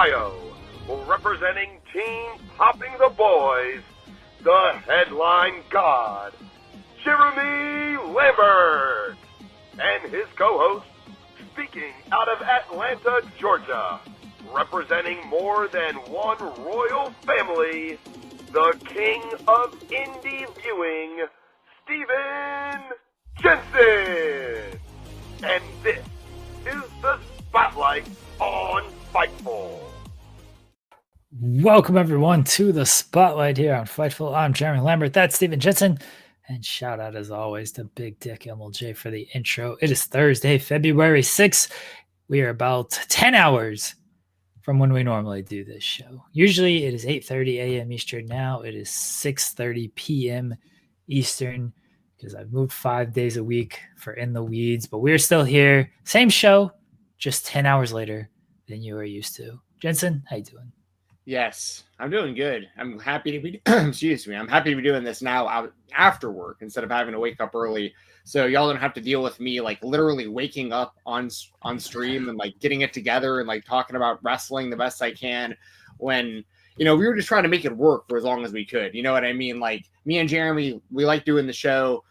Ohio, representing Team Popping the Boys, the headline god, Jeremy Lambert, and his co-host, speaking out of Atlanta, Georgia, representing more than one royal family, the king of indie viewing, Stephen Jensen. And this is the Spotlight on Fightful. Welcome everyone to the Spotlight here on Fightful. I'm Jeremy Lambert. That's Stephen Jensen. And shout out as always to Big Dick MLJ for the intro. It is Thursday, February 6th. We are about 10 hours from when we normally do this show. Usually it is 8:30 a.m. Eastern. Now it is 6:30 p.m. Eastern because I've moved 5 days a week for In the Weeds. But we're still here. Same show, just 10 hours later than you are used to. Jensen, how you doing? Yes, I'm doing good. I'm happy to be, excuse me, I'm happy to be doing this now out after work instead of having to wake up early. So y'all don't have to deal with me like literally waking up on stream and like getting it together and like talking about wrestling the best I can when, you know, we were just trying to make it work for as long as we could. You know what I mean? Like me and Jeremy, we like doing the show.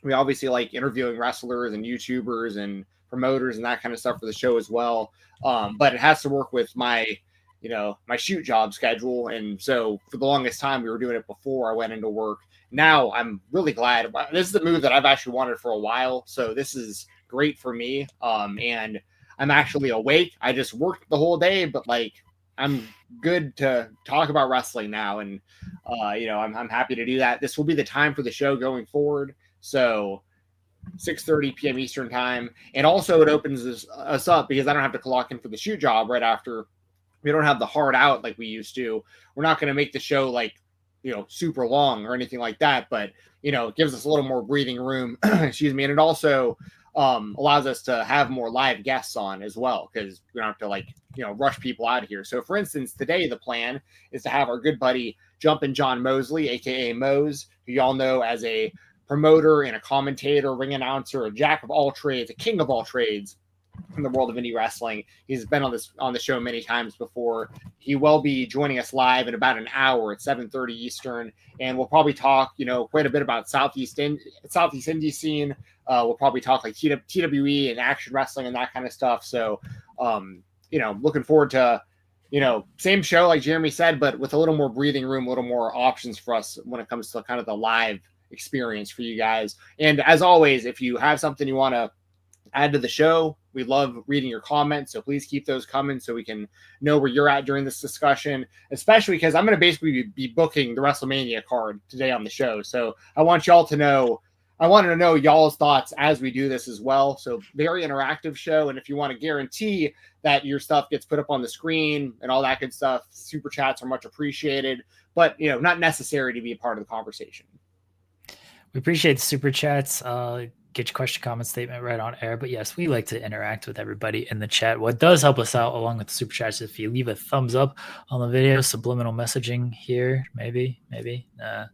We obviously like interviewing wrestlers and YouTubers and promoters and that kind of stuff for the show as well. But it has to work with my shoot job schedule. And so for the longest time, we were doing it before I went into work. Now I'm really glad. This is the move that I've actually wanted for a while. So this is great for me. And I'm actually awake. I just worked the whole day, but like, I'm good to talk about wrestling now. And, I'm happy to do that. This will be the time for the show going forward. So 6:30 p.m. Eastern time. And also it opens us up because I don't have to clock in for the shoot job right after. We don't have the hard out like we used to. We're not going to make the show like, super long or anything like that, but, it gives us a little more breathing room, excuse me. And it also allows us to have more live guests on as well, because we don't have to rush people out of here. So for instance, today, the plan is to have our good buddy Jumpin' John Mosley, AKA Mose, who y'all know as a promoter and a commentator, ring announcer, a jack of all trades, a king of all trades in the world of indie wrestling. He's been on the show many times before. He will be joining us live in about an hour at 7:30 Eastern, and we'll probably talk, quite a bit about Southeast indie scene. We'll probably talk like TWE and action wrestling and that kind of stuff. So, looking forward to, same show like Jeremy said, but with a little more breathing room, a little more options for us when it comes to kind of the live experience for you guys. And as always, if you have something you want to add to the show, we love reading your comments, so please keep those coming so we can know where you're at during this discussion, especially because I'm going to basically be booking the WrestleMania card today on the show. So I want to know y'all's thoughts as we do this as well. So very interactive show. And if you want to guarantee that your stuff gets put up on the screen and all that good stuff, super chats are much appreciated, but not necessary to be a part of the conversation. We appreciate the super chats. Get your question, comment, statement right on air. But yes, we like to interact with everybody in the chat. What does help us out along with the super chats is if you leave a thumbs up on the video, subliminal messaging here, maybe. I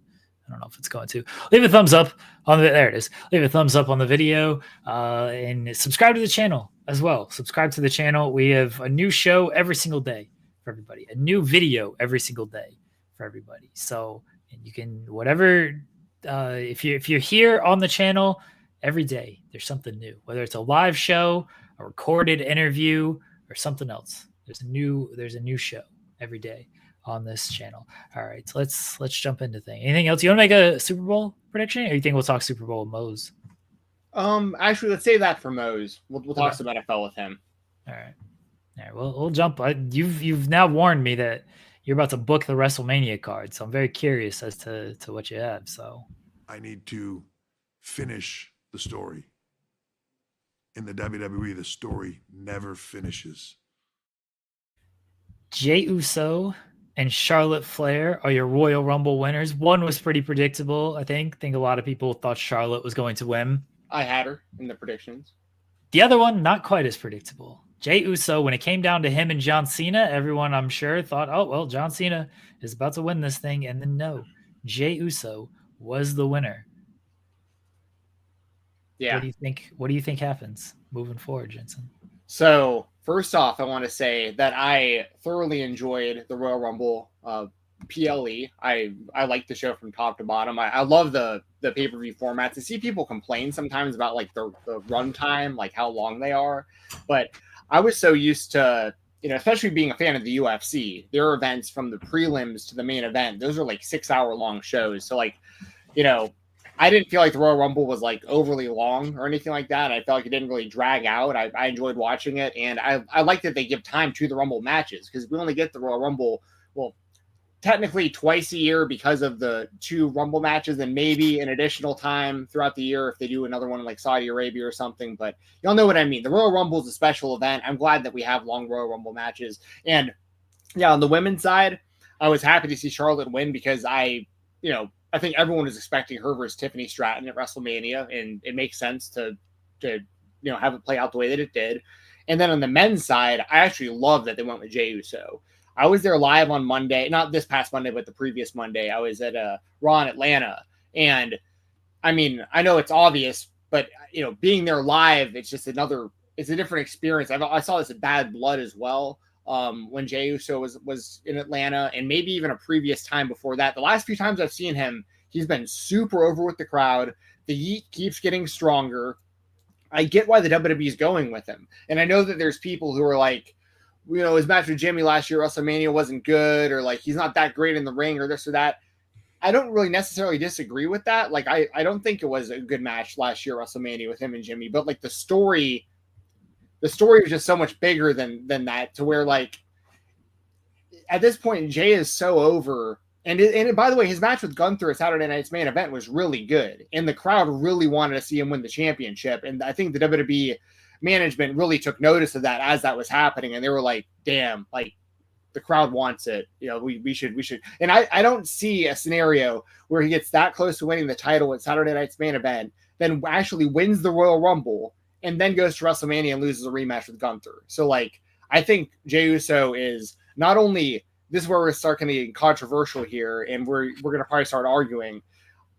don't know if it's going to. Leave a thumbs up on there it is. Leave a thumbs up on the video and subscribe to the channel as well. Subscribe to the channel. We have a new show every single day for everybody, a new video every single day for everybody. So you can, whatever, if you're here on the channel, every day there's something new, whether it's a live show, a recorded interview, or something else. There's a new show every day on this channel. All right, so let's jump into things. Anything else? You want to make a Super Bowl prediction, or you think we'll talk Super Bowl with Mose? Actually, let's save that for Mose. We'll talk some NFL with him. All right. We'll jump. You've now warned me that you're about to book the WrestleMania card, so I'm very curious as to what you have. So I need to finish the story. In the WWE, the story never finishes. Jey Uso and Charlotte Flair are your Royal Rumble winners. One was pretty predictable, I think. A lot of people thought Charlotte was going to win. I had her in the predictions. The other one, not quite as predictable. Jey Uso, when it came down to him and John Cena, everyone, I'm sure, thought, oh, well, John Cena is about to win this thing. And then no, Jey Uso was the winner. Yeah. What do you think happens moving forward, Jensen? So first off, I want to say that I thoroughly enjoyed the Royal Rumble PLE. I like the show from top to bottom. I love the pay-per-view formats. I see people complain sometimes about like the runtime, like how long they are. But I was so used to, especially being a fan of the UFC, their events from the prelims to the main event, those are like 6-hour long shows. So like, I didn't feel like the Royal Rumble was like overly long or anything like that. I felt like it didn't really drag out. I enjoyed watching it, and I like that they give time to the Rumble matches, because we only get the Royal Rumble, well, technically twice a year because of the 2 Rumble matches, and maybe an additional time throughout the year if they do another one in like Saudi Arabia or something. But y'all know what I mean. The Royal Rumble is a special event. I'm glad that we have long Royal Rumble matches. And yeah, on the women's side, I was happy to see Charlotte win, because I think everyone was expecting her versus Tiffany Stratton at WrestleMania, and it makes sense to have it play out the way that it did. And then on the men's side, I actually love that they went with Jey Uso. I was there live on Monday, not this past Monday, but the previous Monday. I was at Raw in Atlanta, and I mean, I know it's obvious, but being there live, it's just it's a different experience. I saw this at Bad Blood as well. When Jey Uso was in Atlanta, and maybe even a previous time before that. The last few times I've seen him, he's been super over with the crowd. The heat keeps getting stronger. I get why the WWE is going with him. And I know that there's people who are like, his match with Jimmy last year, WrestleMania, wasn't good, or like he's not that great in the ring, or this or that. I don't really necessarily disagree with that. Like, I don't think it was a good match last year, WrestleMania, with him and Jimmy, but like the story was just so much bigger than that, to where like at this point Jey is so over. And by the way, his match with Gunther at Saturday Night's Main Event was really good, and the crowd really wanted to see him win the championship. And I think the WWE management really took notice of that as that was happening, and they were like, damn, like the crowd wants it. We should. And I don't see a scenario where he gets that close to winning the title at Saturday Night's Main Event, then actually wins the Royal Rumble, and then goes to WrestleMania and loses a rematch with Gunther. So like, I think Jey Uso is not only, this is where we're starting to get controversial here, and we're going to probably start arguing.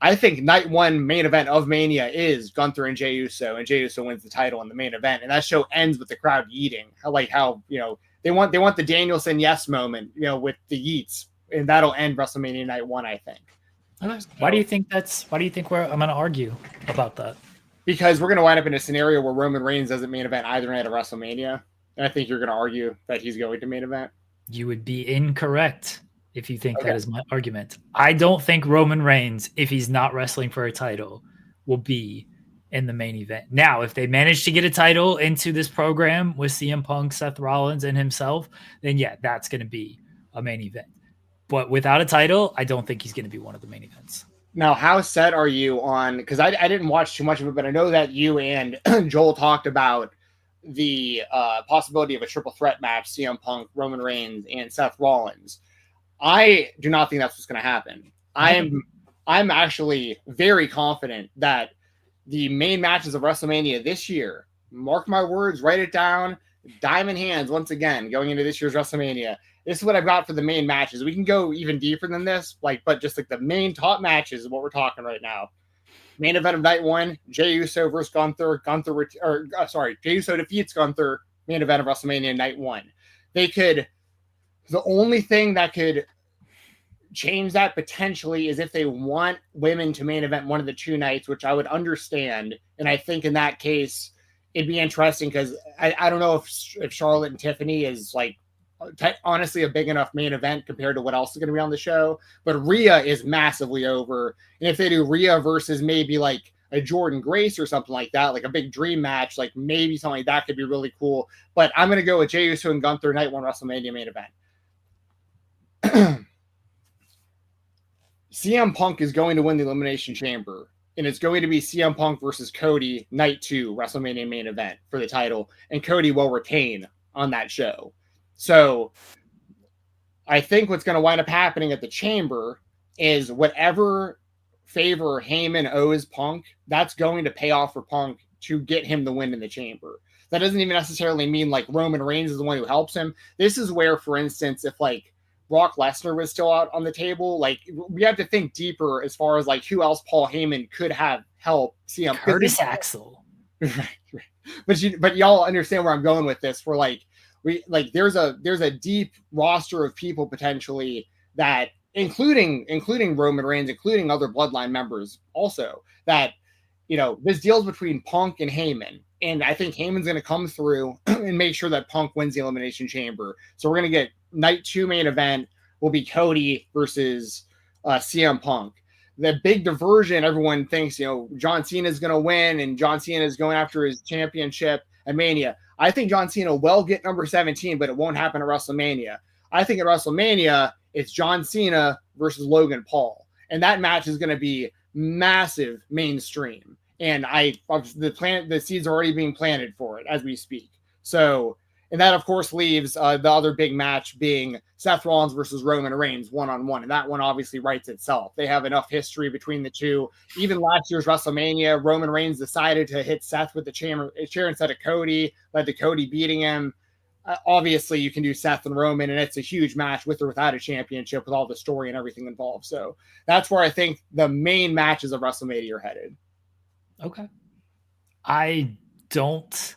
I think night 1 main event of Mania is Gunther and Jey Uso, and Jey Uso wins the title in the main event, and that show ends with the crowd yeeting. How they want the Danielson yes moment, with the yeets, and that'll end WrestleMania night 1, I think. Why do you think I'm going to argue about that? Because we're going to wind up in a scenario where Roman Reigns doesn't main event either night of WrestleMania, and I think you're going to argue that he's going to main event. You would be incorrect if you think that is my argument. I don't think Roman Reigns, if he's not wrestling for a title, will be in the main event. Now, if they manage to get a title into this program with CM Punk, Seth Rollins, and himself, then yeah, that's going to be a main event. But without a title, I don't think he's going to be one of the main events. Now, how set are you on, because I didn't watch too much of it, but I know that you and Joel talked about the possibility of a triple threat match, CM Punk, Roman Reigns, and Seth Rollins. I do not think that's what's going to happen. I'm actually very confident that the main matches of WrestleMania this year, mark my words, write it down, diamond hands once again, going into this year's WrestleMania. This is what I've got for the main matches. We can go even deeper than this, but just like the main top matches is what we're talking right now. Main event of night 1, Jey Uso versus Gunther. Jey Uso defeats Gunther. Main event of WrestleMania night 1. The only thing that could change that potentially is if they want women to main event one of the 2 nights, which I would understand. And I think in that case, it'd be interesting, because I don't know if Charlotte and Tiffany is like honestly a big enough main event compared to what else is going to be on the show. But Rhea is massively over. And if they do Rhea versus maybe like a Jordan Grace or something like that, like a big dream match, like maybe something like that could be really cool. But I'm going to go with Jey Uso and Gunther night 1 WrestleMania main event. CM Punk is going to win the Elimination Chamber, and it's going to be CM Punk versus Cody night 2 WrestleMania main event for the title, and Cody will retain on that show. So I think what's going to wind up happening at the Chamber is whatever favor Heyman owes Punk, that's going to pay off for Punk to get him the win in the Chamber. That doesn't even necessarily mean like Roman Reigns is the one who helps him. This is where, for instance, if like Brock Lesnar was still out on the table, like we have to think deeper as far as like who else Paul Heyman could have helped CM. Curtis Axel. Right. but y'all understand where I'm going with this. We're like, there's a deep roster of people potentially that, including Roman Reigns, including other bloodline members also, that, this deal's between Punk and Heyman. And I think Heyman's going to come through and make sure that Punk wins the Elimination Chamber. So we're going to get night 2 main event will be Cody versus CM Punk. The big diversion, everyone thinks, John Cena is going to win and John Cena is going after his championship at Mania. I think John Cena will get number 17, but it won't happen at WrestleMania. I think at WrestleMania, it's John Cena versus Logan Paul. And that match is going to be massive mainstream. And the seeds are already being planted for it as we speak. So, and that of course leaves the other big match being Seth Rollins versus Roman Reigns 1-on-1. And that one obviously writes itself. They have enough history between the two. Even last year's WrestleMania, Roman Reigns decided to hit Seth with the chair instead of Cody, led to Cody beating him. Obviously you can do Seth and Roman, and it's a huge match with or without a championship, with all the story and everything involved. So that's where I think the main matches of WrestleMania are headed. Okay. I don't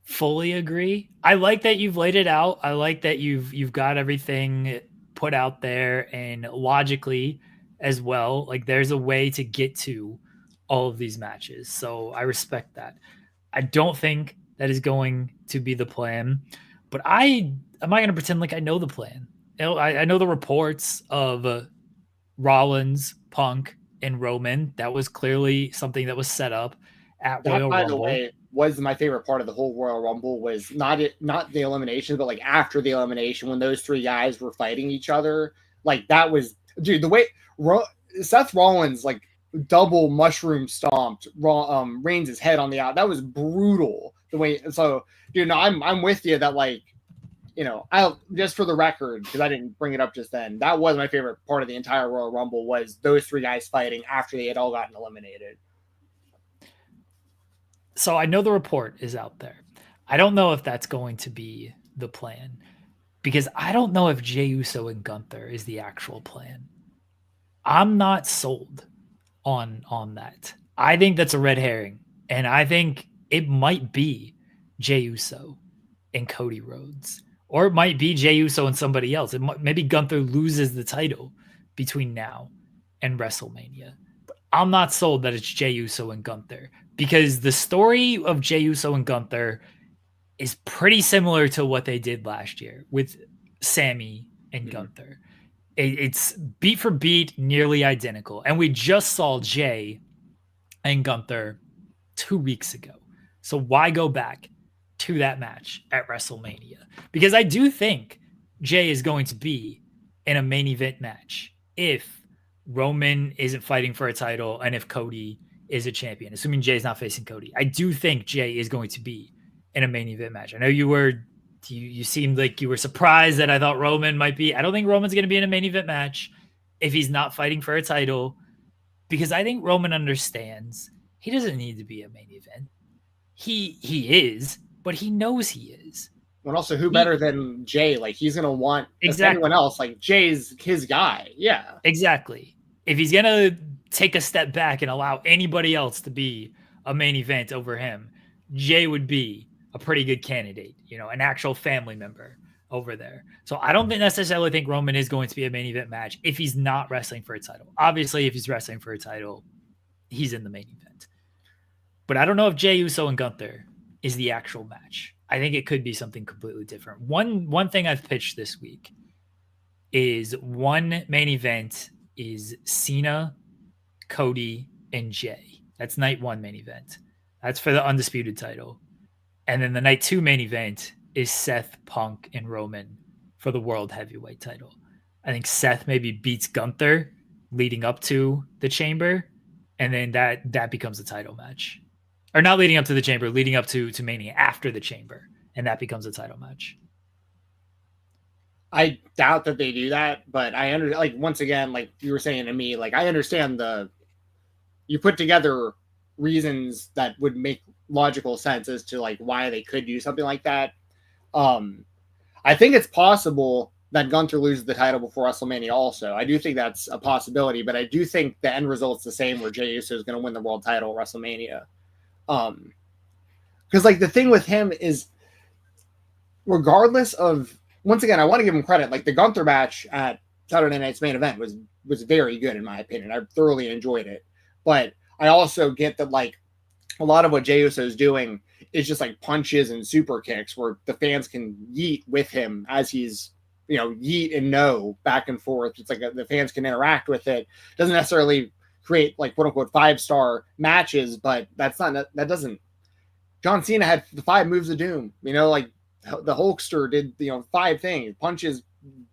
fully agree. I like that you've laid it out. I like that you've got everything put out there, and logically as well. Like, there's a way to get to all of these matches. So I respect that. I don't think that is going to be the plan, but I'm not going to pretend like I know the plan. I know the reports of Rollins, Punk, and Roman. That was clearly something that was set up at Royal Rumble. By the way, was my favorite part of the whole Royal Rumble was not the elimination, but like after the elimination when those 3 guys were fighting each other. Like, that was, dude, the way Seth Rollins like double mushroom stomped Reigns' head on the out. That was brutal. The way, so dude, no, I'm with you that, like, I'll just for the record, because I didn't bring it up just then, that was my favorite part of the entire Royal Rumble, was those 3 guys fighting after they had all gotten eliminated. So I know the report is out there. I don't know if that's going to be the plan, because I don't know if Jey Uso and Gunther is the actual plan. I'm not sold on that. I think that's a red herring, and I think it might be Jey Uso and Cody Rhodes. Or it might be Jey Uso and somebody else. Maybe Gunther loses the title between now and WrestleMania. But I'm not sold that it's Jey Uso and Gunther, because the story of Jey Uso and Gunther is pretty similar to what they did last year with Sammy and Gunther. It's beat for beat, nearly identical. And we just saw Jey and Gunther 2 weeks ago. So why go back to that match at WrestleMania? Because I do think Jey is going to be in a main event match if Roman isn't fighting for a title and if Cody is a champion, assuming Jey's not facing Cody. I do think Jey is going to be in a main event match. I know you seemed like you were surprised that I thought Roman might be. I don't think Roman's going to be in a main event match if he's not fighting for a title, because I think Roman understands he doesn't need to be a main event. He is, but he knows he is. And also, who better than Jey? Like, he's going to want anyone else. Like, Jey's his guy. Yeah. Exactly. If he's going to take a step back and allow anybody else to be a main event over him, Jey would be a pretty good candidate, an actual family member over there. So I don't necessarily think Roman is going to be a main event match if he's not wrestling for a title. Obviously, if he's wrestling for a title, he's in the main event. But I don't know if Jey Uso and Gunther is the actual match. I think it could be something completely different. One thing I've pitched this week is one main event is Cena, Cody, and Jey. That's night 1 main event. That's for the undisputed title. And then the night 2 main event is Seth, Punk, and Roman for the world heavyweight title. I think Seth maybe beats Gunther leading up to the Chamber, and then that becomes a title match. Or not leading up to the Chamber, leading up to Mania after the Chamber, and that becomes a title match. I doubt that they do that, but once again, like you were saying to me, like, I understand you put together reasons that would make logical sense as to like why they could do something like that. I think it's possible that Gunther loses the title before WrestleMania also. I do think that's a possibility, but I do think the end result's the same, where Jey Uso is going to win the world title at WrestleMania. Because like the thing with him is, regardless of, once again, I want to give him credit. Like the Gunther match at Saturday Night's Main Event was very good in my opinion. I thoroughly enjoyed it. But I also get that like a lot of what Jey Uso is doing is just like punches and super kicks where the fans can yeet with him as he's, yeet and no back and forth. It's like the fans can interact with it. Doesn't necessarily create like quote unquote 5-star matches, but that doesn't. John Cena had the 5 moves of doom, like the Hulkster did, 5 things: punches,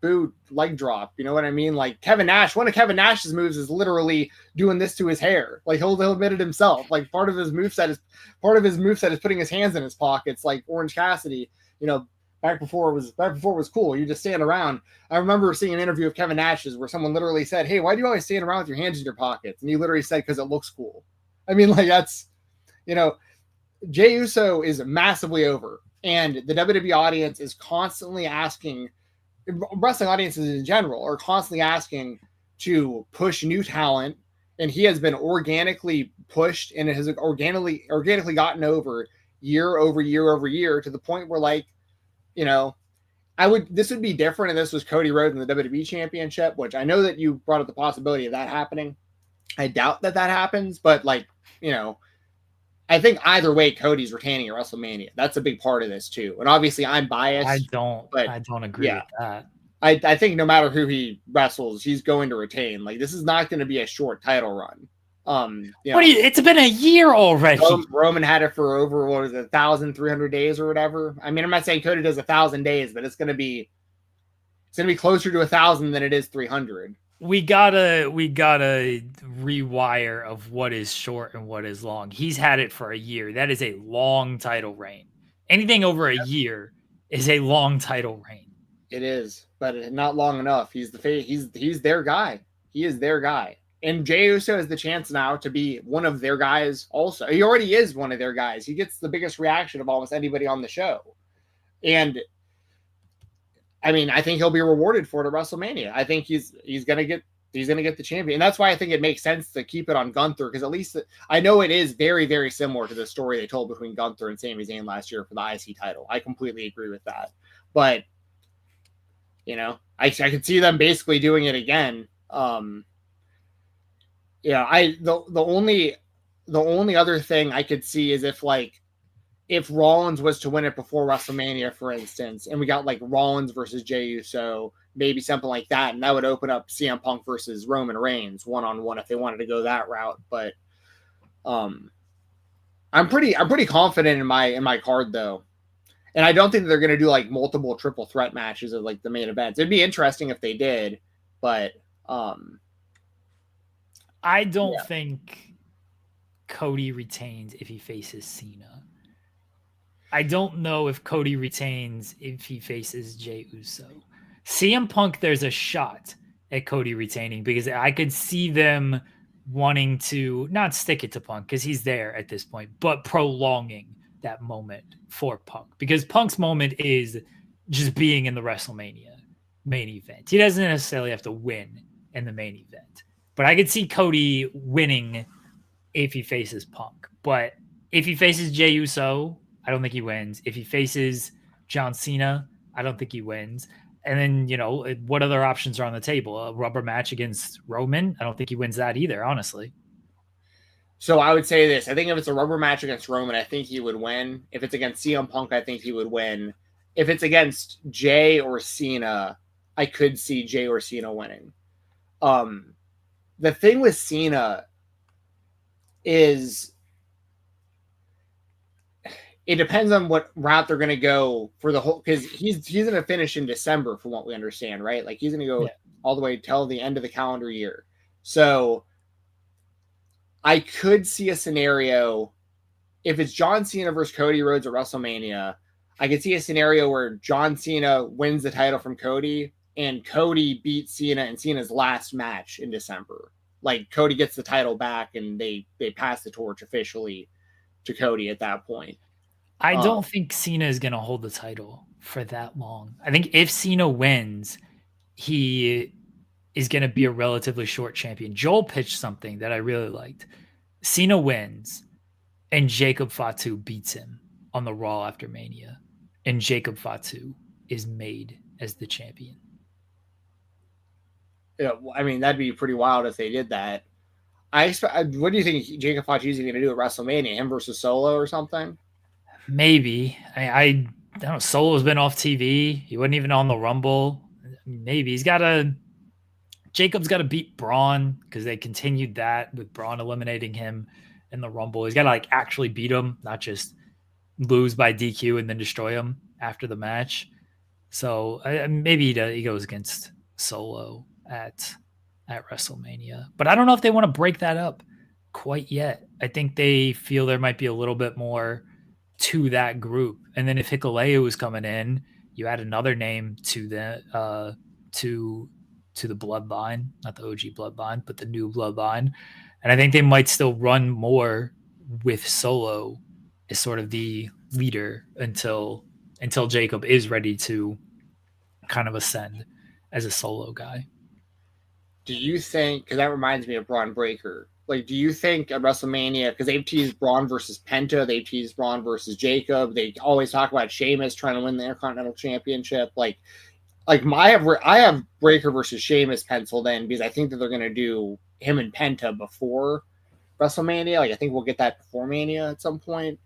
boot, leg drop. You know what I mean? Like Kevin Nash, one of Kevin Nash's moves is literally doing this to his hair. Like he'll admit it himself. Like part of his moveset is putting his hands in his pockets, like Orange Cassidy. Back before it was cool. You just stand around. I remember seeing an interview of Kevin Nash's where someone literally said, "Hey, why do you always stand around with your hands in your pockets?" And he literally said, "Because it looks cool." I mean, like that's, Jey Uso is massively over, and the WWE audience is constantly asking. Wrestling audiences in general are constantly asking to push new talent, and he has been organically pushed and has organically gotten over year over year over year to the point where, like, this would be different if this was Cody Rhodes in the WWE Championship, which I know that you brought up the possibility of that happening. I doubt that happens, but like, I think either way, Cody's retaining at WrestleMania. That's a big part of this too. And obviously I'm biased. I don't agree with that. I think no matter who he wrestles, he's going to retain. Like this is not going to be a short title run. It's been a year already. Roman had it for over 1,300 days or whatever. I mean, I'm not saying Cody does 1,000 days, but it's gonna be closer to 1,000 than it is 300. We gotta rewire of what is short and what is long. He's had it for a year. That is a long title reign. Anything over a year is a long title reign. It is, but not long enough. He's their guy. He is their guy. And Jey Uso has the chance now to be one of their guys also. He already is one of their guys. He gets the biggest reaction of almost anybody on the show. And I mean, I think he'll be rewarded for it at WrestleMania. I think he's gonna get the champion. And that's why I think it makes sense to keep it on Gunther, because at least I know it is very, very similar to the story they told between Gunther and Sami Zayn last year for the IC title. I completely agree with that. But I could see them basically doing it again. The only other thing I could see is if Rollins was to win it before WrestleMania, for instance, and we got like Rollins versus Jey Uso, maybe something like that, and that would open up CM Punk versus Roman Reigns one-on-one if they wanted to go that route. But I'm pretty confident in my card though. And I don't think they're going to do like multiple triple threat matches of like the main events. It'd be interesting if they did, but I don't think Cody retains if he faces Cena. I don't know if Cody retains if he faces Jey Uso. CM Punk, there's a shot at Cody retaining because I could see them wanting to not stick it to Punk because he's there at this point, but prolonging that moment for Punk, because Punk's moment is just being in the WrestleMania main event. He doesn't necessarily have to win in the main event, but I could see Cody winning if he faces Punk. But if he faces Jey Uso, I don't think he wins. If he faces John Cena, I don't think he wins. And then, what other options are on the table? A rubber match against Roman? I don't think he wins that either, honestly. So I would say this. I think if it's a rubber match against Roman, I think he would win. If it's against CM Punk, I think he would win. If it's against Jey or Cena, I could see Jey or Cena winning. The thing with Cena is it depends on what route they're going to go for the whole, because he's going to finish in December from what we understand, right? Like he's going to go all the way till the end of the calendar year. So I could see a scenario if it's John Cena versus Cody Rhodes at WrestleMania. I could see a scenario where John Cena wins the title from Cody and Cody beats Cena in Cena's last match in December. Like Cody gets the title back and they pass the torch officially to Cody at that point. I don't think Cena is going to hold the title for that long. I think if Cena wins, he is going to be a relatively short champion. Joel pitched something that I really liked. Cena wins and Jacob Fatu beats him on the Raw after Mania, and Jacob Fatu is made as the champion. Yeah, I mean, that'd be pretty wild if they did that. What do you think Jacob Fatu is going to do at WrestleMania? Him versus Solo or something? Maybe. I don't know. Solo's been off TV. He wasn't even on the Rumble. Maybe Jacob's got to beat Braun because they continued that with Braun eliminating him in the Rumble. He's got to like actually beat him, not just lose by DQ and then destroy him after the match. So maybe he goes against Solo at WrestleMania. But I don't know if they want to break that up quite yet. I think they feel there might be a little bit more to that group. And then if Hikuleo was coming in, you add another name to the to the bloodline, not the OG bloodline, but the new bloodline. And I think they might still run more with Solo as sort of the leader until Jacob is ready to kind of ascend as a solo guy. Do you think, because that reminds me of Braun Breaker, like, do you think at WrestleMania, because they've teased Braun versus Penta, they've teased Braun versus Jacob, they always talk about Sheamus trying to win the Intercontinental Championship, like I have Breaker versus Sheamus penciled in because I think that they're going to do him and Penta before WrestleMania. Like, I think we'll get that before Mania at some point.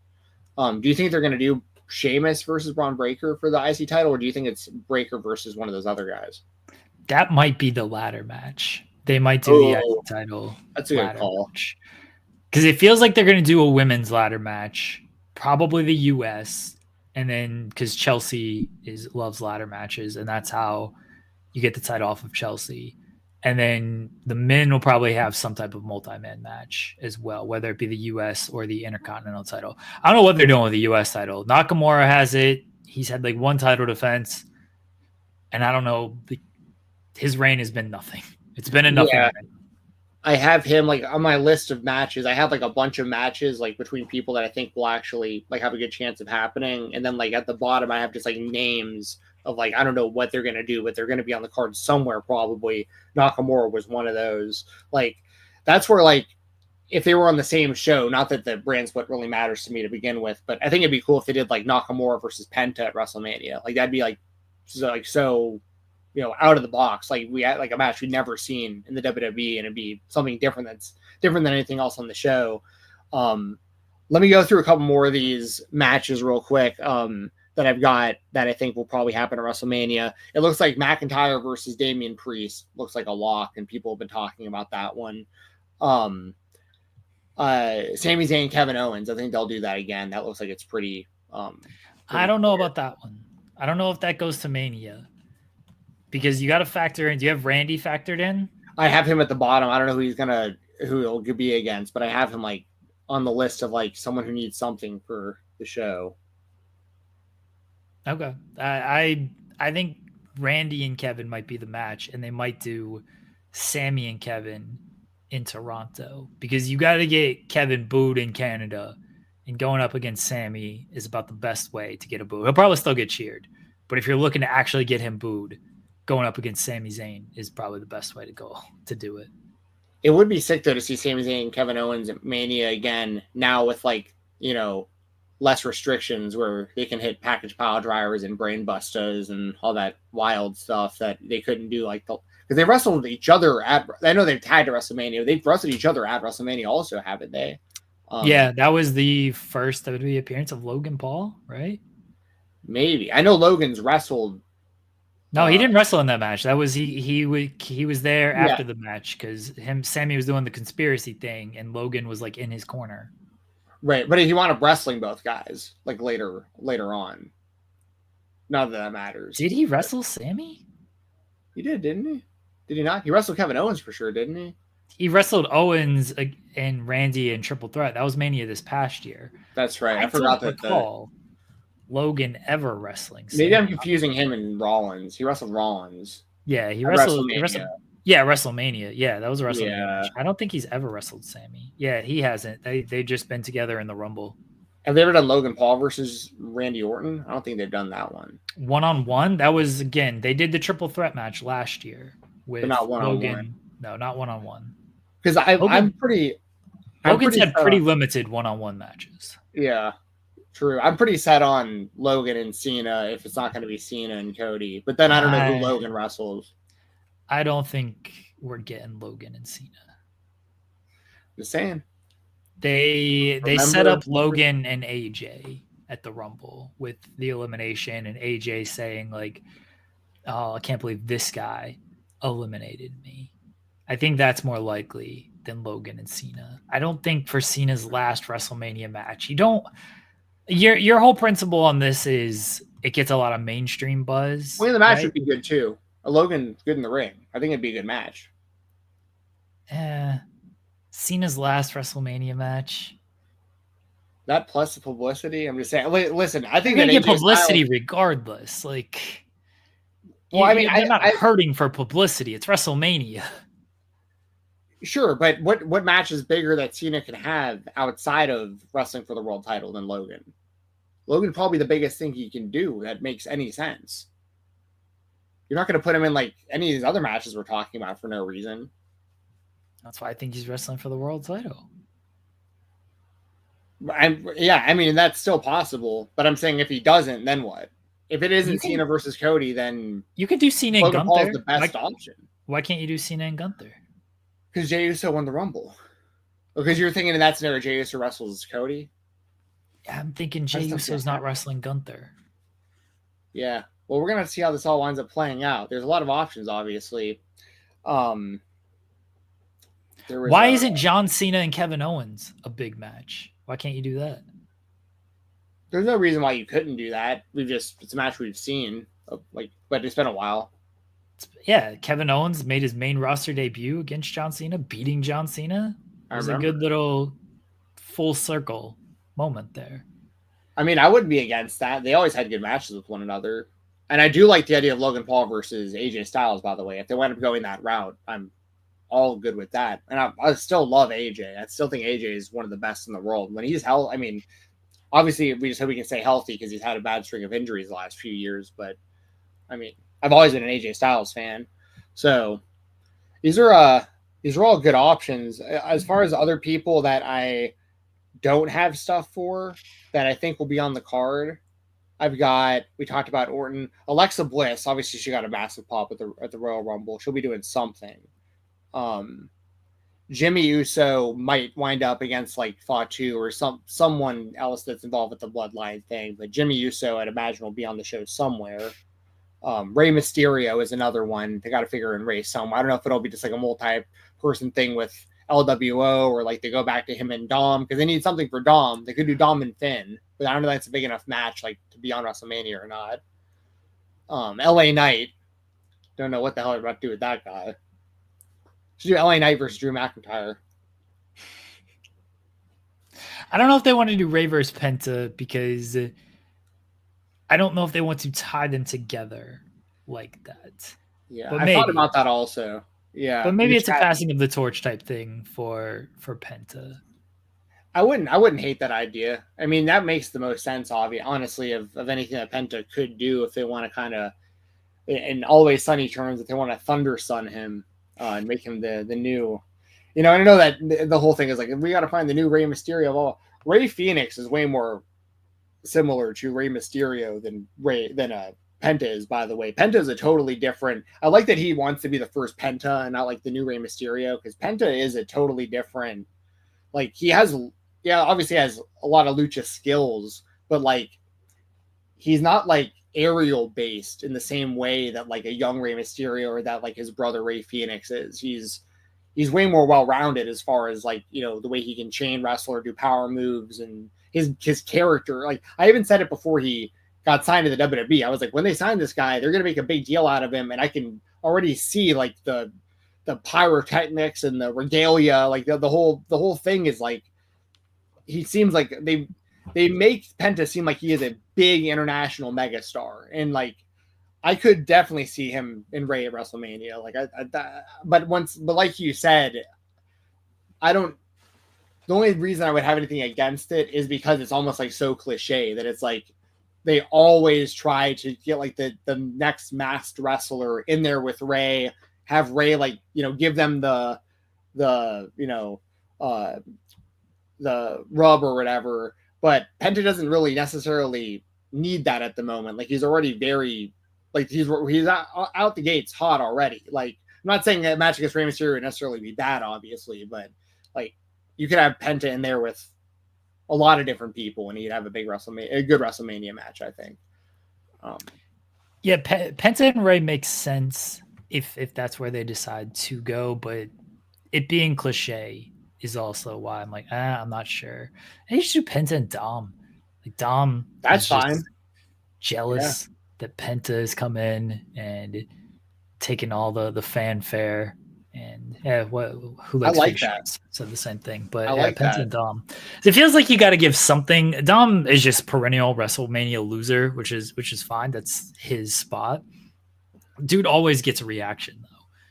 Do you think they're going to do Sheamus versus Braun Breaker for the IC title, or do you think it's Breaker versus one of those other guys? That might be the ladder match. They might do the IC title. That's a good call. Because it feels like they're going to do a women's ladder match, probably the US. And then because Chelsea loves ladder matches, and that's how you get the title off of Chelsea. And then the men will probably have some type of multi-man match as well, whether it be the US or the Intercontinental title. I don't know what they're doing with the US title. Nakamura has it. He's had like one title defense. And I don't know. His reign has been nothing. It's been a nothing reign. I have him like on my list of matches. I have like a bunch of matches like between people that I think will actually like have a good chance of happening. And then like at the bottom, I have just like names of like, I don't know what they're going to do, but they're going to be on the card somewhere. Probably Nakamura was one of those. Like, that's where like, if they were on the same show, not that the brand split really matters to me to begin with, but I think it'd be cool if they did like Nakamura versus Penta at WrestleMania. Like, that'd be like, so, you know, out of the box. Like, we had like a match we'd never seen in the WWE, and it'd be something different that's different than anything else on the show. Let me go through a couple more of these matches real quick that I've got that I think will probably happen at WrestleMania. It looks like McIntyre versus Damian Priest looks like a lock, and people have been talking about that one. Sami Zayn, Kevin Owens, I think they'll do that again. That looks like it's pretty I don't know about that one. I don't know if that goes to Mania. Because you got to factor in. Do you have Randy factored in? I have him at the bottom. I don't know who he'll be against, but I have him like on the list of like someone who needs something for the show. Okay, I think Randy and Kevin might be the match, and they might do Sammy and Kevin in Toronto because you got to get Kevin booed in Canada, and going up against Sammy is about the best way to get a boo. He'll probably still get cheered, but if you're looking to actually get him booed, going up against Sami Zayn is probably the best way to go to do it. It would be sick though to see Sami Zayn and Kevin Owens at Mania again, now with like, you know, less restrictions where they can hit package pile drivers and brain busters and all that wild stuff that they couldn't do because they wrestled each other I know they've tagged at WrestleMania. They've wrestled each other at WrestleMania also, haven't they? Yeah, that was the first WWE appearance of Logan Paul, right? Maybe. I know Logan's wrestled. No, he didn't wrestle in that match. That was he was there after the match because Sammy was doing the conspiracy thing and Logan was like in his corner. Right, but he wound up wrestling both guys like later on. Not that matters. Did he wrestle Sammy? He did, didn't he? Did he not? He wrestled Kevin Owens for sure, didn't he? He wrestled Owens and Randy in Triple Threat. That was Mania this past year. That's right. I forgot that. Logan ever wrestling. Maybe I'm confusing him and Rollins. He wrestled Rollins. Yeah, he wrestled. WrestleMania. Yeah, that was a WrestleMania. I don't think he's ever wrestled Sammy. Yeah, he hasn't. They've just been together in the Rumble. Have they ever done Logan Paul versus Randy Orton? I don't think they've done that one. 1-on-1? That was, again, they did the triple threat match last year with not Logan. No, not 1-on-1. Because Logan's had pretty limited 1-on-1 matches. Yeah. True. I'm pretty set on Logan and Cena if it's not going to be Cena and Cody. But then I don't know who Logan wrestles. I don't think we're getting Logan and Cena. Just saying. They set up Logan and AJ at the Rumble with the elimination, and AJ saying like, "Oh, I can't believe this guy eliminated me." I think that's more likely than Logan and Cena. I don't think for Cena's last WrestleMania match, you don't. Your whole principle on this is it gets a lot of mainstream buzz. Well, the match would be good too. Logan good in the ring. I think it'd be a good match. Cena's last WrestleMania match. That plus the publicity. I'm just saying. Listen, I think you're gonna get publicity regardless. Like, well, I mean, I'm not hurting for publicity. It's WrestleMania. Sure, but what match is bigger that Cena can have outside of wrestling for the world title than Logan? Logan probably the biggest thing he can do that makes any sense. You're not going to put him in like any of these other matches we're talking about for no reason. That's why I think he's wrestling for the world title. I mean, that's still possible. But I'm saying if he doesn't, then what? If it isn't Cena versus Cody, then you can do Cena and Gunther. Paul's the best option. Why can't you do Cena and Gunther? Because Jey Uso won the Rumble. Because you're thinking in that scenario, Jey Uso wrestles Cody? I'm thinking Jey Uso's not wrestling Gunther. Yeah. Well, we're going to see how this all winds up playing out. There's a lot of options, obviously. Why isn't John Cena and Kevin Owens a big match? Why can't you do that? There's no reason why you couldn't do that. It's a match we've seen, but it's been a while. Yeah, Kevin Owens made his main roster debut against John Cena, beating John Cena. It was a good little full circle moment there. I mean, I wouldn't be against that. They always had good matches with one another. And I do like the idea of Logan Paul versus AJ Styles, by the way. If they wind up going that route, I'm all good with that. And I still love AJ. I still think AJ is one of the best in the world. When he's healthy, I mean, obviously we just hope he can stay healthy because he's had a bad string of injuries the last few years. But, I mean, I've always been an AJ Styles fan. So these are all good options. As far as other people that I don't have stuff for that I think will be on the card, we talked about Orton. Alexa Bliss, obviously she got a massive pop at the Royal Rumble. She'll be doing something. Jimmy Uso might wind up against like Fatu or someone else that's involved with the Bloodline thing, but Jimmy Uso, I'd imagine, will be on the show somewhere. Rey Mysterio is another one. They got to figure in Rey somewhere. I don't know if it'll be just like a multi-person thing with LWO or like they go back to him and Dom because they need something for Dom. They could do Dom and Finn, but I don't know if that's a big enough match like to be on WrestleMania or not. LA Knight. Don't know what the hell they're about to do with that guy. Should do LA Knight versus Drew McIntyre. I don't know if they want to do Rey versus Penta because I don't know if they want to tie them together like that. Yeah, I thought about that also. Yeah, but maybe it's a passing of the torch type thing for Penta. I wouldn't hate that idea. I mean, that makes the most sense, honestly, of anything that Penta could do if they want to kind of, in Always Sunny terms, if they want to Thunder Sun him and make him the new, and I know that the whole thing is like we got to find the new Rey Mysterio. Rey Fénix is way more similar to Rey Mysterio than Penta is, by the way. Penta is a totally different. I like that he wants to be the first Penta and not like the new Rey Mysterio because Penta is a totally different. Like he obviously has a lot of lucha skills, but like he's not like aerial based in the same way that like a young Rey Mysterio or that like his brother Rey Fénix is. He's way more well rounded as far as like the way he can chain wrestle or do power moves and his character. Like I even said it before he got signed to the WWE. I was like, when they sign this guy, they're gonna make a big deal out of him, and I can already see like the pyrotechnics and the regalia, like the whole thing is like he seems like they make Penta seem like he is a big international megastar, and like I could definitely see him in Rey at WrestleMania. Like but like you said, the only reason I would have anything against it is because it's almost like so cliche that it's like they always try to get like the next masked wrestler in there with Rey, have Rey like, give them the rub or whatever, but Penta doesn't really necessarily need that at the moment. Like he's already very, like he's out the gates hot already. Like I'm not saying that match against Rey Mysterio would necessarily be bad, obviously, but like you could have Penta in there with a lot of different people, and he'd have a good WrestleMania match, I think. Yeah, Penta and Ray makes sense if that's where they decide to go, but it being cliche is also why I'm like, I'm not sure. I used to do Penta and Dom. Like Dom, that's fine. Jealous that Penta has come in and taken all the fanfare. And who likes I like big that. shots? Said the same thing, but I like Penta that. and Dom. It feels like you got to give something. Dom is just perennial WrestleMania loser, which is fine. That's his spot. Dude always gets a reaction though.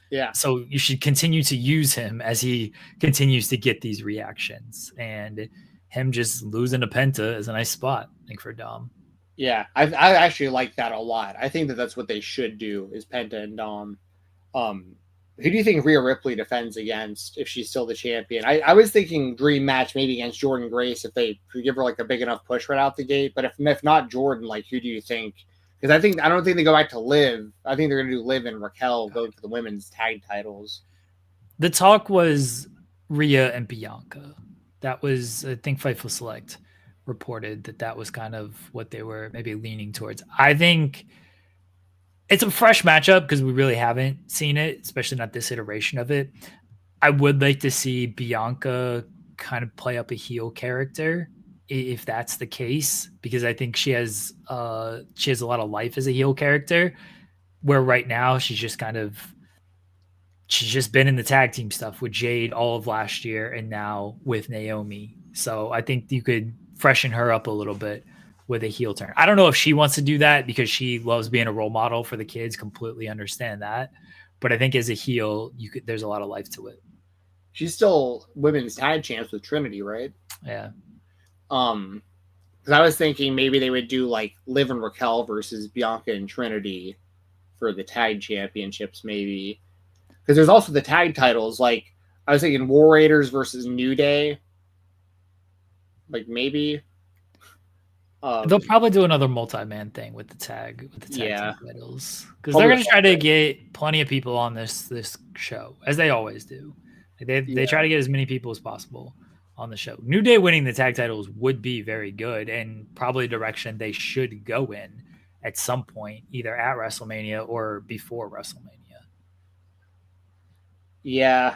Yeah. So you should continue to use him as he continues to get these reactions, and him just losing to Penta is a nice spot, I think, for Dom. Yeah, I actually like that a lot. I think that's what they should do is Penta and Dom. Who do you think Rhea Ripley defends against if she's still the champion? I was thinking dream match maybe against Jordan Grace if they could give her like a big enough push right out the gate. But if not Jordan, like who do you think? Because I don't think they go back to Liv. I think they're going to do Liv and Raquel going for the women's tag titles. The talk was Rhea and Bianca. That was, I think, Fightful Select reported that was kind of what they were maybe leaning towards. I think it's a fresh matchup because we really haven't seen it, especially not this iteration of it. I would like to see Bianca kind of play up a heel character if that's the case, because I think she has a lot of life as a heel character, where right now she's just been in the tag team stuff with Jade all of last year and now with Naomi. So I think you could freshen her up a little bit with a heel turn. I don't know if she wants to do that because she loves being a role model for the kids. Completely understand that. But I think as a heel, there's a lot of life to it. She's still women's tag champs with Trinity, right? Yeah. Because I was thinking maybe they would do like Liv and Raquel versus Bianca and Trinity for the tag championships, maybe. Because there's also the tag titles. Like I was thinking War Raiders versus New Day. Like maybe. They'll probably do another multi-man thing with the tag team titles, because they're going to try to get plenty of people on this show, as they always do. They try to get as many people as possible on the show. New Day winning the tag titles would be very good, and probably a direction they should go in at some point, either at WrestleMania or before WrestleMania. Yeah,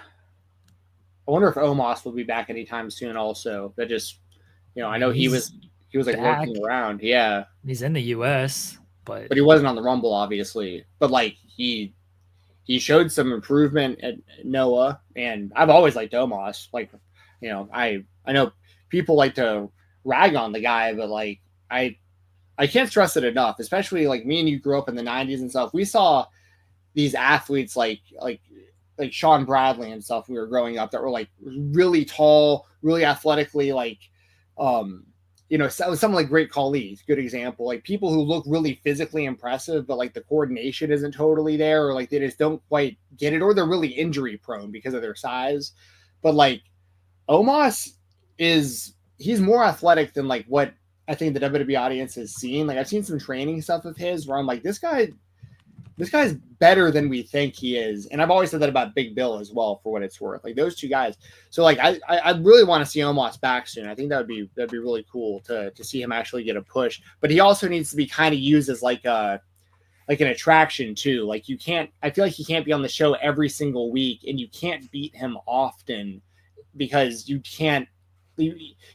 I wonder if Omos will be back anytime soon. Also, that just I know he was like back. Looking around. Yeah, he's in the U.S., but he wasn't on the Rumble, obviously. But like he showed some improvement at Noah, and I've always liked Omos. Like I know people like to rag on the guy, but like I can't stress it enough. Especially like me and you grew up in the '90s and stuff. We saw these athletes like Sean Bradley and stuff. We were growing up that were like really tall, really athletically like. Someone like Great Khali, good example. Like people who look really physically impressive, but like the coordination isn't totally there, or like they just don't quite get it, or they're really injury prone because of their size. But like Omos he's more athletic than like what I think the WWE audience has seen. Like I've seen some training stuff of his where I'm like, this guy's better than we think he is. And I've always said that about Big Bill as well, for what it's worth. Like those two guys. So like I really want to see Omos back soon. I think that'd be really cool to see him actually get a push. But he also needs to be kind of used as like an attraction too. Like I feel like he can't be on the show every single week, and you can't beat him often because you don't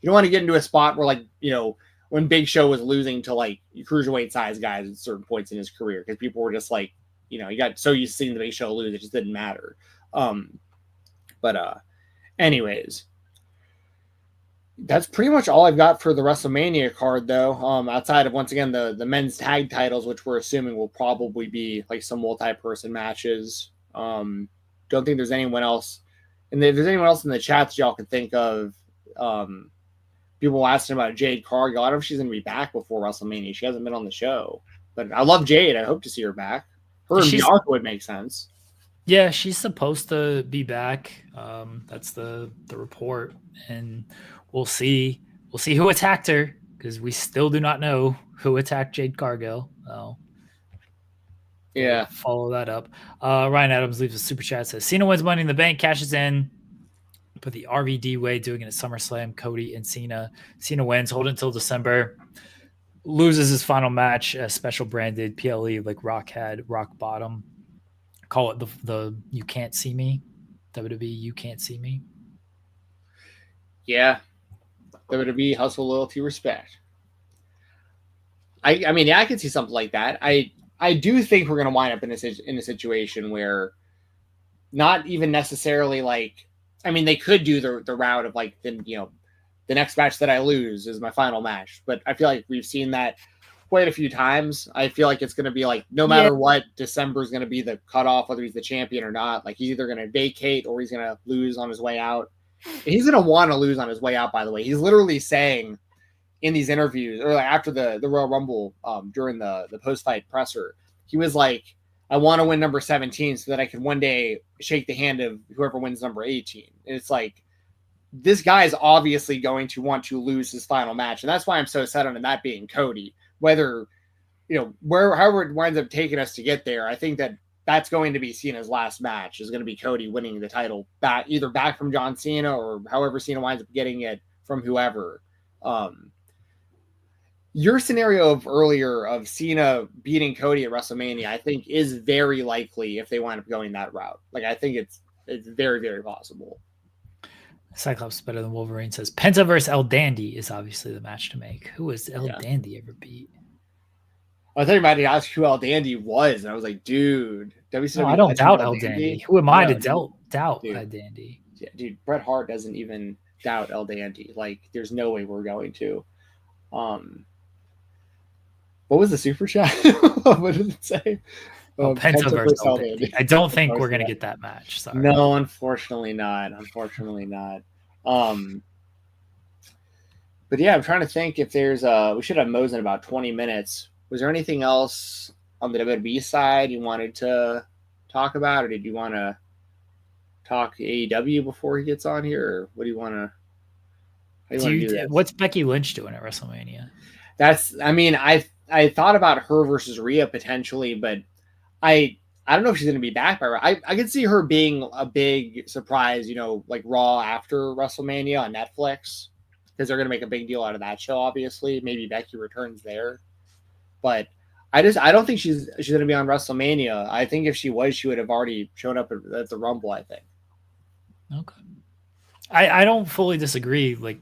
want to get into a spot where like, when Big Show was losing to like cruiserweight size guys at certain points in his career, because people were just like, you got so used to seeing the Big Show lose, it just didn't matter. Anyways, that's pretty much all I've got for the WrestleMania card, though. Outside of, once again, the men's tag titles, which we're assuming will probably be like some multi-person matches. Don't think there's anyone else. And if there's anyone else in the chat that y'all can think of, people asking about Jade Cargill. I don't know if she's going to be back before WrestleMania. She hasn't been on the show. But I love Jade. I hope to see her back. Her and Bianca would make sense. Yeah, she's supposed to be back. That's the report. And we'll see. we'll see who attacked her, because we still do not know who attacked Jade Cargill. Yeah. Follow that up. Ryan Adams leaves a super chat, says Cena wins Money in the Bank, cashes in, put the RVD way, doing it at SummerSlam. Cody and Cena. Cena wins, hold it until December. Loses his final match, a special branded PLE like Rock had, Rock Bottom. Call it the You Can't See Me. WWE You Can't See Me. Yeah. WWE hustle, loyalty, respect. I mean, yeah, I could see something like that. I do think we're going to wind up in a situation where not even necessarily like, I mean, they could do the route of like, the next match that I lose is my final match. But I feel like we've seen that quite a few times. I feel like it's going to be like, no matter what, December is going to be the cutoff, whether he's the champion or not. Like, he's either going to vacate or he's going to lose on his way out. And he's going to want to lose on his way out, by the way. He's literally saying in these interviews, or like after the Royal Rumble, during the post-fight presser, he was like, I want to win number 17 so that I can one day shake the hand of whoever wins number 18. And it's like, this guy is obviously going to want to lose his final match. And that's why I'm so set on that being Cody. Whether, however it winds up taking us to get there, I think that's going to be Cena's last match, is going to be Cody winning the title either back from John Cena or however Cena winds up getting it from whoever. Your scenario of earlier of Cena beating Cody at WrestleMania, I think is very likely if they wind up going that route. Like, I think it's very, very possible. Cyclops better than Wolverine says Penta versus El Dandy is obviously the match to make. Who has El Dandy ever beat? I thought you might ask who El Dandy was, and I was like, dude, WCW. No, I don't doubt El Dandy. Who am I to doubt El Dandy? Yeah, dude, Bret Hart doesn't even doubt El Dandy. Like, there's no way we're going to. What was the super chat? What did it say? Penta versus El Dandy. I don't think we're going to get that match. Sorry. No, unfortunately not. But yeah, I'm trying to think if there's we should have Mo's in about 20 minutes. Was there anything else on the WWE side you wanted to talk about, or did you want to talk AEW before he gets on here, or what do you want to? What's Becky Lynch doing at WrestleMania? I thought about her versus Rhea potentially, but I don't know if she's going to be back by. I could see her being a big surprise, like Raw after WrestleMania on Netflix, because they're going to make a big deal out of that show. Obviously, maybe Becky returns there, but I don't think she's going to be on WrestleMania. I think if she was, she would have already shown up at the Rumble, I think. Okay, I don't fully disagree. Like,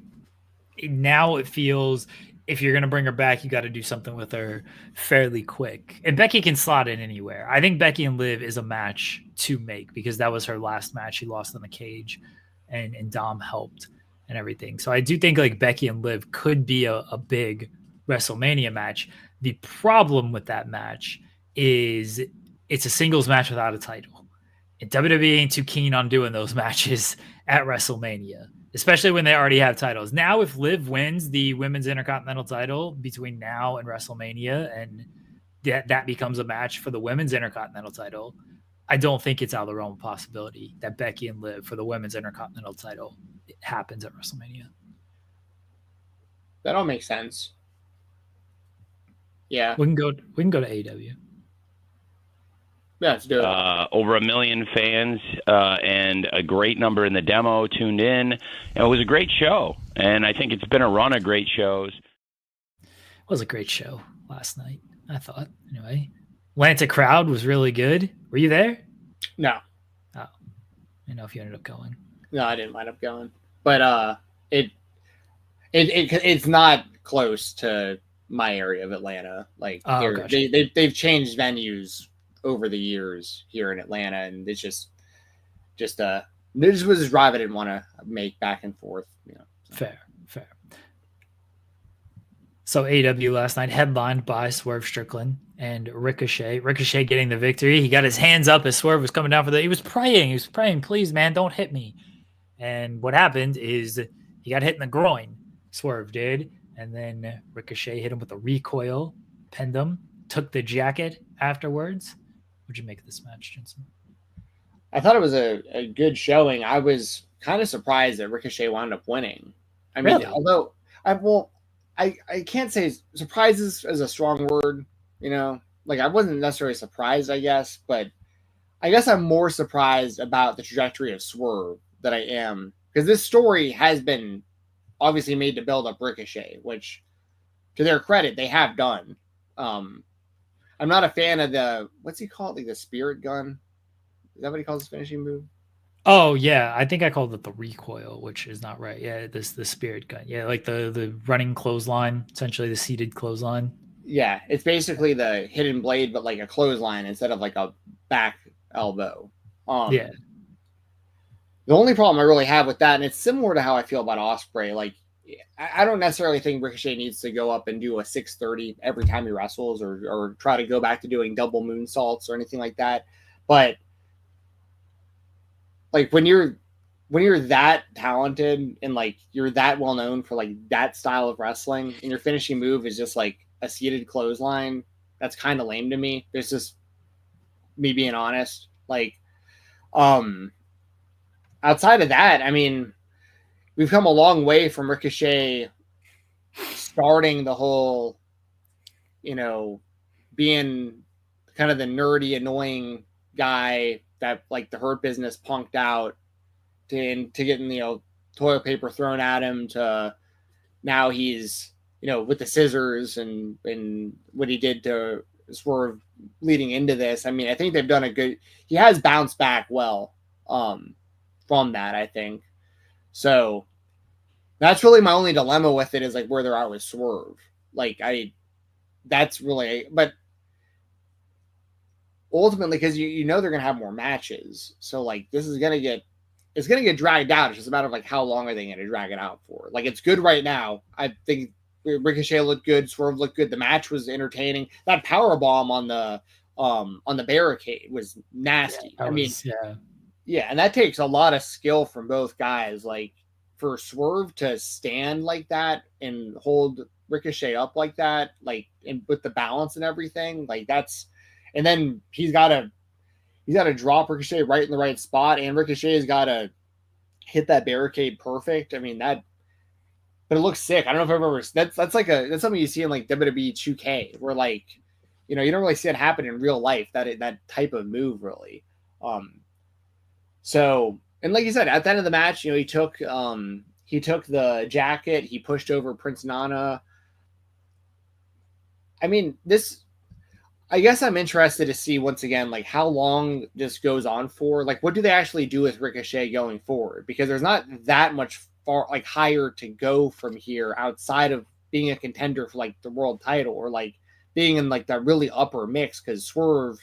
now it feels, if you're going to bring her back, you got to do something with her fairly quick. And Becky can slot in anywhere. I think Becky and Liv is a match to make, because that was her last match. She lost in the cage, and Dom helped and everything. So I do think like Becky and Liv could be a big WrestleMania match. The problem with that match is it's a singles match without a title. And WWE ain't too keen on doing those matches at WrestleMania, especially when they already have titles. Now, if Liv wins the Women's Intercontinental title between now and WrestleMania, and that becomes a match for the Women's Intercontinental title, I don't think it's out of the realm of possibility that Becky and Liv for the Women's Intercontinental title happens at WrestleMania. That all makes sense. Yeah, we can go to AEW. Yeah, let's do it. Over 1 million fans and a great number in the demo tuned in. It was a great show, and I think it's been a run of great shows. It was a great show last night, I thought. Anyway, Atlanta crowd was really good. Were you there? No. Oh, I don't know if you ended up going. No, I didn't wind up going. But it's not close to my area of Atlanta. Like, gotcha. they've changed venues over the years here in Atlanta, and it's just this was a drive I didn't want to make back and forth. Fair. So AEW last night headlined by Swerve Strickland and Ricochet. Ricochet getting the victory. He got his hands up as Swerve was coming down he was praying, please, man, don't hit me. And what happened is he got hit in the groin. Swerve did. And then Ricochet hit him with a recoil, pinned him, took the jacket afterwards. What'd you make of this match, Jensen? I thought it was a good showing. I was kind of surprised that Ricochet wound up winning. I mean, really? although I can't say surprises is a strong word, you know. Like I wasn't necessarily surprised, I guess, but I guess I'm more surprised about the trajectory of Swerve than I am because this story has been obviously made to build up Ricochet, which to their credit they have done. I'm not a fan of the what's he called, like the spirit gun. Is that what he calls his finishing move? Oh yeah, I think I called it the recoil, which is not right. Yeah, this the spirit gun. Yeah, like the running clothesline, essentially the seated clothesline. Yeah, it's basically the hidden blade, but like a clothesline instead of like a back elbow. Yeah. The only problem I really have with that, and it's similar to how I feel about Ospreay, like I don't necessarily think Ricochet needs to go up and do a 630 every time he wrestles or try to go back to doing double moonsaults or anything like that. But like when you're that talented and like you're that well known for like that style of wrestling and your finishing move is just like a seated clothesline, that's kind of lame to me. It's just me being honest. Like, outside of that, I mean, we've come a long way from Ricochet starting the whole, you know, being kind of the nerdy, annoying guy that like the Hurt Business punked out to getting, you know, toilet paper thrown at him to now he's, you know, with the scissors and what he did to Swerve leading into this. I mean, I think they've done a good, he has bounced back well from that, I think. So that's really my only dilemma with it is like where they're at with Swerve. Like that's really, but ultimately, because you know they're gonna have more matches, so like this is gonna get dragged out. It's just a matter of like how long are they gonna drag it out for? Like it's good right now. I think Ricochet looked good, Swerve looked good. The match was entertaining. That power bomb on the barricade was nasty. Yeah, and that takes a lot of skill from both guys. Like for Swerve to stand like that and hold Ricochet up like that, like and with the balance and everything, like that's. And then he's got to drop Ricochet right in the right spot, and Ricochet's got to hit that barricade perfect. I mean that, but it looks sick. I don't know if I've ever that's something you see in like WWE 2K, where like, you know, you don't really see it happen in real life. That type of move really. So and like you said, at the end of the match, you know, he took the jacket, he pushed over Prince Nana. I mean this. I guess I'm interested to see once again, like how long this goes on for. Like, what do they actually do with Ricochet going forward? Because there's not that much far, like higher to go from here outside of being a contender for like the world title or like being in like that really upper mix. Because Swerve,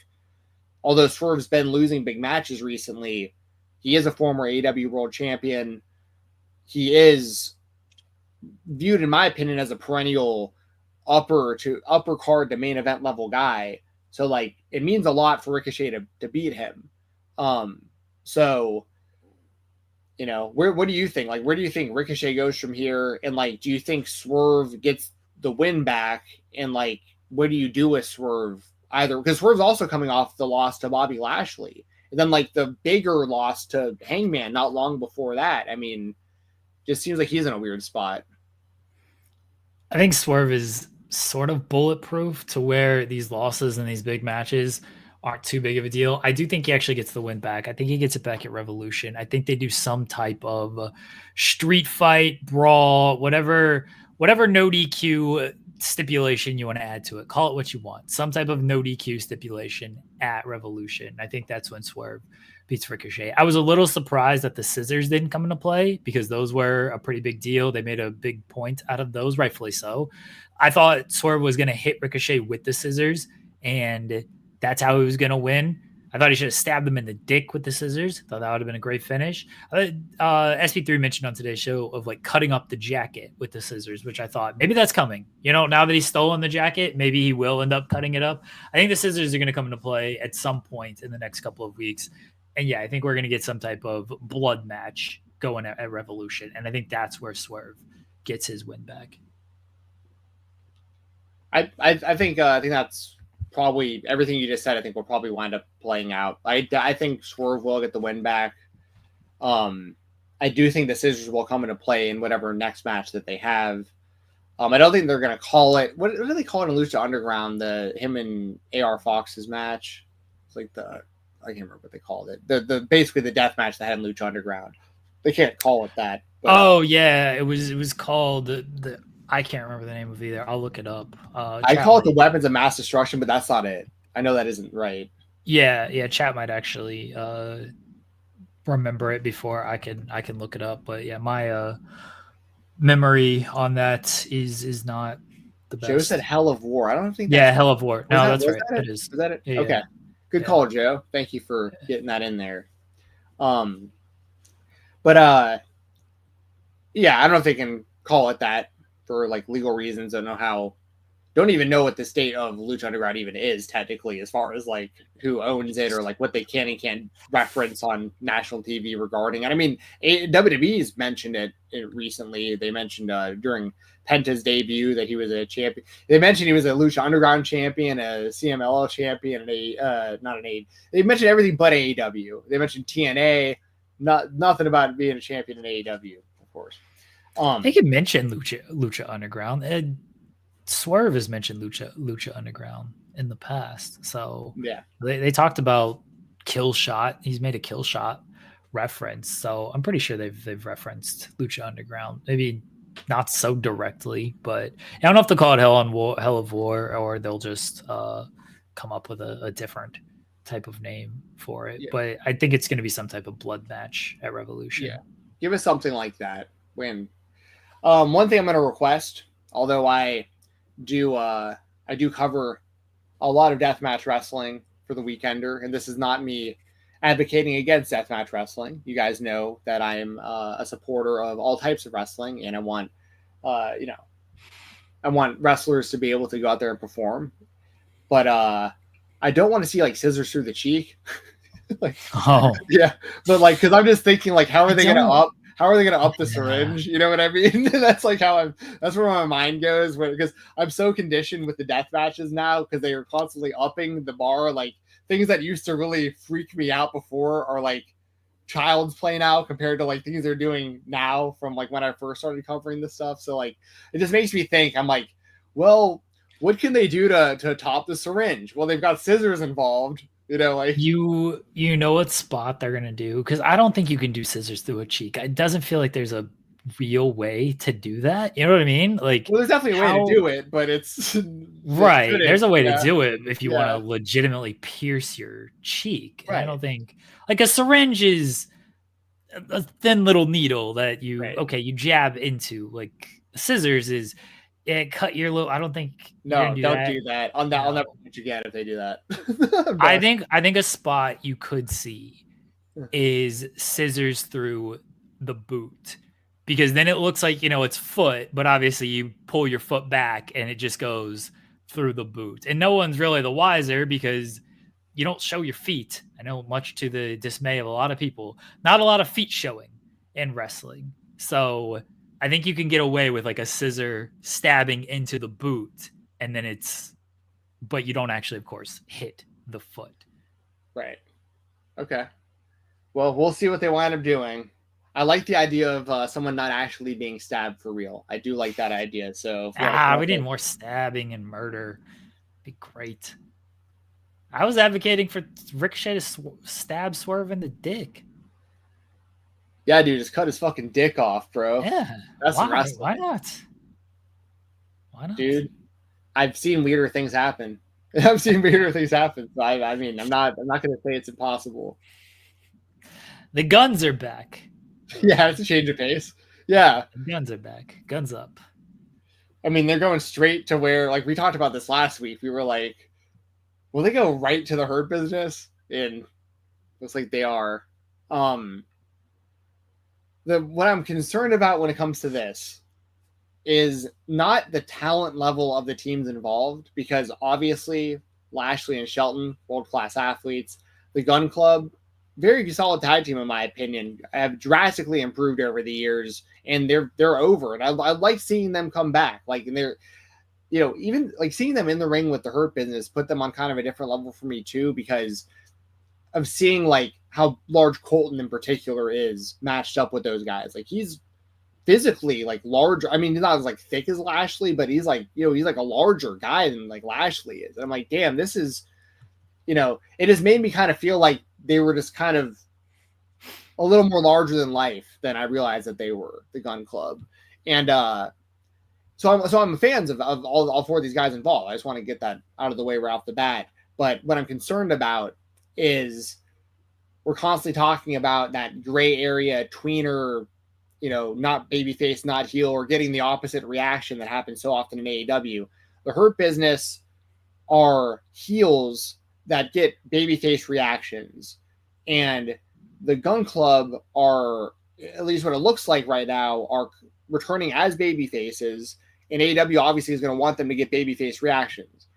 although Swerve's been losing big matches recently, he is a former AEW world champion. He is viewed, in my opinion, as a perennial upper card to main event level guy. So like it means a lot for Ricochet to beat him. So you know, what do you think? Like where do you think Ricochet goes from here? And like do you think Swerve gets the win back? And like what do you do with Swerve? Either because Swerve's also coming off the loss to Bobby Lashley. And then like the bigger loss to Hangman not long before that. I mean, just seems like he's in a weird spot. I think Swerve is sort of bulletproof to where these losses and these big matches aren't too big of a deal. I do think he actually gets the win back. I think he gets it back at Revolution. I think they do some type of street fight, brawl, whatever no DQ stipulation you want to add to it. Call it what you want. Some type of no DQ stipulation at Revolution. I think that's when Swerve beats Ricochet. I was a little surprised that the scissors didn't come into play because those were a pretty big deal. They made a big point out of those, rightfully so. I thought Swerve was going to hit Ricochet with the scissors, and that's how he was going to win. I thought he should have stabbed him in the dick with the scissors. Thought that would have been a great finish. SP3 mentioned on today's show of like cutting up the jacket with the scissors, which I thought maybe that's coming. You know, now that he's stolen the jacket, maybe he will end up cutting it up. I think the scissors are going to come into play at some point in the next couple of weeks. And yeah, I think we're going to get some type of blood match going at Revolution. And I think that's where Swerve gets his win back. I think that's probably everything you just said. I think will probably wind up playing out. I think Swerve will get the win back. I do think the scissors will come into play in whatever next match that they have. I don't think they're gonna call it. What do they call it in Lucha Underground? Him and AR Fox's match. It's like I can't remember what they called it. The basically the death match they had in Lucha Underground. They can't call it that. But, oh yeah, it was called the I can't remember the name of either. I'll look it up. I call it the Weapons of Mass Destruction, but that's not it. I know that isn't right. Yeah. Chat might actually remember it before I can look it up. But yeah, my memory on that is not the best. Joe said Hell of War. I don't think. Hell of War. No, that's right. It is. Is that it? Yeah, okay. Good call, Joe. Thank you for getting that in there. But yeah, I don't know if they can call it that for like legal reasons. I don't even know what the state of Lucha Underground even is technically, as far as like who owns it or like what they can and can't reference on national TV regarding it. I mean, WWE's mentioned it recently. They mentioned during Penta's debut that he was a champion. They mentioned he was a Lucha Underground champion, a CMLL champion, and they mentioned everything but AEW. They mentioned TNA, nothing about being a champion in AEW, of course. They could mention Lucha Underground. Swerve has mentioned Lucha Underground in the past. So yeah, they talked about Kill Shot. He's made a Kill Shot reference. So I'm pretty sure they've referenced Lucha Underground. Maybe not so directly, but I don't know if they'll call it Hell of War, or they'll just come up with a different type of name for it. Yeah. But I think it's going to be some type of blood match at Revolution. Yeah, give us something like that. One thing I'm going to request, although I do cover a lot of deathmatch wrestling for the Weekender, and this is not me advocating against deathmatch wrestling. You guys know that I am a supporter of all types of wrestling, and I want wrestlers to be able to go out there and perform. But I don't want to see like scissors through the cheek. Yeah, but like, because I'm just thinking like, how are they going to up the syringe? You know what I mean? That's like that's where my mind goes, because I'm so conditioned with the death matches now, because they are constantly upping the bar. Like things that used to really freak me out before are like child's play now compared to like things they're doing now from like when I first started covering this stuff. So like it just makes me think, I'm like, well, what can they do to top the syringe? Well, they've got scissors involved. You know, like you know what spot they're gonna do, because I don't think you can do scissors through a cheek. It doesn't feel like there's a real way to do that. You know what I mean? Like, well, there's definitely a way to do it, but it's right. There's a way to do it if you want to legitimately pierce your cheek. Right. I don't think like a syringe is a thin little needle that you jab into. Like scissors is. Cut your little. I don't think. No, don't do that. I'll never put you again if they do that. I think a spot you could see is scissors through the boot, because then it looks like it's foot, but obviously you pull your foot back and it just goes through the boot, and no one's really the wiser because you don't show your feet. I know, much to the dismay of a lot of people, not a lot of feet showing in wrestling. So I think you can get away with like a scissor stabbing into the boot, and then but you don't actually, of course, hit the foot. Right. Okay. Well, we'll see what they wind up doing. I like the idea of someone not actually being stabbed for real. I do like that idea. So we need more stabbing and murder. It'd be great. I was advocating for Ricochet to stab Swerve in the dick. Yeah, dude, just cut his fucking dick off, bro. Yeah. That's wrestling. Why not? Dude, I've seen weirder things happen. So I mean, I'm not going to say it's impossible. The guns are back. Yeah, it's a change of pace. Yeah. The guns are back. Guns up. I mean, they're going straight to where, like, we talked about this last week. We were like, will they go right to the Hurt Business? And looks like they are. What I'm concerned about when it comes to this is not the talent level of the teams involved, because obviously Lashley and Shelton, world-class athletes. The Gun Club, very solid tag team in my opinion, have drastically improved over the years, and they're over. And I like seeing them come back. Like, and they're, even like seeing them in the ring with the Hurt Business put them on kind of a different level for me too, because of seeing like how large Colton in particular is matched up with those guys. Like he's physically like larger. I mean, he's not as like thick as Lashley, but he's like, he's like a larger guy than like Lashley is. And I'm like, damn, this is, it has made me kind of feel like they were just kind of a little more larger than life than I realized that they were, the Gun Club. And so I'm fans of all four of these guys involved. I just want to get that out of the way right off the bat. But what I'm concerned about is we're constantly talking about that gray area tweener, not babyface, not heel, or getting the opposite reaction that happens so often in AEW. The Hurt Business are heels that get babyface reactions, and the Gun Club are, at least what it looks like right now, are returning as babyfaces, and AEW obviously is going to want them to get babyface reactions.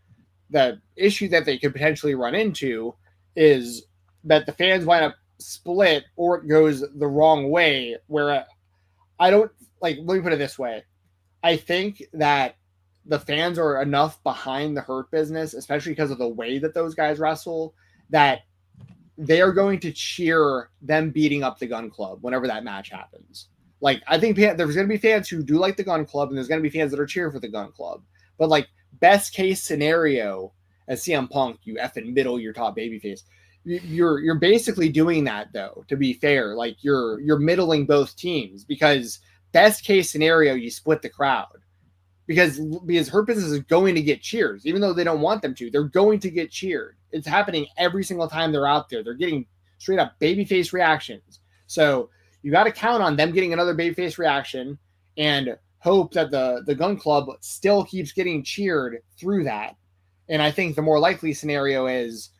The issue that they could potentially run into is that the fans wind up split, or it goes the wrong way, where I don't, like, let me put it this way. I think that the fans are enough behind the Hurt Business, especially because of the way that those guys wrestle, that they are going to cheer them beating up the Gun Club whenever that match happens. Like, I think there's going to be fans who do like the Gun Club, and there's going to be fans that are cheering for the Gun Club. But, like, best case scenario, as CM Punk, you effing middle your top babyface, you're basically doing that, though, to be fair. Like, you're middling both teams, because best case scenario, you split the crowd. Because Hurt Business is going to get cheers, even though they don't want them to. They're going to get cheered. It's happening every single time they're out there. They're getting straight up babyface reactions. So you got to count on them getting another babyface reaction and hope that the Gun Club still keeps getting cheered through that. And I think the more likely scenario is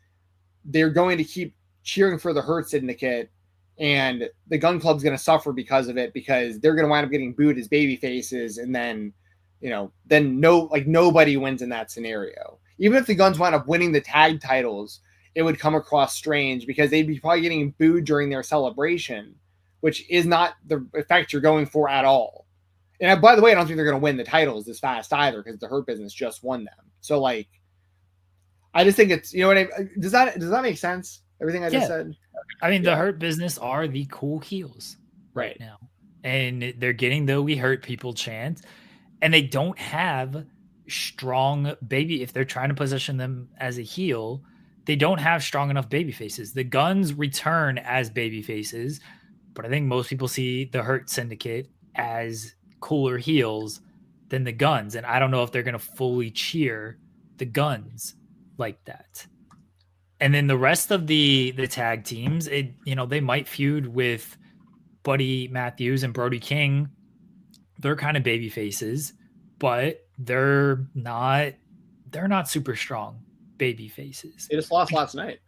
they're going to keep cheering for the Hurt Syndicate, and the Gun Club's going to suffer because of it, because they're going to wind up getting booed as babyfaces, and then nobody wins in that scenario. Even if the Guns wind up winning the tag titles, it would come across strange, because they'd be probably getting booed during their celebration, which is not the effect you're going for at all. And by the way, I don't think they're going to win the titles this fast either, because the Hurt Business just won them. So, like, I just think it's, what I mean? Does that make sense? Everything I just said? I mean, the Hurt Business are the cool heels right now, and they're getting the "We Hurt People" chant, and they don't have strong baby. If they're trying to position them as a heel, they don't have strong enough baby faces. The Guns return as baby faces, but I think most people see the Hurt Syndicate as cooler heels than the Guns, and I don't know if they're going to fully cheer the Guns like that. And then the rest of the tag teams, they might feud with Buddy Matthews and Brody King. They're kind of baby faces, but they're not super strong baby faces. They just lost last night.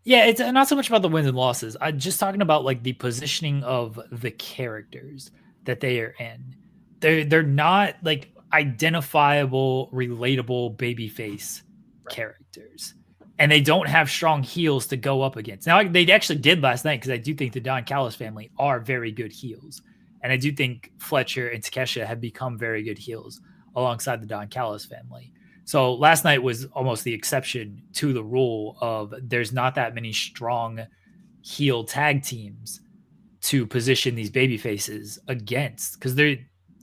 Yeah, it's not so much about the wins and losses. I'm just talking about, like, the positioning of the characters that they are in. They're not, like, identifiable, relatable babyface characters, and they don't have strong heels to go up against. Now, they actually did last night, because I do think the Don Callis family are very good heels, and I do think Fletcher and Takeshita have become very good heels alongside the Don Callis family. So last night was almost the exception to the rule of there's not that many strong heel tag teams to position these baby faces against, because the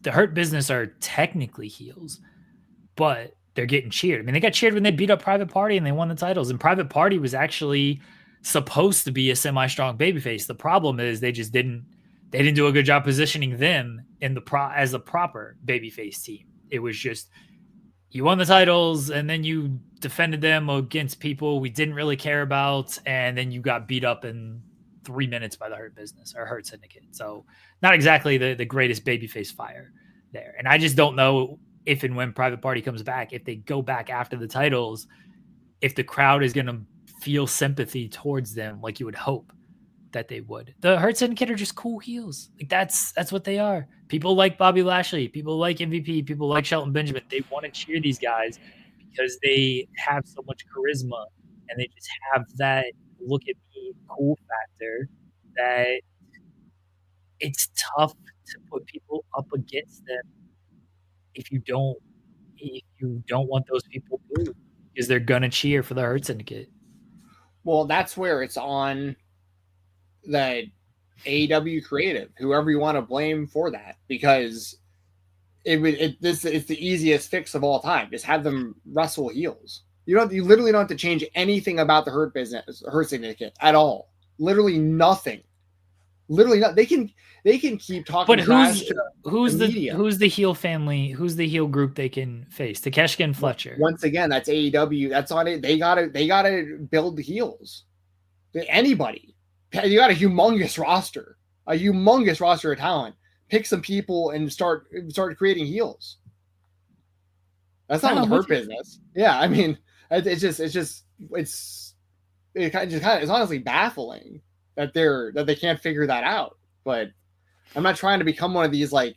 Hurt Business are technically heels, but they're getting cheered. I mean, they got cheered when they beat up Private Party and they won the titles, and Private Party was actually supposed to be a semi-strong babyface. The problem is they didn't do a good job positioning them in as a proper babyface team. It was just, you won the titles and then you defended them against people we didn't really care about, and then you got beat up in 3 minutes by the Hurt Business or Hurt Syndicate. So not exactly the greatest babyface fire there. And I just don't know if and when Private Party comes back, if they go back after the titles, if the crowd is going to feel sympathy towards them like you would hope that they would. The Hurt Syndicate are just cool heels. Like, that's what they are. People like Bobby Lashley, people like MVP, people like Shelton Benjamin. They want to cheer these guys because they have so much charisma, and they just have that look at me cool factor that it's tough to put people up against them if you don't want those people booed, because they're gonna cheer for the Hurt Syndicate. Well, that's where it's on the AEW creative, whoever you want to blame for that, because it's the easiest fix of all time. Just have them wrestle heels. You literally don't have to change anything about the Hurt Syndicate at all. Literally nothing. Literally not. They can keep talking. But who's the heel family? Who's the heel group they can face? Takeshita and Fletcher. Once again, that's AEW. That's on it. They gotta build the heels. Anybody. You got a humongous roster of talent. Pick some people and start creating heels. That's not the Hurt business. Yeah, I mean, it's honestly baffling that they can't figure that out. But I'm not trying to become one of these like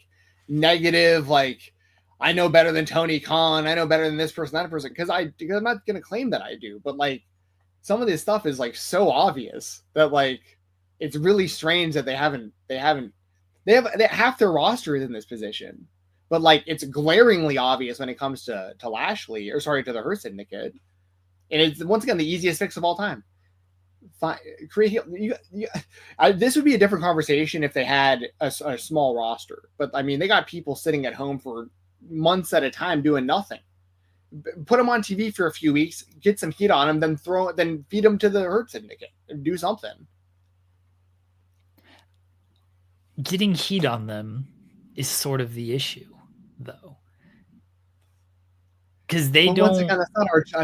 negative, like I know better than Tony Khan, I know better than this person, that person, because I'm not gonna claim that I do. But like some of this stuff is like so obvious that like it's really strange that they have half their roster is in this position, but like it's glaringly obvious when it comes to Lashley, or sorry, to the Hurt Syndicate, and it's once again the easiest fix of all time. This would be a different conversation if they had a small roster, but I mean they got people sitting at home for months at a time doing nothing. Put them on TV for a few weeks, get some heat on them, then feed them to the Hurt Syndicate and do something. Getting heat on them is sort of the issue, though, because they don't. Once again, that's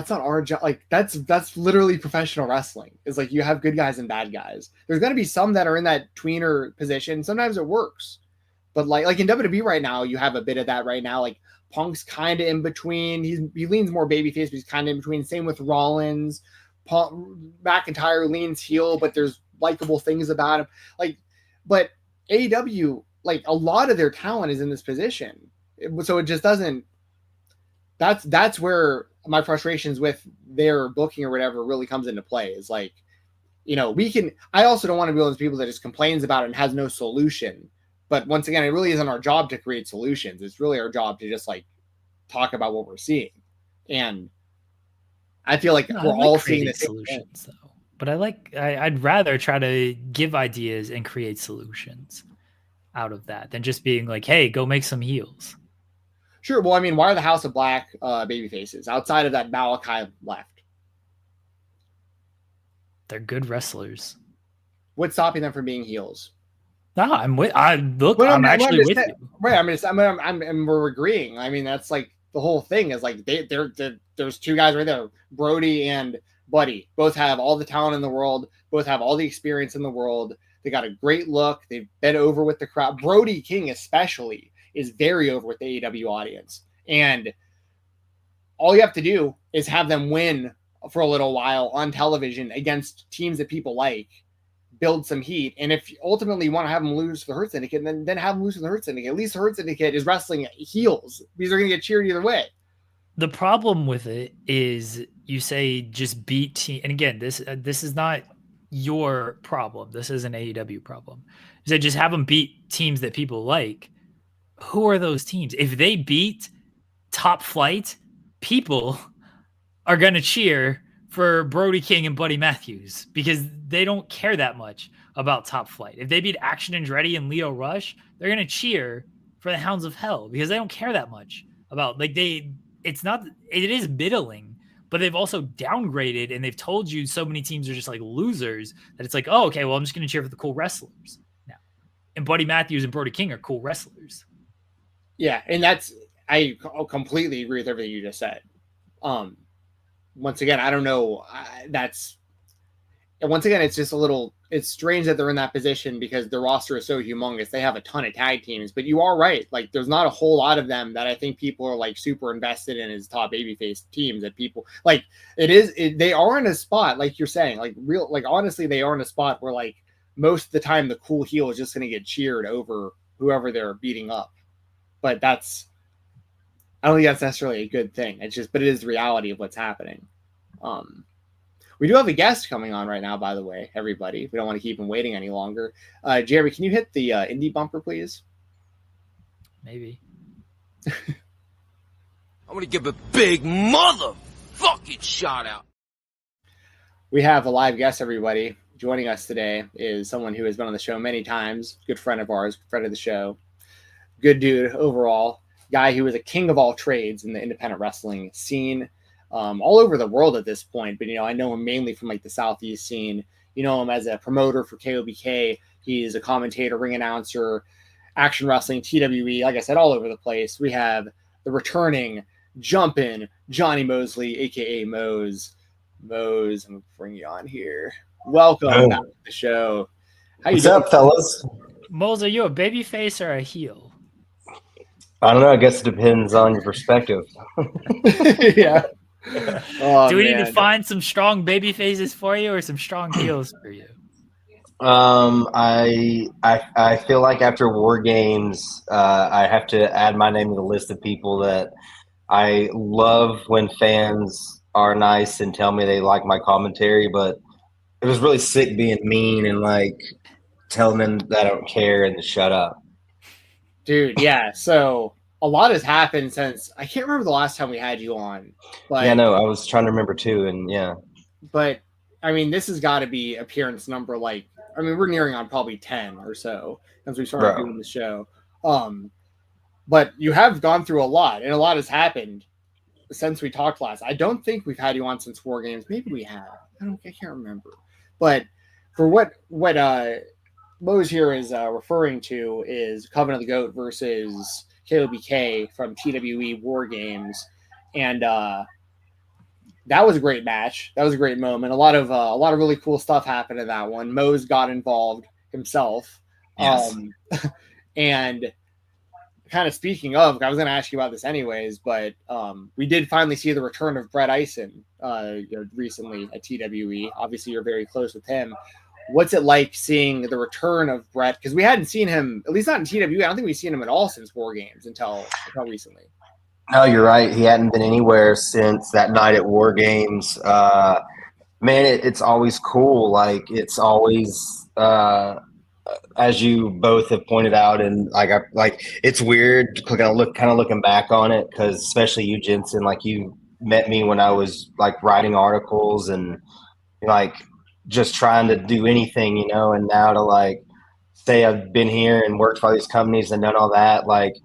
not our job. Like that's literally professional wrestling. It's like you have good guys and bad guys. There's going to be some that are in that tweener position. Sometimes it works, but like in WWE right now, you have a bit of that right now. Like Punk's kind of in between. He leans more babyface, but he's kind of in between. Same with Rollins. McIntyre leans heel, but there's likable things about him. But AEW, like a lot of their talent is in this position, so it just doesn't. That's where my frustrations with their booking or whatever really comes into play. Is like, I also don't want to be one of those people that just complains about it and has no solution. But once again, it really isn't our job to create solutions. It's really our job to just like talk about what we're seeing, and I feel like we're all seeing the solutions though. But I'd rather try to give ideas and create solutions out of that than just being like, hey, go make some heels. Sure. Well, I mean, why are the House of Black baby faces outside of that Malachi left? They're good wrestlers. What's stopping them from being heels? No, I'm actually with you. Right. We're agreeing. I mean, that's like the whole thing is like there's two guys right there, Brody and Buddy, both have all the talent in the world, both have all the experience in the world. They got a great look. They've been over with the crowd. Brody King especially is very over with the AEW audience. And all you have to do is have them win for a little while on television against teams that people like, build some heat. And if you ultimately want to have them lose for the Hurt Syndicate, then have them lose for the Hurt Syndicate. At least the Hurt Syndicate is wrestling heels because they're going to get cheered either way. The problem with it is you say just beat team. And again, this is not your problem. This is an AEW problem. You say just have them beat teams that people like. Who are those teams? If they beat Top Flight, people are going to cheer for Brody King and Buddy Matthews because they don't care that much about Top Flight. If they beat Action Andretti and Leo Rush, they're going to cheer for the Hounds of Hell because they don't care that much about it is middling, but they've also downgraded and they've told you so many teams are just like losers that it's like, oh, okay, well, I'm just going to cheer for the cool wrestlers now. And Buddy Matthews and Brody King are cool wrestlers. Yeah. And I completely agree with everything you just said. Once again, I don't know. Once again, it's just it's strange that they're in that position because the roster is so humongous. They have a ton of tag teams, but you are right. Like there's not a whole lot of them that I think people are like super invested in as top babyface teams that people like they are in a spot, like you're saying, honestly, they are in a spot where like most of the time the cool heel is just going to get cheered over whoever they're beating up. But I don't think that's necessarily a good thing. But it is the reality of what's happening. We do have a guest coming on right now, by the way, everybody. We don't want to keep him waiting any longer. Jeremy, can you hit the indie bumper, please? Maybe. I'm going to give a big motherfucking shout out. We have a live guest, everybody. joining us today is someone who has been on the show many times, good friend of ours, friend of the show, good dude overall, guy who is a king of all trades in the independent wrestling scene, all over the world at this point. But, I know him mainly from like the Southeast scene. You know him as a promoter for KOBK. He's a commentator, ring announcer, action wrestling, TWE, like I said, all over the place. We have the returning, jumping Johnny Mosley, aka Mose. Mose, I'm gonna bring you on here. Welcome back to the show. How you doing? What's up, fellas? Mose, are you a baby face or a heel? I don't know. I guess it depends on your perspective. Yeah. Oh, Do we need to man. find some strong baby faces for you or some strong heels for you? I feel like after War Games, I have to add my name to the list of people that I love when fans are nice and tell me they like my commentary, but it was really sick being mean and like telling them that I don't care and to shut up. Dude, yeah. So a lot has happened since I can't remember the last time we had you on. But Yeah, no, I was trying to remember too, and yeah. But I mean, this has got to be appearance number we're nearing on probably 10 or so since we started doing the show. But you have gone through a lot, and a lot has happened since we talked last. I don't think we've had you on since War Games. Maybe we have. I can't remember. But for what Mose here is referring to is Coven of the Goat versus KOBK from TWE War Games, and that was a great match. That was a great moment. A lot of really cool stuff happened in that one. Mose got involved himself. Yes. And kind of speaking of, I was going to ask you about this anyways, but we did finally see the return of Brett Eisen recently at TWE. Obviously, you're very close with him. What's it like seeing the return of Brett? Because we hadn't seen him, at least not in TWE. I don't think we've seen him at all since War Games until recently. No, you're right. He hadn't been anywhere since that night at War Games. Man, it's always cool. Like, it's always, as you both have pointed out, and it's weird kind of looking back on it, because especially you, Jensen, like, you met me when I was like writing articles and like just trying to do anything, and now to like say I've been here and worked for all these companies and done all that, like,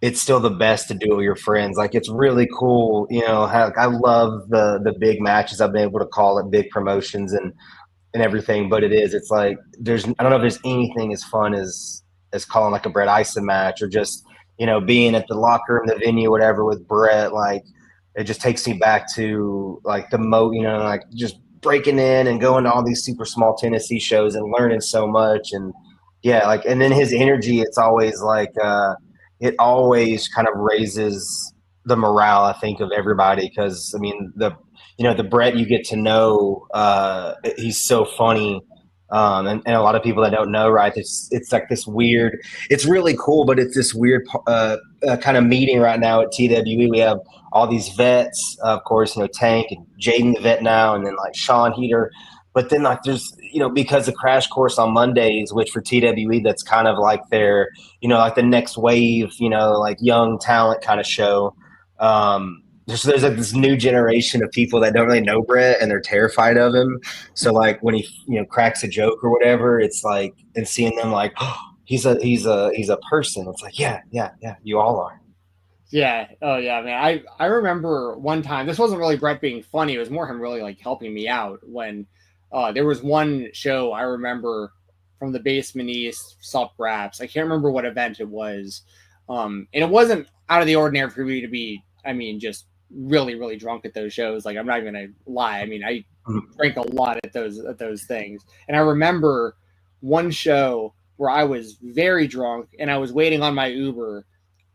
it's still the best to do it with your friends. Like, it's really cool. I love the big matches I've been able to call at big promotions and everything, but it's like, I don't know if there's anything as fun as calling like a Brett Eisen match, or just, being at the locker room, the venue, whatever, with Brett. Like, it just takes me back to like like just breaking in and going to all these super small Tennessee shows and learning so much. And yeah, like, and then his energy, it's always like, it always kind of raises the morale, I think, of everybody. Because I mean, the Brett you get to know, he's so funny, and a lot of people that don't know, right? It's like this weird. It's really cool, but it's this weird kind of meeting right now at TWE. We have all these vets, of course, Tank and Jaden the vet now, and then like Sean Heater. But then like there's, because the Crash Course on Mondays, which for TWE, that's kind of like their, like the next wave, like young talent kind of show. There's like this new generation of people that don't really know Brett, and they're terrified of him. So like when he, cracks a joke or whatever, it's like, and seeing them like, oh, he's a person. It's like, yeah, you all are. Yeah. Oh yeah, man. I remember one time, this wasn't really Brett being funny. It was more him really like helping me out when there was one show I remember from the Basement East Sup Raps. I can't remember what event it was. And it wasn't out of the ordinary for me to be, just really, really drunk at those shows. Like, I'm not even gonna lie. I drank a lot at those things. And I remember one show where I was very drunk and I was waiting on my Uber,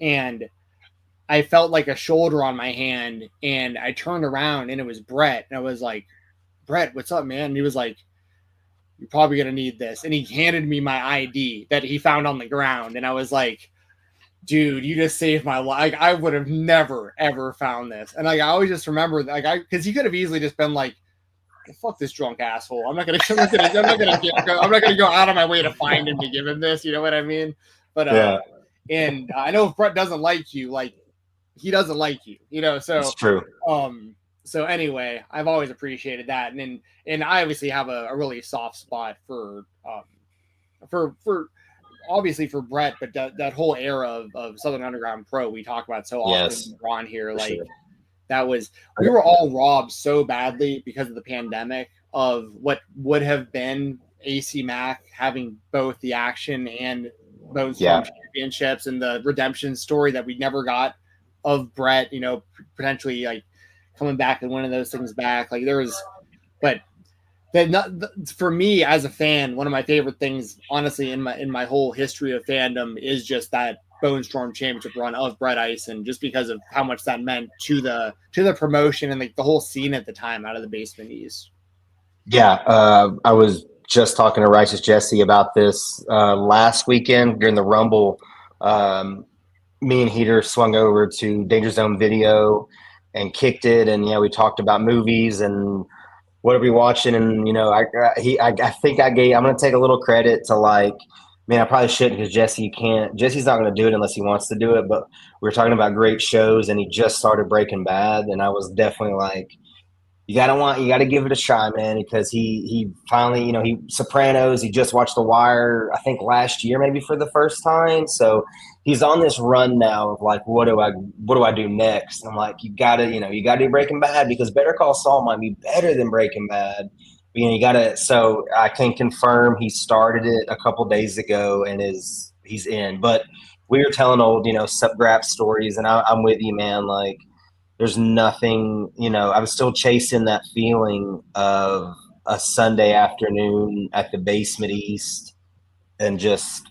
and I felt like a shoulder on my hand, and I turned around and it was Brett. And I was like, Brett, what's up, man? And he was like, you're probably going to need this. And he handed me my ID that he found on the ground. And I was like, dude, you just saved my life. Like, I would have never, ever found this. And like, I always just remember, like, because he could have easily just been like, fuck this drunk asshole. I'm not gonna go out of my way to find him to give him this. You know what I mean? But Yeah. And I know if Brett doesn't like you, like, he doesn't like you. So It's true. So anyway, I've always appreciated that, and I obviously have a really soft spot for obviously for Brett, but that whole era of Southern Underground Pro we talk about so often on here, like sure. that was, we were all robbed so badly because of the pandemic of what would have been AC Mack having both the action and Bone Storm championships and the redemption story that we never got of Brett, you know, potentially like coming back and winning those things back. Like there was, but for me as a fan, one of my favorite things, honestly, in my whole history of fandom is just that Bone Storm championship run of Brett Ison, just because of how much that meant to the promotion and like the whole scene at the time out of the Basement East. Yeah, I was just talking to Righteous Jesse about this last weekend during the Rumble. Me and Heater swung over to Danger Zone Video and kicked it, and we talked about movies and what are we watching, and I think I'm gonna take a little credit to, like, man, I probably shouldn't, because Jesse's not gonna do it unless he wants to do it, but we were talking about great shows and he just started Breaking Bad, and I was definitely like, you gotta give it a shot, man, because he finally, he Sopranos, he just watched The Wire, I think last year maybe for the first time. So he's on this run now of like, what do I do next? And I'm like, you gotta do Breaking Bad, because Better Call Saul might be better than Breaking Bad. But, you gotta, so I can confirm he started it a couple days ago and he's in. But we were telling old, Subgraph stories, and I'm with you, man. Like, there's nothing, I was still chasing that feeling of a Sunday afternoon at the Basement East and just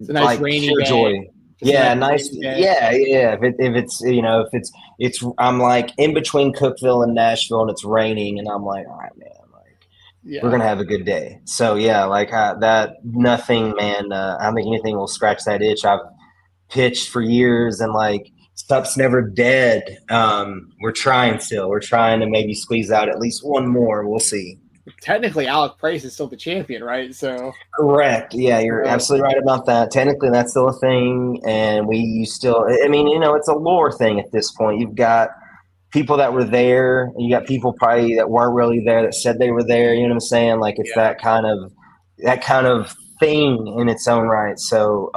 it's a nice like rainy pure day. joy. Yeah, nice. Yeah. If it's I'm like in between Cookeville and Nashville, and it's raining, and I'm like, all right, man, like we're gonna have a good day. So yeah, like that, nothing, man. I don't think anything will scratch that itch. I've pitched for years, and like, Stup's never dead. We're trying still. We're trying to maybe squeeze out at least one more. We'll see. Technically, Alec Price is still the champion, right? So correct. Yeah, you're absolutely right about that. Technically, that's still a thing, and you still. I mean, it's a lore thing at this point. You've got people that were there, and you got people probably that weren't really there that said they were there. You know what I'm saying? Like, it's that kind of thing in its own right. So,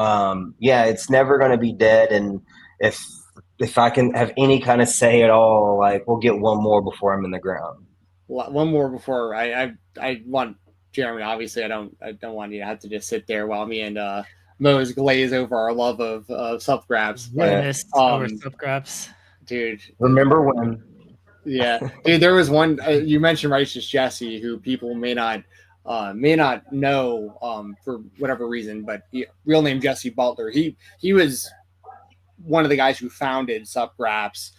it's never going to be dead, and if I can have any kind of say at all, like, we'll get one more before I'm in the ground. One more before I want Jeremy. Obviously, I don't want you to have to just sit there while me and Mose glaze over our love of Subgraphs. Over Subgraphs, dude. Remember when? Yeah, dude. There was one you mentioned, Righteous Jesse, who people may not know for whatever reason, but real name Jesse Butler. He was one of the guys who founded Subgraphs.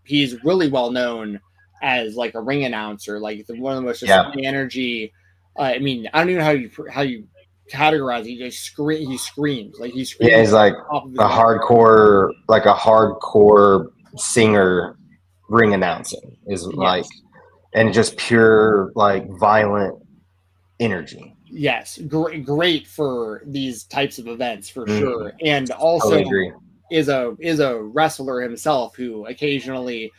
He's really well known as like a ring announcer, like one of the most energy. I mean, I don't even know how you categorize it. He screams like he screams. Yeah, he's like a hardcore singer ring announcing is like, and just pure like violent energy. Yes, great for these types of events for sure, and also is a wrestler himself who occasionally.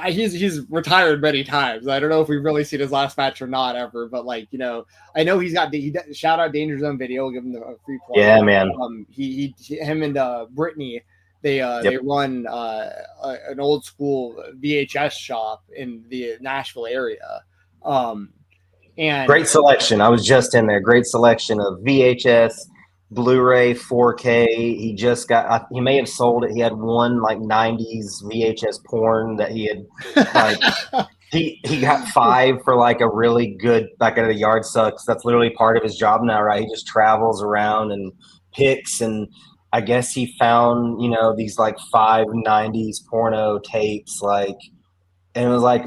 He's retired many times. I don't know if we've really seen his last match or not ever, but like, I know he's got shout out Danger Zone Video, give him a free plug. Yeah, man. Him and Brittany, they run an old school VHS shop in the Nashville area. And great selection. I was just in there. Great selection of VHS, Blu-ray, 4K. He may have sold it. He had one like 90s VHS porn that he had like he got 5 for like a really good, like at a yard sucks. That's literally part of his job now, right? He just travels around and picks, and I guess he found, these like 5 90s porno tapes, like, and it was like,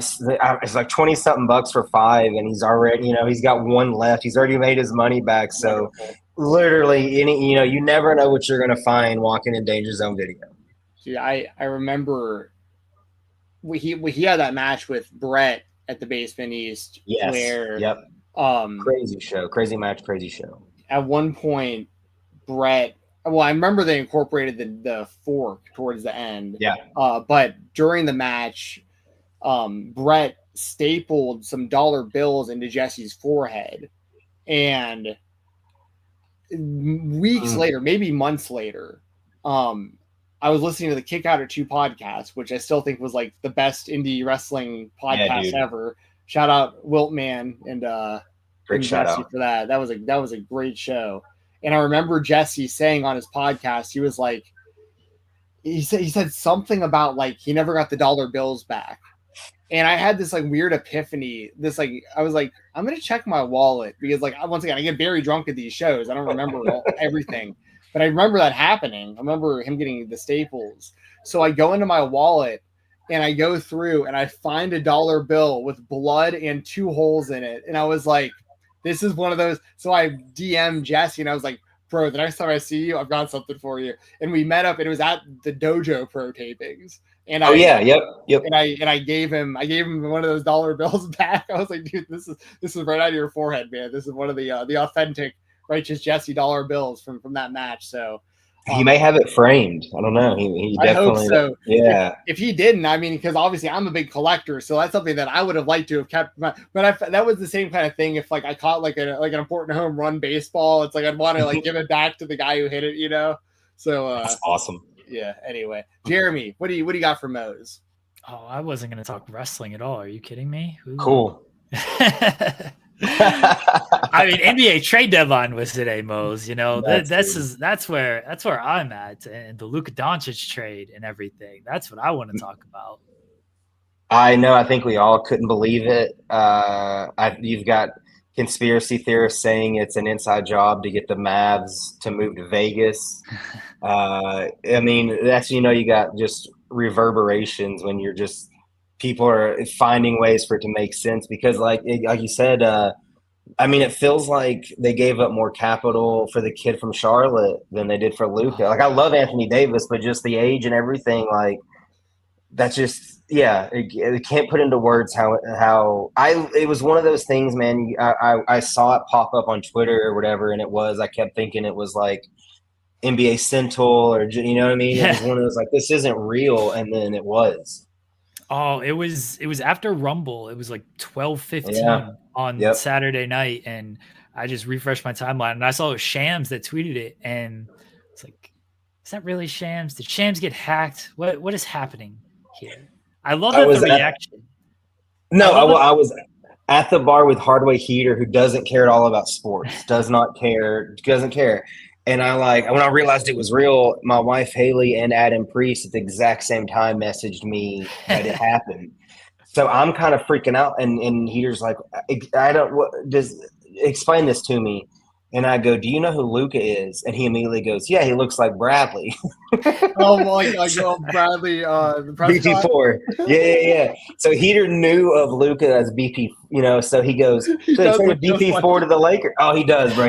it's like 20 something bucks for 5, and he's already, he's got one left. He's already made his money back. So literally, you never know what you're going to find walking in Danger Zone Video. Dude, I remember he had that match with Brett at the Basement East. Yes. Where, crazy match, crazy show. At one point, Brett. Well, I remember they incorporated the fork towards the end. Yeah. But during the match, Brett stapled some dollar bills into Jesse's forehead, and weeks later, maybe months later, I was listening to the Kick Out at 2 podcast, which I still think was like the best indie wrestling podcast ever. Shout out Wiltman and Great shout Jesse out for that. That was a great show. And I remember Jesse saying on his podcast, he was like, he said something about like he never got the dollar bills back. And I had this like weird epiphany. I was like, I'm gonna check my wallet because like once again I get very drunk at these shows. I don't remember everything, but I remember that happening. I remember him getting the staples. So I go into my wallet and I go through and I find a dollar bill with blood and 2 holes in it. And I was like, this is one of those. So I DM'd Jesse and I was like, bro, the next time I see you, I've got something for you. And we met up and it was at the Dojo Pro tapings. And yep. And I gave him one of those dollar bills back. I was like, dude, this is right out of your forehead, man. This is one of the authentic Righteous Jesse dollar bills from that match. So he may have it framed. I don't know. He definitely. I hope so. Yeah. If he didn't, I mean, because obviously I'm a big collector, so that's something that I would have liked to have kept. But that was the same kind of thing. If like I caught like an important home run baseball, it's like I'd want to like give it back to the guy who hit it, you know. So that's awesome. Yeah. Anyway, Jeremy, what do you got for Moe's? Oh, I wasn't going to talk wrestling at all. Are you kidding me? Ooh. Cool. I mean, NBA trade deadline was today, Mose. You know, that's where I'm at, and the Luka Doncic trade and everything. That's what I want to talk about. I know. I think we all couldn't believe it. You've got conspiracy theorists saying it's an inside job to get the Mavs to move to Vegas. I mean, that's, you know, you got just reverberations when you're just people are finding ways for it to make sense because like you said, I mean, it feels like they gave up more capital for the kid from Charlotte than they did for Luka. Like, I love Anthony Davis, but just the age and everything, like, that's just, yeah, it can't put into words how it was one of those things, man. I saw it pop up on Twitter or whatever, and I kept thinking it was like NBA Central or, you know what I mean? Yeah. It was one of those, like, this isn't real, and then it was. Oh, it was after Rumble. It was like 12:15 on Saturday night, and I just refreshed my timeline, and I saw it was Shams that tweeted it, and it's like, is that really Shams? Did Shams get hacked? What is happening here? I love the reaction. I was at the bar with Hardway Heater, who doesn't care at all about sports, doesn't care. And when I realized it was real, my wife Haley and Adam Priest at the exact same time messaged me that it happened. So I'm kind of freaking out, and Heater's like, explain this to me. And I go, do you know who Luka is? And he immediately goes, yeah, he looks like Bradley. Oh my God, Bradley, BP4. Yeah. So Heater knew of Luka as BP, you know, so he goes, so they traded BP4 to the Lakers. Oh, he does, bro.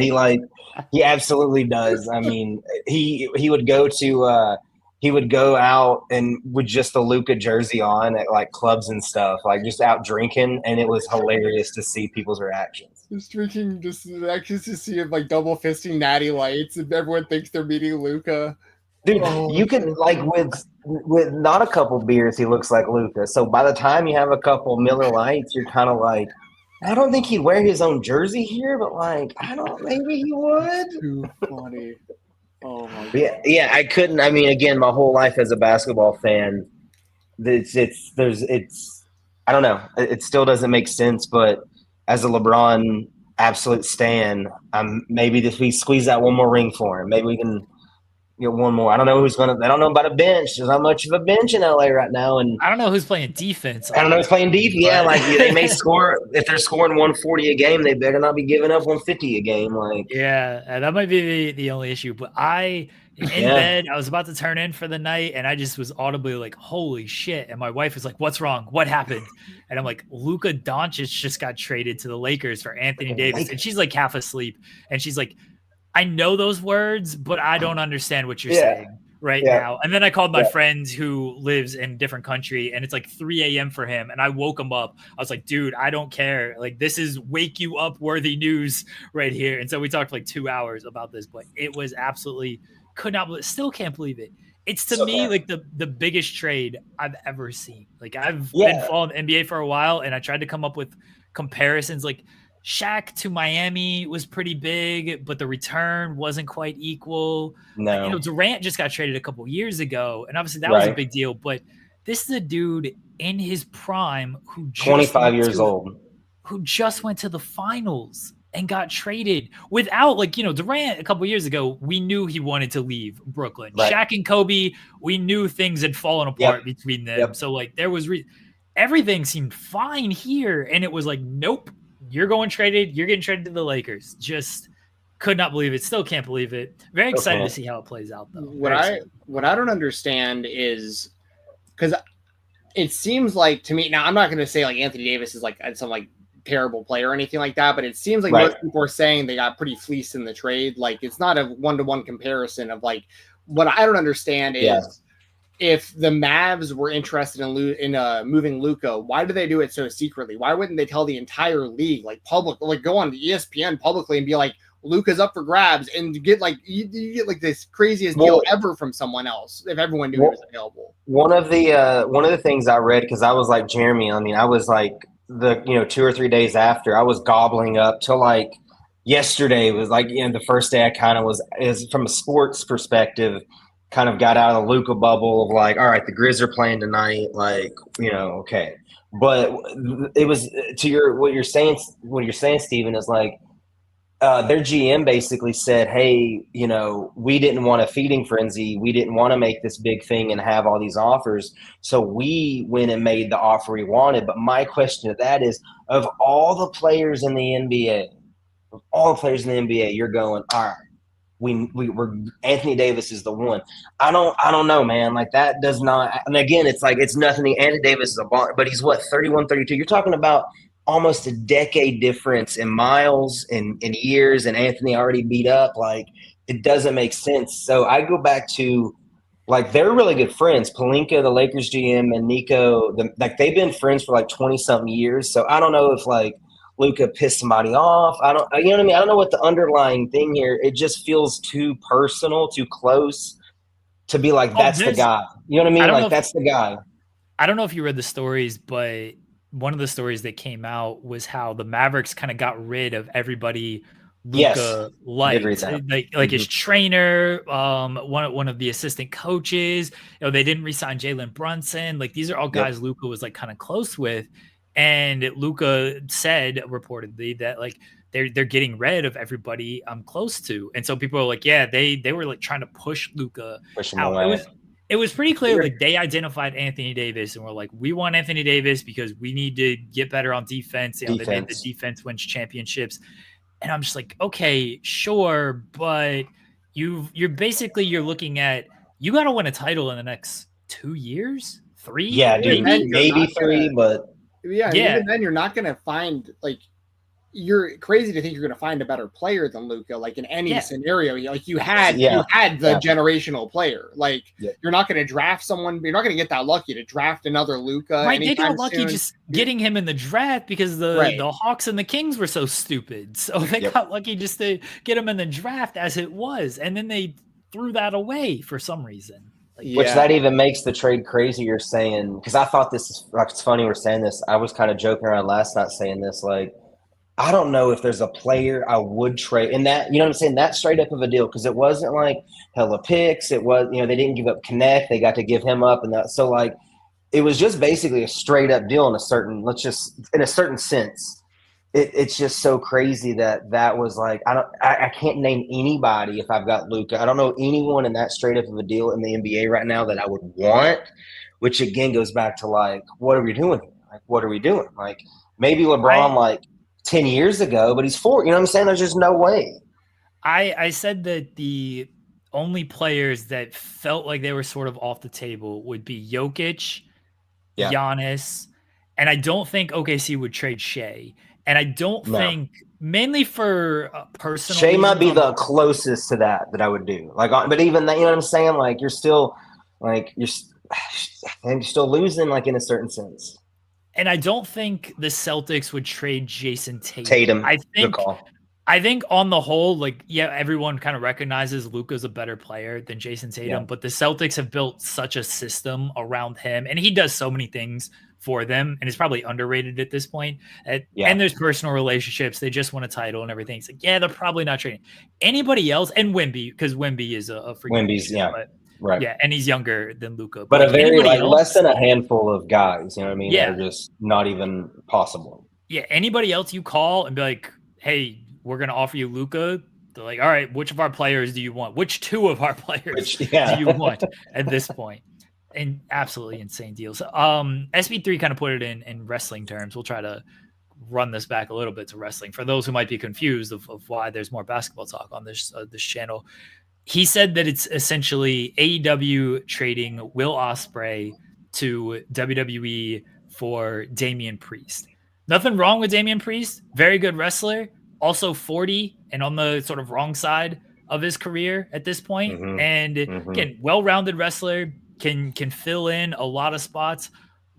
He absolutely does. I mean, he would go to he would go out and with just the Luka jersey on at like clubs and stuff, like just out drinking, and it was hilarious to see people's reactions. Just drinking, just to see him like double fisting natty lights, and everyone thinks they're meeting Luka. Dude, you can like with not a couple beers, he looks like Luka. So by the time you have a couple Miller Lights, you're kind of like, I don't think he'd wear his own jersey here, but like, maybe he would. Too funny. Oh my God. Yeah, I couldn't. I mean, again, my whole life as a basketball fan, I don't know. It still doesn't make sense, but as a LeBron absolute stan, maybe if we squeeze out one more ring for him, maybe we can get one more. I don't know I don't know about a bench. There's not much of a bench in LA right now, and I don't know who's playing defense. I don't know who's playing defense. Yeah, like they may score if they're scoring 140 a game. They better not be giving up 150 a game. Like, yeah, that might be the only issue. But in bed, I was about to turn in for the night, and I just was audibly like, "Holy shit!" And my wife was like, "What's wrong? What happened?" And I'm like, "Luka Doncic just got traded to the Lakers for Anthony Davis," and she's like half asleep, and she's like, I know those words, but I don't understand what you're saying now. And then I called my friend who lives in a different country, and it's like 3 a.m. for him. And I woke him up. I was like, dude, I don't care. Like, this is wake you up worthy news right here. And so we talked for like 2 hours about this, but it was absolutely still can't believe it. It's to me like the biggest trade I've ever seen. Like I've Yeah. been following the NBA for a while, and I tried to come up with comparisons. Like Shaq to Miami was pretty big, but the return wasn't quite equal. No. You know, Durant just got traded a couple years ago, and obviously that was a big deal. But this is a dude in his prime who just 25 years old, who just went to the finals and got traded without, like, you know, Durant a couple years ago, we knew he wanted to leave Brooklyn. Right. Shaq and Kobe, we knew things had fallen apart between them. So like there was everything seemed fine here, and it was like, nope, you're getting traded to the Lakers. Just could not believe it. Still can't believe it. Very excited to see how it plays out, though. What I don't understand is, because it seems like to me, now I'm not going to say like Anthony Davis is like some like terrible player or anything like that, but it seems like most people are saying they got pretty fleeced in the trade. Like it's not a one-to-one comparison of like, what I don't understand is if the Mavs were interested in moving Luka, why do they do it so secretly? Why wouldn't they tell the entire league, like go on ESPN publicly and be like, Luka's up for grabs, and get like you get like this craziest deal ever from someone else if everyone knew it was available. One of the things I read, because I was like Jeremy, I mean, I was like 2 or 3 days after, I was gobbling up till like yesterday was like, you know, the first day I kind of is from a sports perspective, kind of got out of the Luka bubble of like, all right, the Grizz are playing tonight, like, you know, okay. But it was to what you're saying, Steven, is like, their GM basically said, hey, you know, we didn't want a feeding frenzy. We didn't want to make this big thing and have all these offers. So we went and made the offer we wanted. But my question to that is, of all the players in the NBA, you're going, all right, we're Anthony Davis is the one. I don't know, man. Like that does not, and again, it's like, it's nothing. Anthony Davis is a baller, but he's what, 31, 32. You're talking about almost a decade difference in miles and in years, and Anthony already beat up. Like, it doesn't make sense. So I go back to, like, they're really good friends. Pelinka, the Lakers GM, and Nico, they've been friends for like 20-something years. So I don't know if like Luka pissed somebody off. You know what I mean? I don't know what the underlying thing here. It just feels too personal, too close to be like, that's the guy. You know what I mean? Like, that's the guy. I don't know if you read the stories, but one of the stories that came out was how the Mavericks kind of got rid of everybody Luka liked, like his trainer, one of the assistant coaches. You know, they didn't re-sign Jalen Brunson. Like, these are all guys Luka was like kind of close with, and Luka said reportedly that like they're getting rid of everybody I'm close to, and so people are like, yeah, they were like trying to push Luka out. It was pretty clear, like, they identified Anthony Davis and were like, we want Anthony Davis because we need to get better on defense. You know, they made the defense wins championships. And I'm just like, okay, sure. But you're looking at, you got to win a title in the next 2 years, 3. Yeah, dude, maybe 3, but even then you're not going to find, like, you're crazy to think you're going to find a better player than Luka, like in any scenario. Like you had the generational player. Like you're not going to draft someone. You're not going to get that lucky to draft another Luka. Right? They got lucky just getting him in the draft because the Hawks and the Kings were so stupid. So they got lucky just to get him in the draft as it was, and then they threw that away for some reason. Which that even makes the trade crazy. You're saying, because I thought this is like, it's funny we're saying this. I was kind of joking around last night saying this, like, I don't know if there's a player I would trade in that, you know what I'm saying? That straight up of a deal. Cause it wasn't like hella picks. It was, you know, they didn't give up Connect. They got to give him up. And that, so like, it was just basically a straight up deal in a certain sense. It's just so crazy that was like, I can't name anybody if I've got Luka. I don't know anyone in that straight up of a deal in the NBA right now that I would want, which again goes back to like, what are we doing here? Like, what are we doing? Like maybe LeBron, like, 10 years ago, but he's 4. You know what I'm saying? There's just no way. I said that the only players that felt like they were sort of off the table would be Jokic, Giannis, and I don't think OKC would trade Shea. And I don't think, mainly for personal Shea might be the closest to that I would do. Like, but even that, you know what I'm saying? Like, you're still, like, you're still losing, like, in a certain sense. And I don't think the Celtics would trade Jason Tatum. I think I think on the whole, like, yeah, everyone kind of recognizes Luka's a better player than Jason Tatum, but the Celtics have built such a system around him, and he does so many things for them, and it's probably underrated at this point. And there's personal relationships. They just won a title and everything. It's like, yeah, they're probably not trading anybody else. And Wemby, because Wemby is a freaking Wemby's, but, yeah, and he's younger than Luka. But like, a very less than a handful of guys, you know what I mean? Yeah. That are just not even possible. Yeah, anybody else you call and be like, hey, we're going to offer you Luka. They're like, all right, which of our players do you want? Which two of our players do you want at this point? And absolutely insane deals. SB3 kind of put it in wrestling terms. We'll try to run this back a little bit to wrestling for those who might be confused of why there's more basketball talk on this channel. He said that it's essentially AEW trading Will Ospreay to WWE for Damian Priest. Nothing wrong with Damian Priest. Very good wrestler. Also 40 and on the sort of wrong side of his career at this point. And again, well-rounded wrestler, can fill in a lot of spots.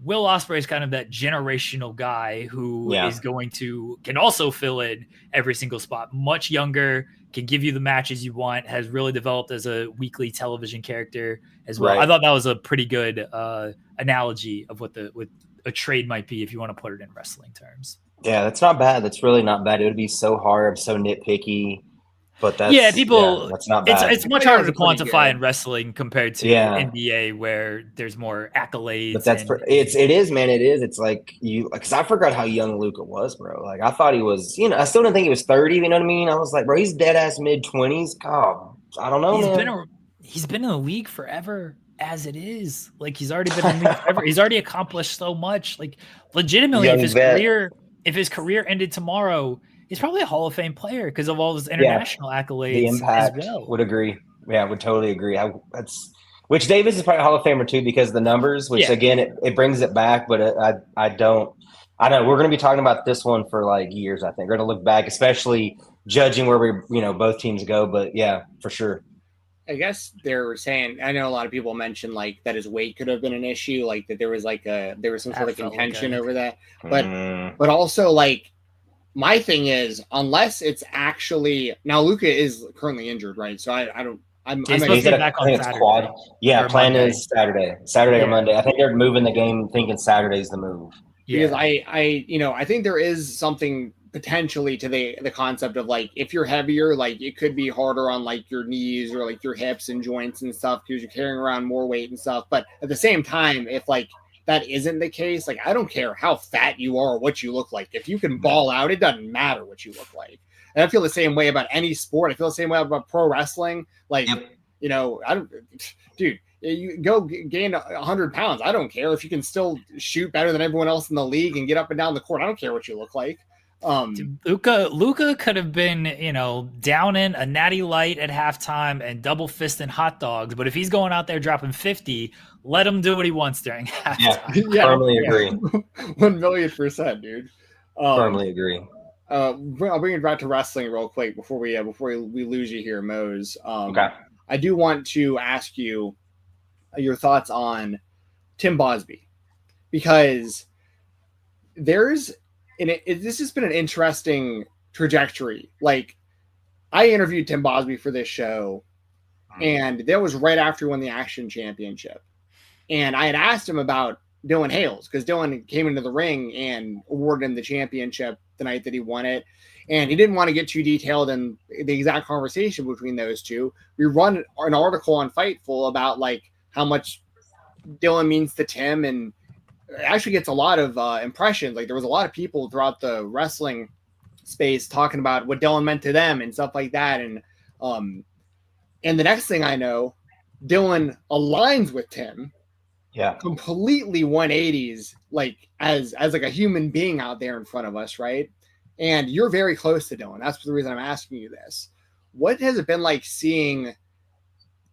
Will Ospreay is kind of that generational guy who is can also fill in every single spot. Much younger, can give you the matches you want, has really developed as a weekly television character as well. I thought that was a pretty good analogy of what a trade might be if you want to put it in wrestling terms. Yeah, that's not bad. That's really not bad. It would be so hard, so nitpicky, but that's that's not bad. It's much harder to quantify in wrestling compared to NBA, where there's more accolades. But that's it is, man. It is. It's like because I forgot how young Luka was, bro. Like I thought he was. I still didn't think he was 30. You know what I mean? I was like, bro, he's dead ass mid-20s. God, I don't know, man. He's been in the league forever. As it is, like he's already been in the league forever. He's already accomplished so much. Like legitimately, if his career ended tomorrow, he's probably a Hall of Fame player because of all his international accolades. The impact as well. Would agree. Yeah, would totally agree. Which Davis is probably a Hall of Famer too because of the numbers. Which again, it brings it back. But I know we're going to be talking about this one for like years. I think we're going to look back, especially judging where we both teams go. But yeah, for sure. I guess they're saying, I know a lot of people mentioned like that his weight could have been an issue, like that there was some sort of contention over that. But also like my thing is, unless it's actually now Luka is currently injured, right? So he's supposed to be back on Saturday. Quad. Yeah, plan is Saturday or Monday. I think they're moving the game, thinking Saturday's the move. Because I think there is something potentially to the concept of like if you're heavier, like it could be harder on like your knees or like your hips and joints and stuff because you're carrying around more weight and stuff. But at the same time, if like that isn't the case, like I don't care how fat you are or what you look like. If you can ball out, it doesn't matter what you look like. And I feel the same way about any sport. I feel the same way about pro wrestling. Like you go gain 100 pounds. I don't care if you can still shoot better than everyone else in the league and get up and down the court. I don't care what you look like. Luka could have been, down in a natty light at halftime and double fisting hot dogs. But if he's going out there dropping 50, let him do what he wants during halftime. Firmly agree. 1,000,000%, dude. Firmly agree. I'll bring it back to wrestling real quick before we lose you here, Mose. Okay. I do want to ask you your thoughts on Tim Bosby because this has been an interesting trajectory. Like I interviewed Tim Bosby for this show and that was right after he won the Action Championship. And I had asked him about Dylan Hales because Dylan came into the ring and awarded him the championship the night that he won it. And he didn't want to get too detailed in the exact conversation between those two. We run an article on Fightful about like how much Dylan means to Tim, and it actually gets a lot of impressions. Like there was a lot of people throughout the wrestling space talking about what Dylan meant to them and stuff like that. And the next thing I know, Dylan aligns with Tim. Yeah. Completely 180s, like as like a human being out there in front of us, right? And you're very close to Dylan. That's the reason I'm asking you this. What has it been like seeing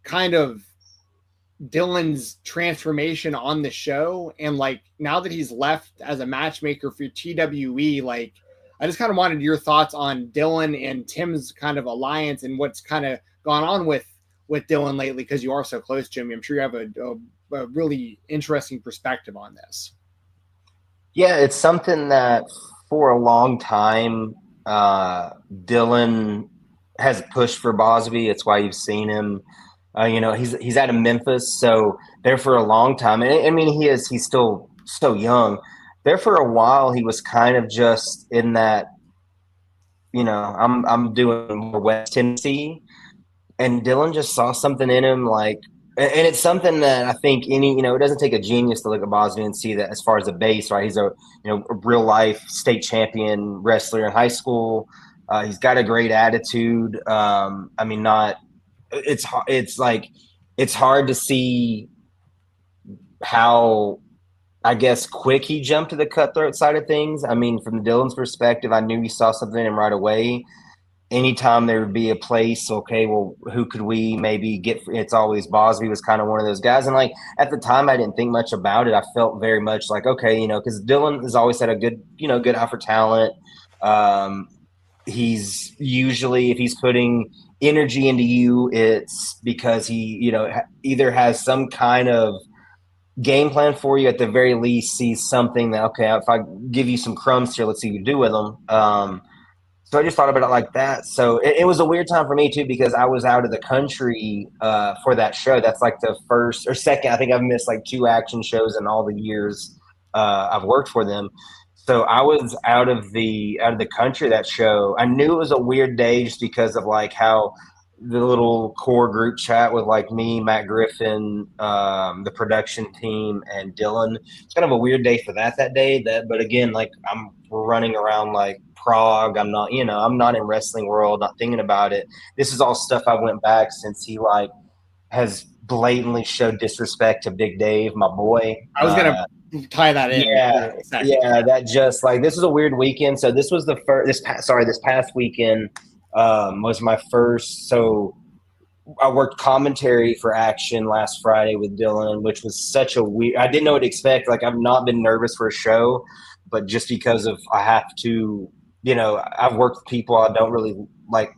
kind of Dylan's transformation on the show? And like now that he's left as a matchmaker for TWE, like I just kind of wanted your thoughts on Dylan and Tim's kind of alliance and what's kind of gone on with Dylan lately, because you are so close to him. I'm sure you have a really interesting perspective on this. Yeah, it's something that for a long time Dylan has pushed for Bosby. It's why you've seen him. He's out of Memphis, so there for a long time. And I mean, he's still so young. There for a while, he was kind of just in that. I'm doing more West Tennessee, and Dylan just saw something in him, like, and it's something that I think it doesn't take a genius to look at Bosby and see that as far as a base, right? He's a real life state champion wrestler in high school. He's got a great attitude. I mean, it's hard to see how, I guess, quick he jumped to the cutthroat side of things. I mean, from Dylan's perspective, I knew he saw something in him right away. Anytime there would be a place, okay, well, who could we maybe get? It's always Bosby was kind of one of those guys. And like at the time, I didn't think much about it. I felt very much like, okay, because Dylan has always had a good eye for talent. He's usually, if he's putting energy into you, it's because he, either has some kind of game plan for you, at the very least sees something that, okay, if I give you some crumbs here, let's see what you do with them. So I just thought about it like that. So it was a weird time for me too, because I was out of the country for that show. That's like the first or second. I think I've missed like 2 action shows in all the years I've worked for them. So I was out of the country that show. I knew it was a weird day just because of like how the little core group chat with like me, Matt Griffin, the production team, and Dylan. It's kind of a weird day for that day. But again, like I'm running around like Prague. I'm not, I'm not in wrestling world, not thinking about it. This is all stuff I went back since he like has blatantly showed disrespect to Big Dave, my boy. I was gonna tie that in. Yeah, that just like this was a weird weekend. So this was this past weekend was my first. So I worked commentary for Action last Friday with Dylan, which was such a weird. I didn't know what to expect. Like I've not been nervous for a show, but just because of I have to. I've worked with people I don't really like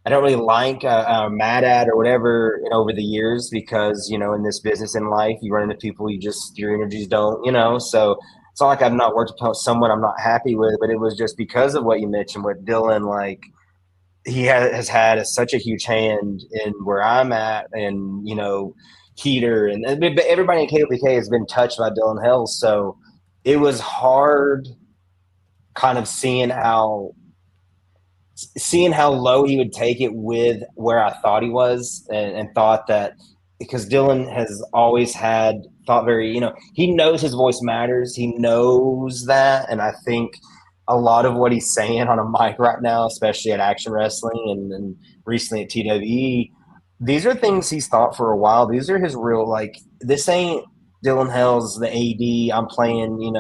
mad at or whatever over the years, because in this business in life you run into people your energies don't so it's not like I've not worked with someone I'm not happy with, but it was just because of what you mentioned with Dylan. Like he has had such a huge hand in where I'm at, and Heater and everybody in KOPK has been touched by Dylan Hells. So it was hard kind of seeing how low he would take it with where I thought he was, and thought that because Dylan has always thought very, he knows his voice matters. He knows that. And I think a lot of what he's saying on a mic right now, especially at Action Wrestling and recently at TWE, these are things he's thought for a while. These are his real, like, this ain't Dylan Hells, the AD, I'm playing,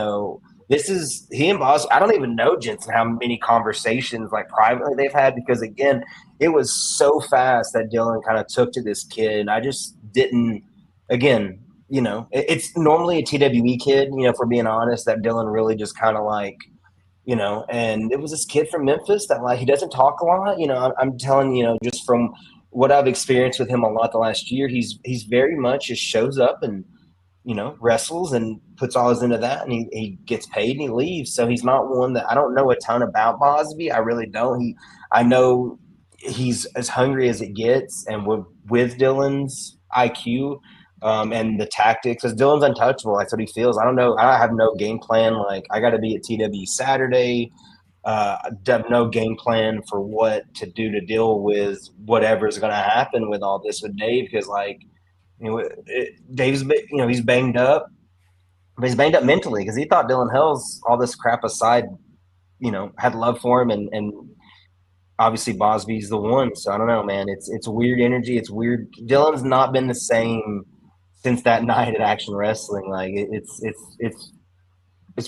this is he and Boss. I don't even know, Jensen, how many conversations like privately they've had, because again, it was so fast that Dylan kind of took to this kid. And I just didn't, again, it's normally a TWE kid, if we're being honest, that Dylan really just kind of like, and it was this kid from Memphis that like, he doesn't talk a lot, I'm telling just from what I've experienced with him a lot the last year, he's very much just shows up and, wrestles and puts all his into that, and he gets paid and he leaves. So he's not one that I don't know a ton about Bosby. I really don't. I know he's as hungry as it gets, and with Dylan's IQ and the tactics, because Dylan's untouchable. That's what he feels. I don't know. I have no game plan. Like I got to be at TW Saturday. No game plan for what to do to deal with whatever's going to happen with all this with Dave, because like. Dave's, he's banged up, but he's banged up mentally because he thought Dylan Hells, all this crap aside, had love for him, and obviously Bosby's the one. So I don't know, man. It's weird energy. It's weird. Dylan's not been the same since that night at Action Wrestling. Like it's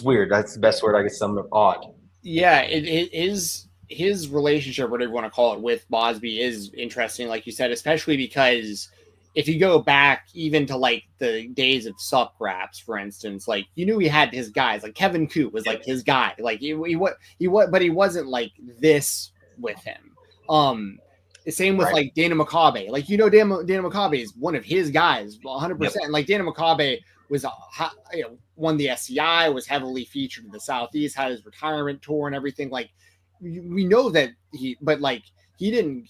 weird. That's the best word I could sum up. Odd. Yeah, it is. His relationship, whatever you want to call it, with Bosby is interesting, like you said, especially because. If you go back even to like the days of Sup Raps, for instance, like he had his guys, like Kevin Coote was like his guy, like he but he wasn't like this with him. Same with like Dana Makabe, like Dana Makabe is one of his guys, 100%. Yep. Like Dana Makabe was won the SCI, was heavily featured in the Southeast, had his retirement tour and everything. Like we know that but like he didn't.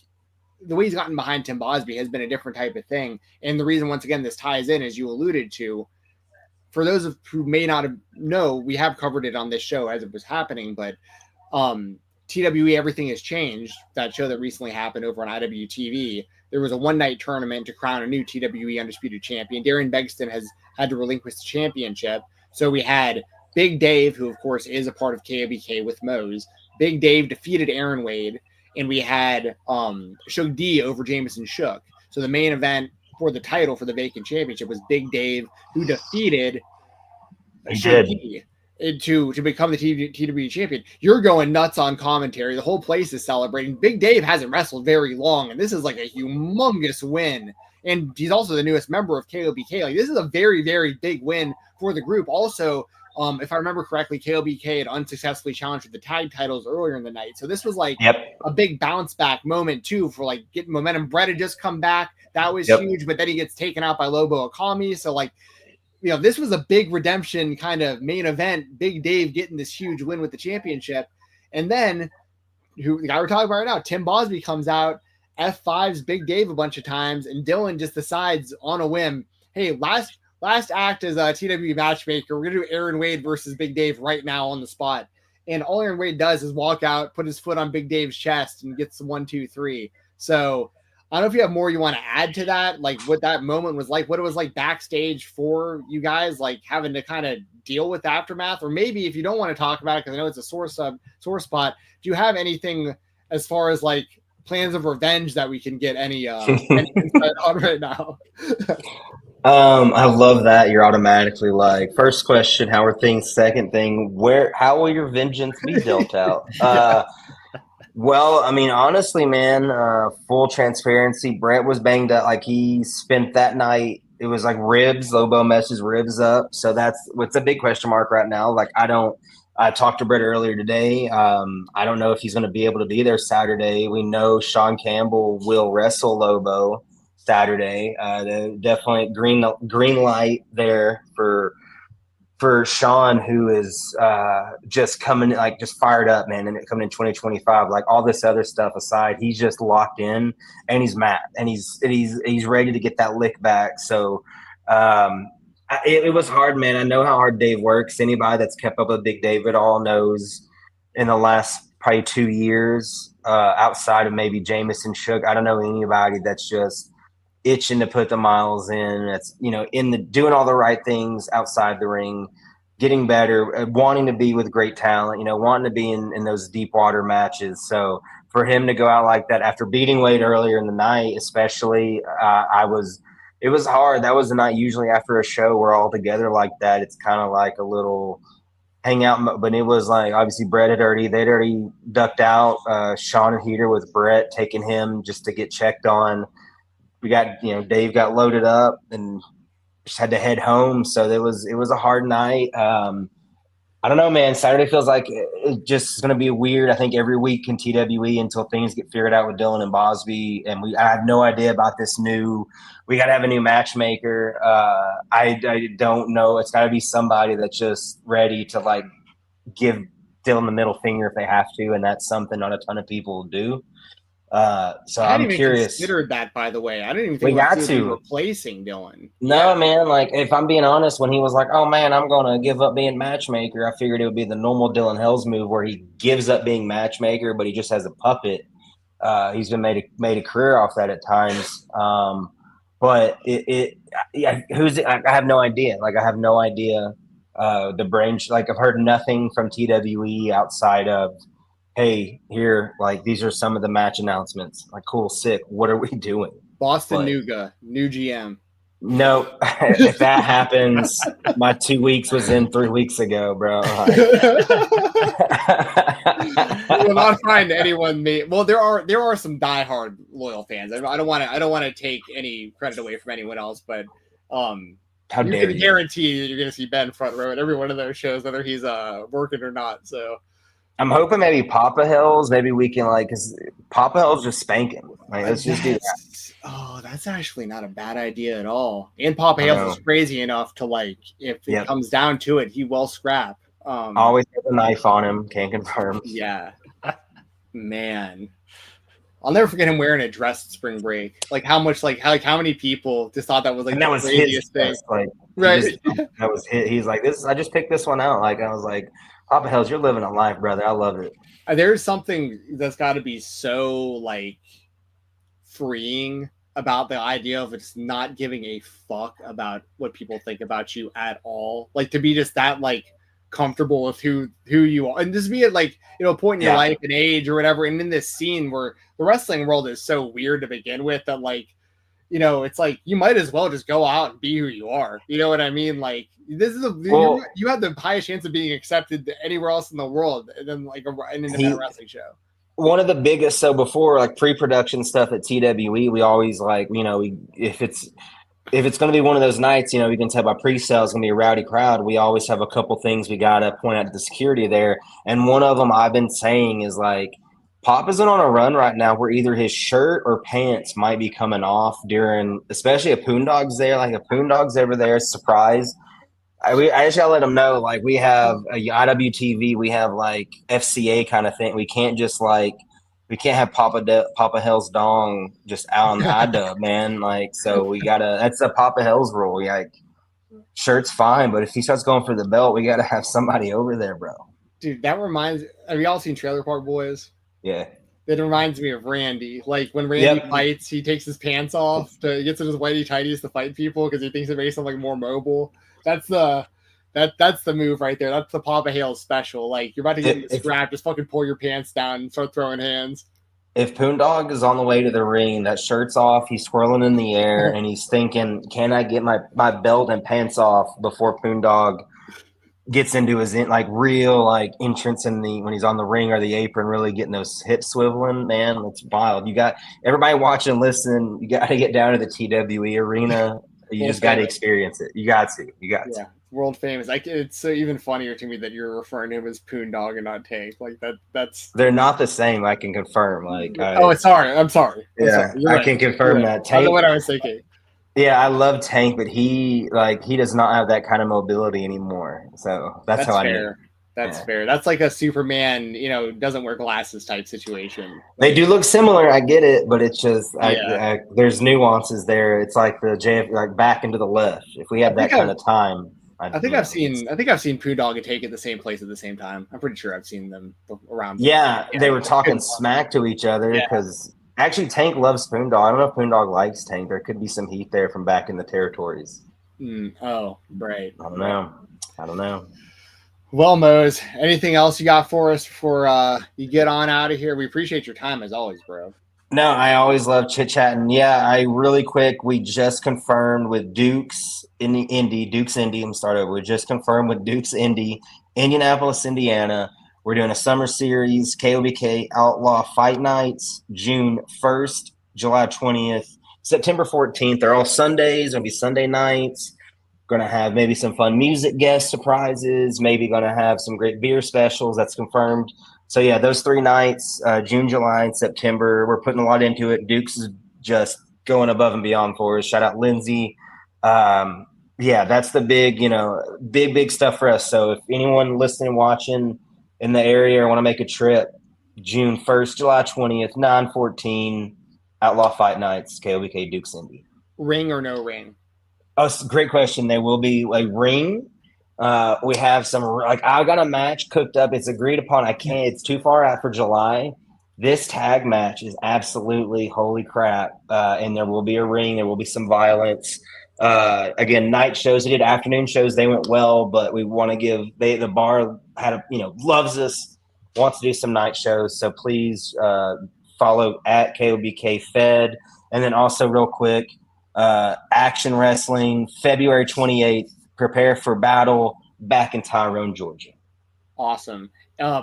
The way he's gotten behind Tim Bosby has been a different type of thing. And the reason, once again, this ties in, as you alluded to, for those who may not know, we have covered it on this show as it was happening, but TWE Everything Has Changed, that show that recently happened over on IWTV, there was a one-night tournament to crown a new TWE Undisputed Champion. Darren Begston has had to relinquish the championship. So we had Big Dave, who, of course, is a part of KOBK with Mose. Big Dave defeated Aaron Wade. And we had Shug D over Jameson Shook. So the main event for the title for the vacant championship was Big Dave, who defeated Shug D to become the TWE champion. You're going nuts on commentary. The whole place is celebrating. Big Dave hasn't wrestled very long, and this is like a humongous win. And he's also the newest member of KOBK. Like, this is a very, very big win for the group. Also, if I remember correctly, KOBK had unsuccessfully challenged for the tag titles earlier in the night. So this was like a big bounce back moment too for like getting momentum. Brett had just come back. That was huge, but then he gets taken out by Lobo Akami. So like, you know, this was a big redemption kind of main event. Big Dave getting this huge win with the championship. And then the guy we're talking about right now, Tim Bosby, comes out, F5's Big Dave a bunch of times, and Dylan just decides on a whim, hey, last act as a TW matchmaker, we're going to do Aaron Wade versus Big Dave right now on the spot. And all Aaron Wade does is walk out, put his foot on Big Dave's chest, and gets the 1, 2, 3. So I don't know if you have more you want to add to that, like what that moment was like, what it was like backstage for you guys, like having to kind of deal with the aftermath, or maybe if you don't want to talk about it, because I know it's a sore spot, do you have anything as far as like plans of revenge that we can get any insight on right now? I love that you're automatically like, first question, how are things? Second thing, how will your vengeance be dealt out? Well, I mean, honestly, man, full transparency, Brett was banged up. Like, he spent that night, it was like ribs, Lobo messed his ribs up. So that's what's a big question mark right now. Like, I talked to Brett earlier today. I don't know if he's going to be able to be there Saturday. We know Sean Campbell will wrestle Lobo Saturday. Definitely green light there for Sean, who is just coming, like, just fired up, man, and coming in 2025. Like, all this other stuff aside, he's just locked in, and he's mad, and he's ready to get that lick back. So it was hard, man. I know how hard Dave works. Anybody that's kept up with Big Dave at all knows in the last probably 2 years, outside of maybe Jameson Shook, I don't know anybody that's just itching to put the miles in. That's, you know, doing all the right things outside the ring, getting better, wanting to be with great talent, you know, wanting to be in those deep water matches. So for him to go out like that after beating Wade earlier in the night, especially, it was hard. That was the night. Usually after a show we're all together like that, it's kind of like a little hangout, but it was like, obviously they'd already ducked out. Sean and Heater with Brett taking him just to get checked on. We got, you know, Dave got loaded up and just had to head home. So it was a hard night. I don't know, man. Saturday feels like it just is going to be weird. I think every week in TWE until things get figured out with Dylan and Bosby. And I have no idea about this we got to have a new matchmaker. I don't know. It's got to be somebody that's just ready to, like, give Dylan the middle finger if they have to. And that's something not a ton of people do. So I'm curious. Considered that, by the way. I didn't even think we got to replacing Dylan. No, man. Like, if I'm being honest, when he was like, "Oh man, I'm gonna give up being matchmaker," I figured it would be the normal Dylan Hells move where he gives up being matchmaker, but he just has a puppet. He's been made a career off that at times. But I have no idea. Like, I have no idea. The branch. Like, I've heard nothing from TWE outside of, hey, here, like, these are some of the match announcements. Like, cool, sick. What are we doing? Boston Nuga, new GM. No, if that happens, my 2 weeks was in 3 weeks ago, bro. You will not find anyone. Well, there are some diehard loyal fans. I don't want to take any credit away from anyone else, but how you dare can you? guarantee that you're going to see Ben front row at every one of those shows, whether he's working or not. So. I'm hoping maybe Papa Hills, maybe we can, like, because Papa Hills just spanking. Like, let's just do that. Oh, that's actually not a bad idea at all. And Papa Hills is crazy enough to, like, if it comes down to it, he will scrap. Always have a knife on him. Can't confirm. Yeah. Man, I'll never forget him wearing a dress at spring break. Like how much, like how many people just thought that was like And that the was craziest thing. his like Right. that was his. He's like, this. I just picked this one out. Like I was like, Papa Hells, you're living a life, brother. I love it. There's something that's got to be so like freeing about the idea of just not giving a fuck about what people think about you at all. Like to be just that like comfortable with who you are, and just be at like, you know, a point in your life and age or whatever. And in this scene where the wrestling world is so weird to begin with, that like, you know, it's like you might as well just go out and be who you are. You know what I mean? Like this is you have the highest chance of being accepted anywhere else in the world than like an independent wrestling show. One of the biggest, so before like pre-production stuff at TWE, we always like, you know, if it's going to be one of those nights, you know, we can tell by pre-sale it's going to be a rowdy crowd. We always have a couple things we got to point out to the security there. And one of them I've been saying is like, Pop isn't on a run right now where either his shirt or pants might be coming off during, especially a Poondog's there, like a Poondog's over there, surprise. I just gotta let them know, like we have a IWTV, we have like FCA kind of thing. We can't just like, we can't have Papa Hell's dong just out on the IW, man. Like, so we gotta, that's a Papa Hell's rule. We like, shirt's fine, but if he starts going for the belt, we gotta have somebody over there, bro. Dude, that reminds, have you all seen Trailer Park Boys? Yeah. It reminds me of Randy. Like when Randy fights, he takes his pants off he gets in his whitey tighties to fight people because he thinks it makes him like more mobile. That's the move right there. That's the Papa Hale special. Like you're about to get in the scrap, just fucking pull your pants down and start throwing hands. If Poondog is on the way to the ring, that shirt's off, he's swirling in the air, and he's thinking, can I get my belt and pants off before Poondog gets into his real like entrance in the when he's on the ring or the apron, really getting those hips swiveling, man. It's wild. You got everybody watching, listen, you got to get down to the TWE arena. You just got to experience it. You got to. World famous. Like it's so even funnier to me that you're referring to him as Poondog and not Tank. Like that's they're not the same. I can confirm. Like I'm sorry. I'm sorry. I can confirm that. Tank, I know what I was thinking. Yeah, I love Tank, but he does not have that kind of mobility anymore. So that's how fair. I know. That's fair. That's like a Superman, you know, doesn't wear glasses type situation. They do look similar. I get it, but it's just there's nuances there. It's like the JF, like back into the left. If we had that kind of time, I think I've seen Poondog and Tank at the same place at the same time. I'm pretty sure I've seen them around. Yeah, they were talking smack to each other because actually Tank loves Poondog. I don't know if Poondog likes Tank. There could be some heat there from back in the territories. Oh, right. I don't know. Well, Mose, anything else you got for us before you get on out of here? We appreciate your time as always, bro. No, I always love chit-chatting. Yeah, we just confirmed with Duke's Indy. I'm starting over. We just confirmed with Duke's Indy, Indianapolis, Indiana. We're doing a summer series, KOBK Outlaw Fight Nights, June 1st, July 20th, September 14th. They're all Sundays. It'll be Sunday nights. Going to have maybe some fun music guest surprises, maybe going to have some great beer specials. That's confirmed. So, yeah, those 3 nights, June, July, and September, we're putting a lot into it. Duke's is just going above and beyond for us. Shout out Lindsay. That's the big stuff for us. So if anyone listening, watching in the area or want to make a trip, June 1st, July 20th, 9/14, Outlaw Fight Nights, KOBK Duke's Indy. Ring or no ring? Oh, it's a great question. They will be a ring. We have some I got a match cooked up. It's agreed upon. It's too far out for July. This tag match is absolutely holy crap. And there will be a ring. There will be some violence. Again, night shows. We did afternoon shows. They went well, but we want to give the bar loves us, wants to do some night shows. So please follow at KOBK Fed. And then also real quick, Action Wrestling, February 28th. Prepare for battle back in Tyrone, Georgia. Awesome.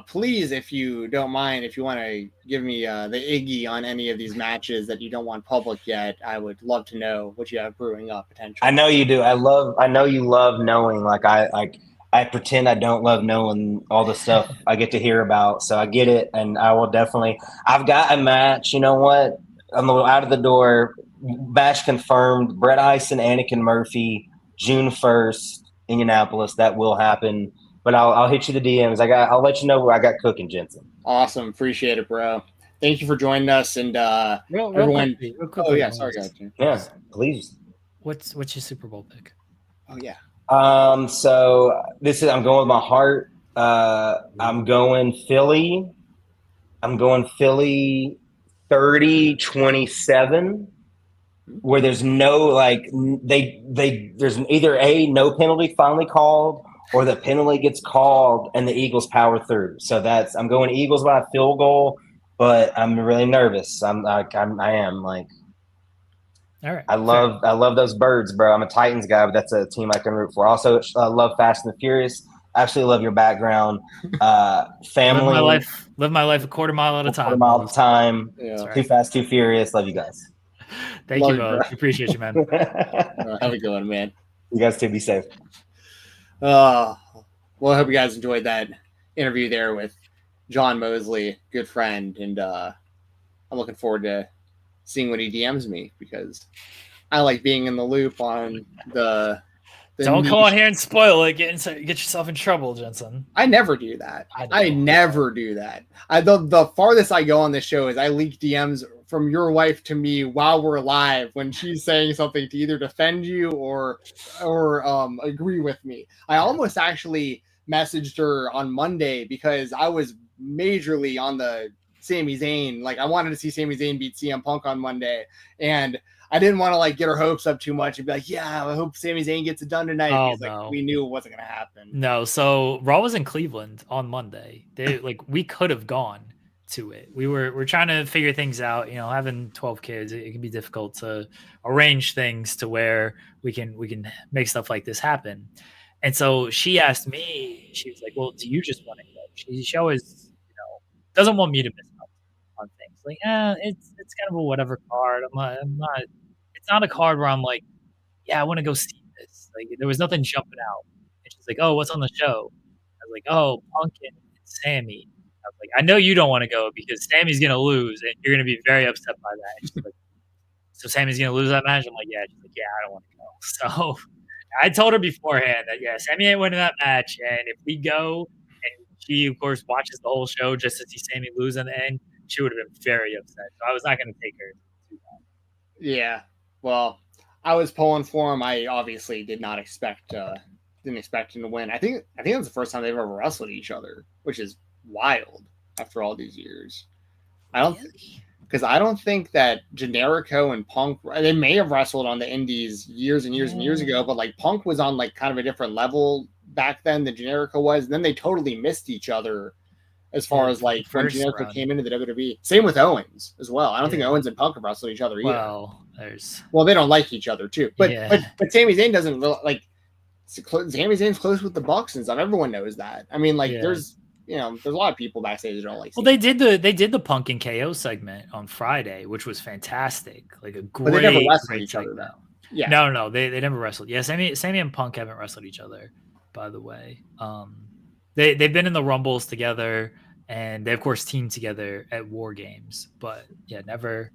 Please, if you don't mind, if you want to give me the Iggy on any of these matches that you don't want public yet, I would love to know what you have brewing up potentially. I know you do. I know you love knowing. I pretend I don't love knowing all the stuff I get to hear about. So I get it, and I will definitely. I've got a match. You know what? I'm out of the door. Match confirmed. Brett Ice and Anakin Murphy. June 1st, Indianapolis. That will happen. But I'll hit you the DMs. I'll let you know what I got cooking, Jensen. Awesome. Appreciate it, bro. Thank you for joining us. And Real everyone. quick. Oh, yeah. Sorry, guys. Yeah, please. What's your Super Bowl pick? Oh, yeah. So I'm going with my heart. I'm going Philly. 30-27, where there's no there's either no penalty finally called, or the penalty gets called and the Eagles power through. So I'm going Eagles by a field goal, but I'm really nervous. I am All right. I love those Birds, bro. I'm a Titans guy, but that's a team I can root for. Also, I love Fast and the Furious. Actually, love your background. Family. Live my life a quarter mile at a time. Quarter mile at a time. Yeah. Too Fast, Too Furious. Love you guys. Thank you both. Appreciate you, man. Have a good one, man. You guys too. Be safe. Well, I hope you guys enjoyed that interview there with John Mosley, good friend, and I'm looking forward to seeing what he DMs me, because I like being in the loop on the Don't come on here and spoil it. Get yourself in trouble, Jensen. I never do that. I never do that. The farthest I go on this show is I leak DMs from your wife to me while we're live when she's saying something to either defend you or agree with me. I almost actually messaged her on Monday because I was majorly on the Sami Zayn. Like, I wanted to see Sami Zayn beat CM Punk on Monday, and I didn't want to get her hopes up too much and be like, yeah, I hope Sami Zayn gets it done tonight. Oh, because we knew it wasn't going to happen. No, so Raw was in Cleveland on Monday. We could have gone to it. We're trying to figure things out. Having 12 kids, it can be difficult to arrange things to where we can make stuff like this happen. And so she asked me, she was like, well, do you just want to go? She always, doesn't want me to miss out on things. Like, it's kind of a whatever card. I'm not. It's not a card where I'm like, yeah, I want to go see this. Like, there was nothing jumping out. And she's like, oh, what's on the show? I was like, oh, Punk and Sammy. I was like, I know you don't want to go because Sammy's gonna lose, and you're gonna be very upset by that. And she's like, so Sammy's gonna lose that match? I'm like, yeah. She's like, yeah, I don't want to go. So I told her beforehand that, yeah, Sammy ain't winning that match, and if we go, and she of course watches the whole show just to see Sammy lose in the end, she would have been very upset. So I was not going to take her to that. Yeah. Well, I was pulling for him. I obviously didn't expect him to win. I think that's the first time they've ever wrestled each other, which is wild after all these years. I don't think that Generico and Punk, they may have wrestled on the Indies years and years and years ago, but Punk was on kind of a different level back then than Generico was. And then they totally missed each other as far as when Generico came into the WWE. Same with Owens as well. I don't think Owens and Punk have wrestled each other either. Well, they don't like each other too. But Sami Zayn doesn't really Sami Zayn's close with the Bucks and stuff. Everyone knows that. I mean, there's a lot of people backstage that don't like. Well, they did the Punk and KO segment on Friday, which was fantastic. Like a great. But they never wrestled each other though. Yeah. No, they never wrestled. Yeah, Sammy and Punk haven't wrestled each other, by the way. They've been in the Rumbles together, and they of course teamed together at War Games, but yeah, never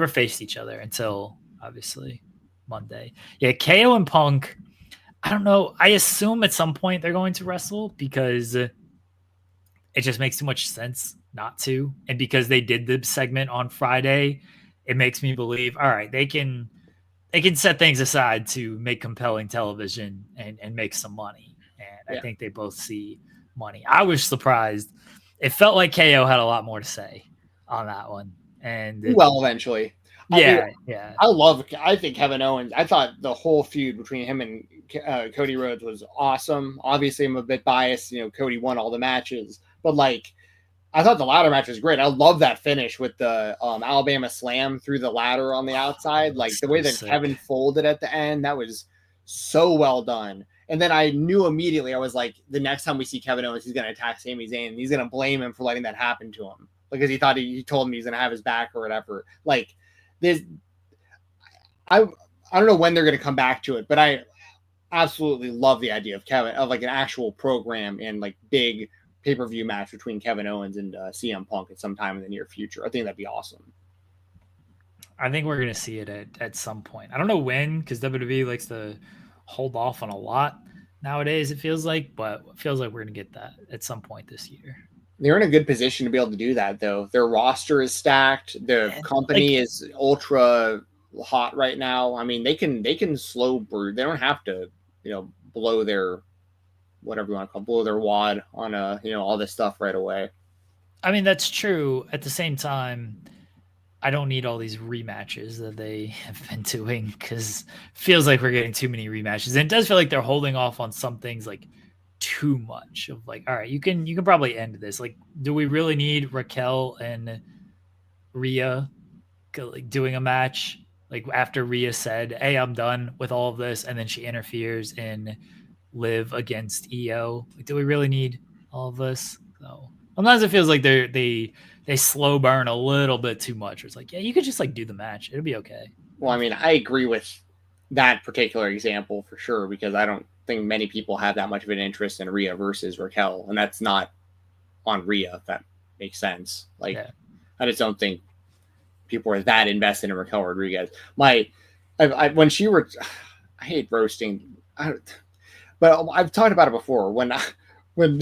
faced each other until obviously Monday. Yeah, KO and Punk. I don't know. I assume at some point they're going to wrestle because it just makes too much sense not to, and because they did the segment on Friday, it makes me believe. All right, they can set things aside to make compelling television and make some money. And I think they both see money. I was surprised. It felt like KO had a lot more to say on that one. And eventually. I think Kevin Owens, I thought the whole feud between him and Cody Rhodes was awesome. Obviously, I'm a bit biased. Cody won all the matches. But I thought the ladder match was great. I love that finish with the Alabama Slam through the ladder on the outside. The way that sick. Kevin folded at the end, that was so well done. And then I knew immediately, I was like, the next time we see Kevin Owens, he's going to attack Sami Zayn. And he's going to blame him for letting that happen to him because he thought he told him he's going to have his back or whatever. I don't know when they're going to come back to it, but I absolutely love the idea of an actual program and big pay-per-view match between Kevin Owens and CM Punk at some time in the near future. I think that'd be awesome. I think we're going to see it at some point. I don't know when, because WWE likes to hold off on a lot. nowadays. It feels like, but it feels like we're gonna get that at some point this year. They're in a good position to be able to do that, though. Their roster is stacked. The company is ultra hot right now. I mean, they can slow brew. They don't have to, blow their whatever you want to call it, blow their wad on all this stuff right away. I mean, that's true. At the same time, I don't need all these rematches that they have been doing because feels like we're getting too many rematches. And it does feel like they're holding off on some things like too much of like, all right, you can probably end this. Like, do we really need Raquel and Rhea like doing a match? Like after Rhea said, "Hey, I'm done with all of this," and then she interferes in Liv against EO. Like, do we really need all of this? So sometimes it feels like they slow burn a little bit too much. It's like, yeah, you could just like do the match. It'll be okay. Well, I mean, I agree with that particular example for sure, because I don't think many people have that much of an interest in Rhea versus Raquel, and that's not on Rhea, if that makes sense. Like, yeah. I just don't think people are that invested in Raquel Rodriguez. I hate roasting, but I've talked about it before. When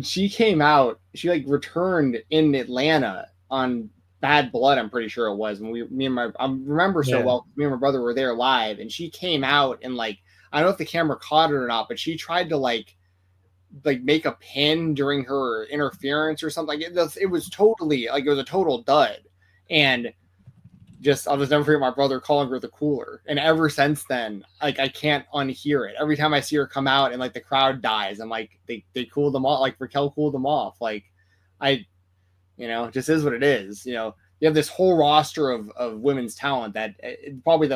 she came out, she like returned in Atlanta on Bad Blood, I'm pretty sure it was. When I remember so well, me and my brother were there live, and she came out and like, I don't know if the camera caught it or not, but she tried to like make a pin during her interference or something. It was totally like, it was a total dud. And I'll just never forget my brother calling her the cooler. And ever since then, like, I can't unhear it. Every time I see her come out and like the crowd dies, I'm like, they cooled them off. Like Raquel cooled them off. Like, it just is what it is. You have this whole roster of women's talent that probably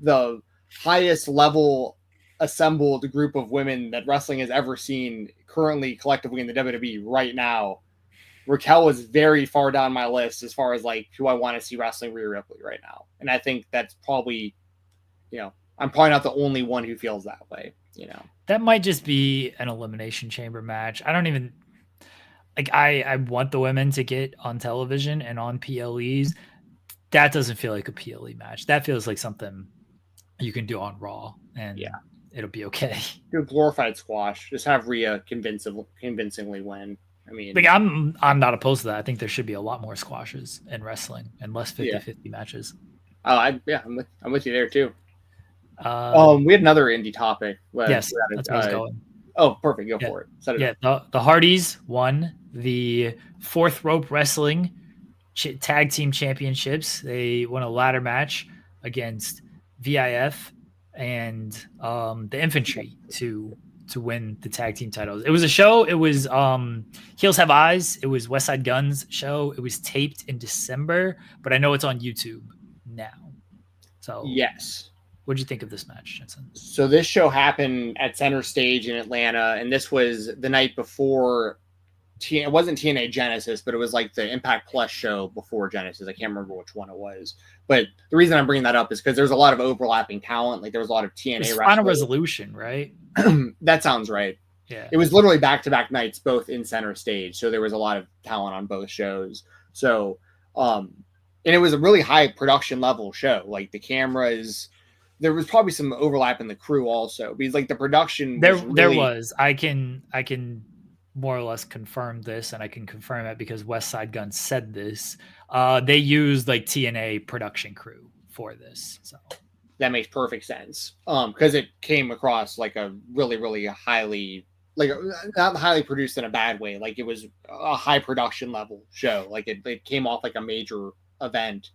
the highest level assembled group of women that wrestling has ever seen currently collectively in the WWE right now. Raquel was very far down my list as far as like who I want to see wrestling Rhea Ripley right now. And I think that's probably, I'm probably not the only one who feels that way, That might just be an elimination chamber match. I don't even like, I want the women to get on television and on PLEs. That doesn't feel like a PLE match. That feels like something you can do on Raw, and it'll be okay. Do a glorified squash. Just have Rhea convincingly win. I mean, like, I'm not opposed to that. I think there should be a lot more squashes in wrestling and less 50-50 matches. Oh, I'm with you there too. We had another indie topic. Yes, that's where I was going. Oh, perfect. Go for it. Set it up. The Hardys won the Fourth Rope Wrestling Tag Team Championships. They won a ladder match against VIF and the Infantry to win the tag team titles. It was a show. It was Heels Have Eyes. It was West Side Gun's show. It was taped in December, but I know it's on YouTube now. So yes. What'd you think of this match, Jensen? So this show happened at Center Stage in Atlanta, and this was the night before. It wasn't TNA Genesis, but it was like the Impact Plus show before Genesis. I can't remember which one it was. But the reason I'm bringing that up is because there's a lot of overlapping talent. Like there was a lot of TNA. Final Resolution, right? That sounds right. Yeah. It was literally back-to-back nights, both in Center Stage. So there was a lot of talent on both shows. So, and it was a really high production level show. Like the cameras, there was probably some overlap in the crew also, because like the production there was. I can more or less confirm this, and I can confirm it because West Side Gun said this. They used like TNA production crew for this, so that makes perfect sense. Because it came across like a really, really highly, like not highly produced in a bad way. Like it was a high production level show. Like it came off like a major event.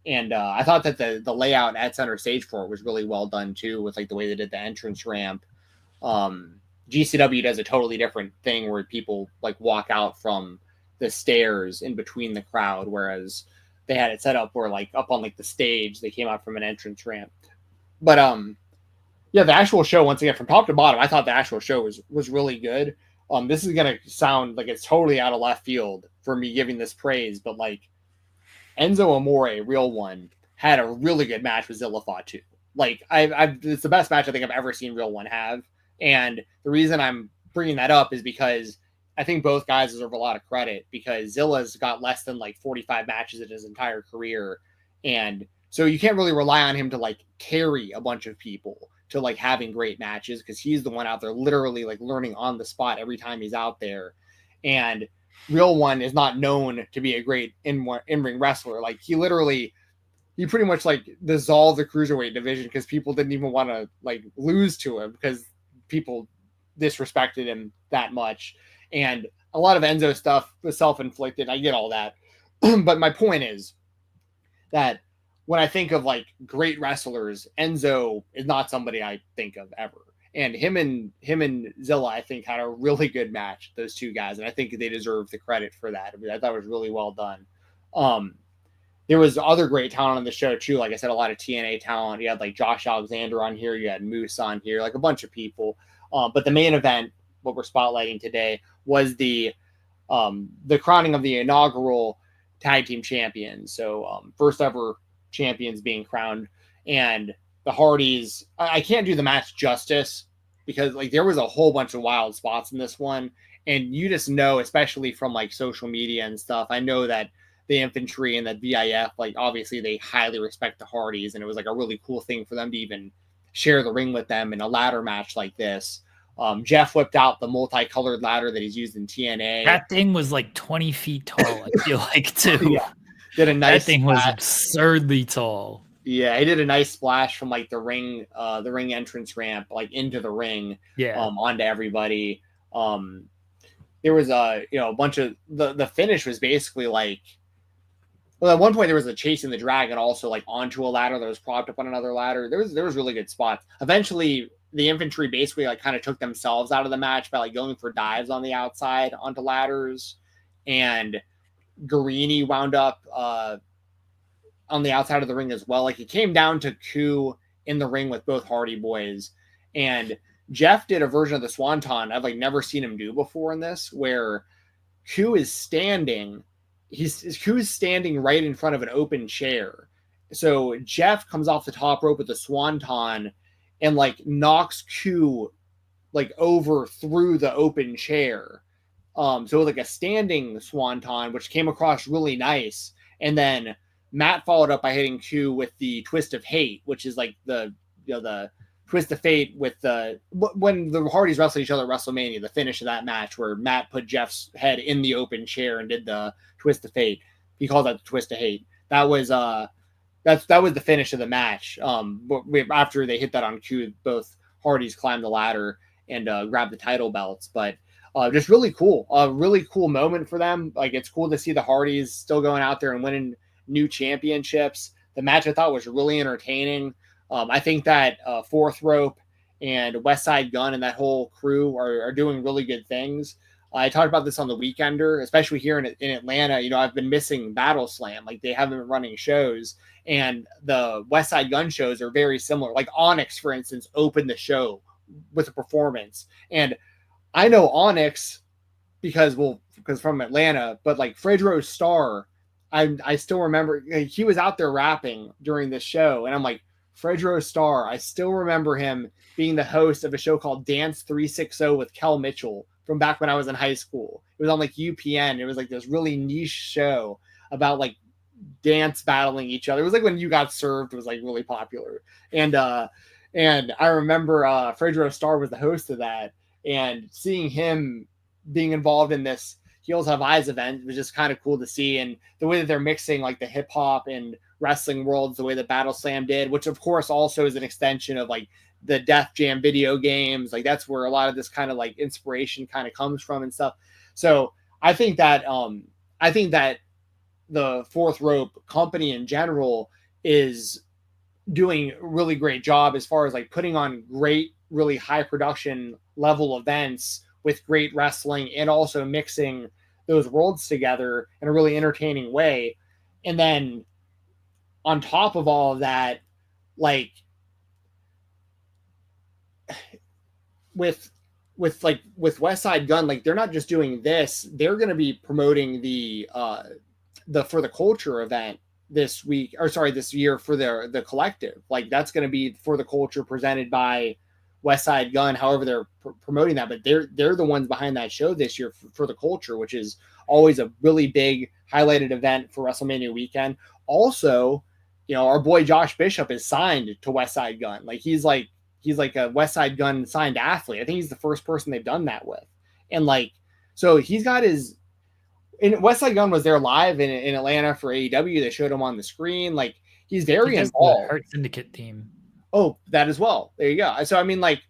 And I thought that the layout at Center Stage for it was really well done too, with like the way they did the entrance ramp. GCW does a totally different thing where people like walk out from the stairs in between the crowd, whereas they had it set up where like up on like the stage they came out from an entrance ramp. But the actual show, once again, from top to bottom, I thought the actual show was really good. This is gonna sound like it's totally out of left field for me giving this praise, but like Enzo Amore, real one, had a really good match with Zilla Fatu. Like it's the best match I think I've ever seen real one have. And the reason I'm bringing that up is because I think both guys deserve a lot of credit, because Zilla's got less than like 45 matches in his entire career. And so you can't really rely on him to like carry a bunch of people. to like having great matches because he's the one out there literally like learning on the spot every time he's out there. And Real One is not known to be a great in-ring wrestler. Like he pretty much like dissolved the cruiserweight division because people didn't even want to like lose to him because people disrespected him that much. And a lot of Enzo stuff was self-inflicted. I get all that. But my point is that when I think of like great wrestlers, Enzo is not somebody I think of ever. And him and Zilla, I think, had a really good match, those two guys. And I think they deserve the credit for that. I mean, I thought it was really well done. There was other great talent on the show too. Like I said, a lot of TNA talent. You had like Josh Alexander on here. You had Moose on here, like a bunch of people. But the main event, what we're spotlighting today, was the crowning of the inaugural tag team champions. So first ever champions being crowned, and the Hardys. I can't do the match justice because like there was a whole bunch of wild spots in this one, and you just know, especially from like social media and stuff. I know that the infantry and that VIF, like obviously they highly respect the Hardys, and it was like a really cool thing for them to even share the ring with them in a ladder match like this. Jeff whipped out the multicolored ladder that he's used in TNA. That thing was like 20 feet tall, I feel like, too. Yeah. Did a nice that thing was absurdly tall. Yeah, he did a nice splash from like the ring entrance ramp, like into the ring, onto everybody. There was a bunch of the finish was basically like, well, at one point there was a chasing the dragon also like onto a ladder that was propped up on another ladder. There was really good spots. Eventually, the infantry basically like kind of took themselves out of the match by like going for dives on the outside onto ladders, and Guarini wound up on the outside of the ring as well. Like it came down to Ku in the ring with both Hardy Boys, and Jeff did a version of the Swanton I've like never seen him do before in this, where Ku is standing. Ku's standing right in front of an open chair. So Jeff comes off the top rope with the Swanton and like knocks Ku like over through the open chair. So like a standing Swanton, which came across really nice. And then Matt followed up by hitting Ku with the Twist of Hate, which is like the Twist of Fate with when the Hardys wrestled each other at WrestleMania, the finish of that match where Matt put Jeff's head in the open chair and did the Twist of Fate. He called that the Twist of Hate. That was the finish of the match. After they hit that on Ku, both Hardys climbed the ladder and grabbed the title belts. But just really cool. A really cool moment for them. Like it's cool to see the Hardys still going out there and winning new championships. The match I thought was really entertaining. I think that Fourth Rope and West Side Gun and that whole crew are doing really good things. I talked about this on the Weekender, especially here in Atlanta. I've been missing Battle Slam. Like they haven't been running shows, and the West Side Gun shows are very similar. Like Onyx, for instance, opened the show with a performance. And I know Onyx because from Atlanta, but like Fredro Starr, I still remember he was out there rapping during this show. And I'm like, Fredro Starr, I still remember him being the host of a show called Dance 360 with Kel Mitchell from back when I was in high school. It was on like UPN. It was like this really niche show about like dance battling each other. It was like when You Got Served was like really popular. And I remember Fredro Starr was the host of that, and seeing him being involved in this Heels Have Eyes event was just kind of cool to see. And the way that they're mixing like the hip hop and wrestling worlds, the way that Battle Slam did, which of course also is an extension of like the Def Jam video games. Like that's where a lot of this kind of like inspiration kind of comes from and stuff. So I think that the Fourth Rope company in general is doing a really great job as far as like putting on great, really high production level events with great wrestling, and also mixing those worlds together in a really entertaining way. And then on top of all of that, like with West Side Gun, like they're not just doing this, they're going to be promoting the For the Culture event this year for the collective. Like that's going to be For the Culture presented by West Side Gun, however they're promoting that, but they're the ones behind that show this year for the Culture, which is always a really big highlighted event for WrestleMania weekend. Also, our boy Josh Bishop is signed to West Side Gun. Like he's like he's like a West Side Gun signed athlete. I think he's the first person they've done that with. And like, so he's got his, and West Side Gun was there live in Atlanta for AEW. They showed him on the screen. Like, he's very involved. Hurt Syndicate theme. Oh, that as well. There you go. So, I mean, like,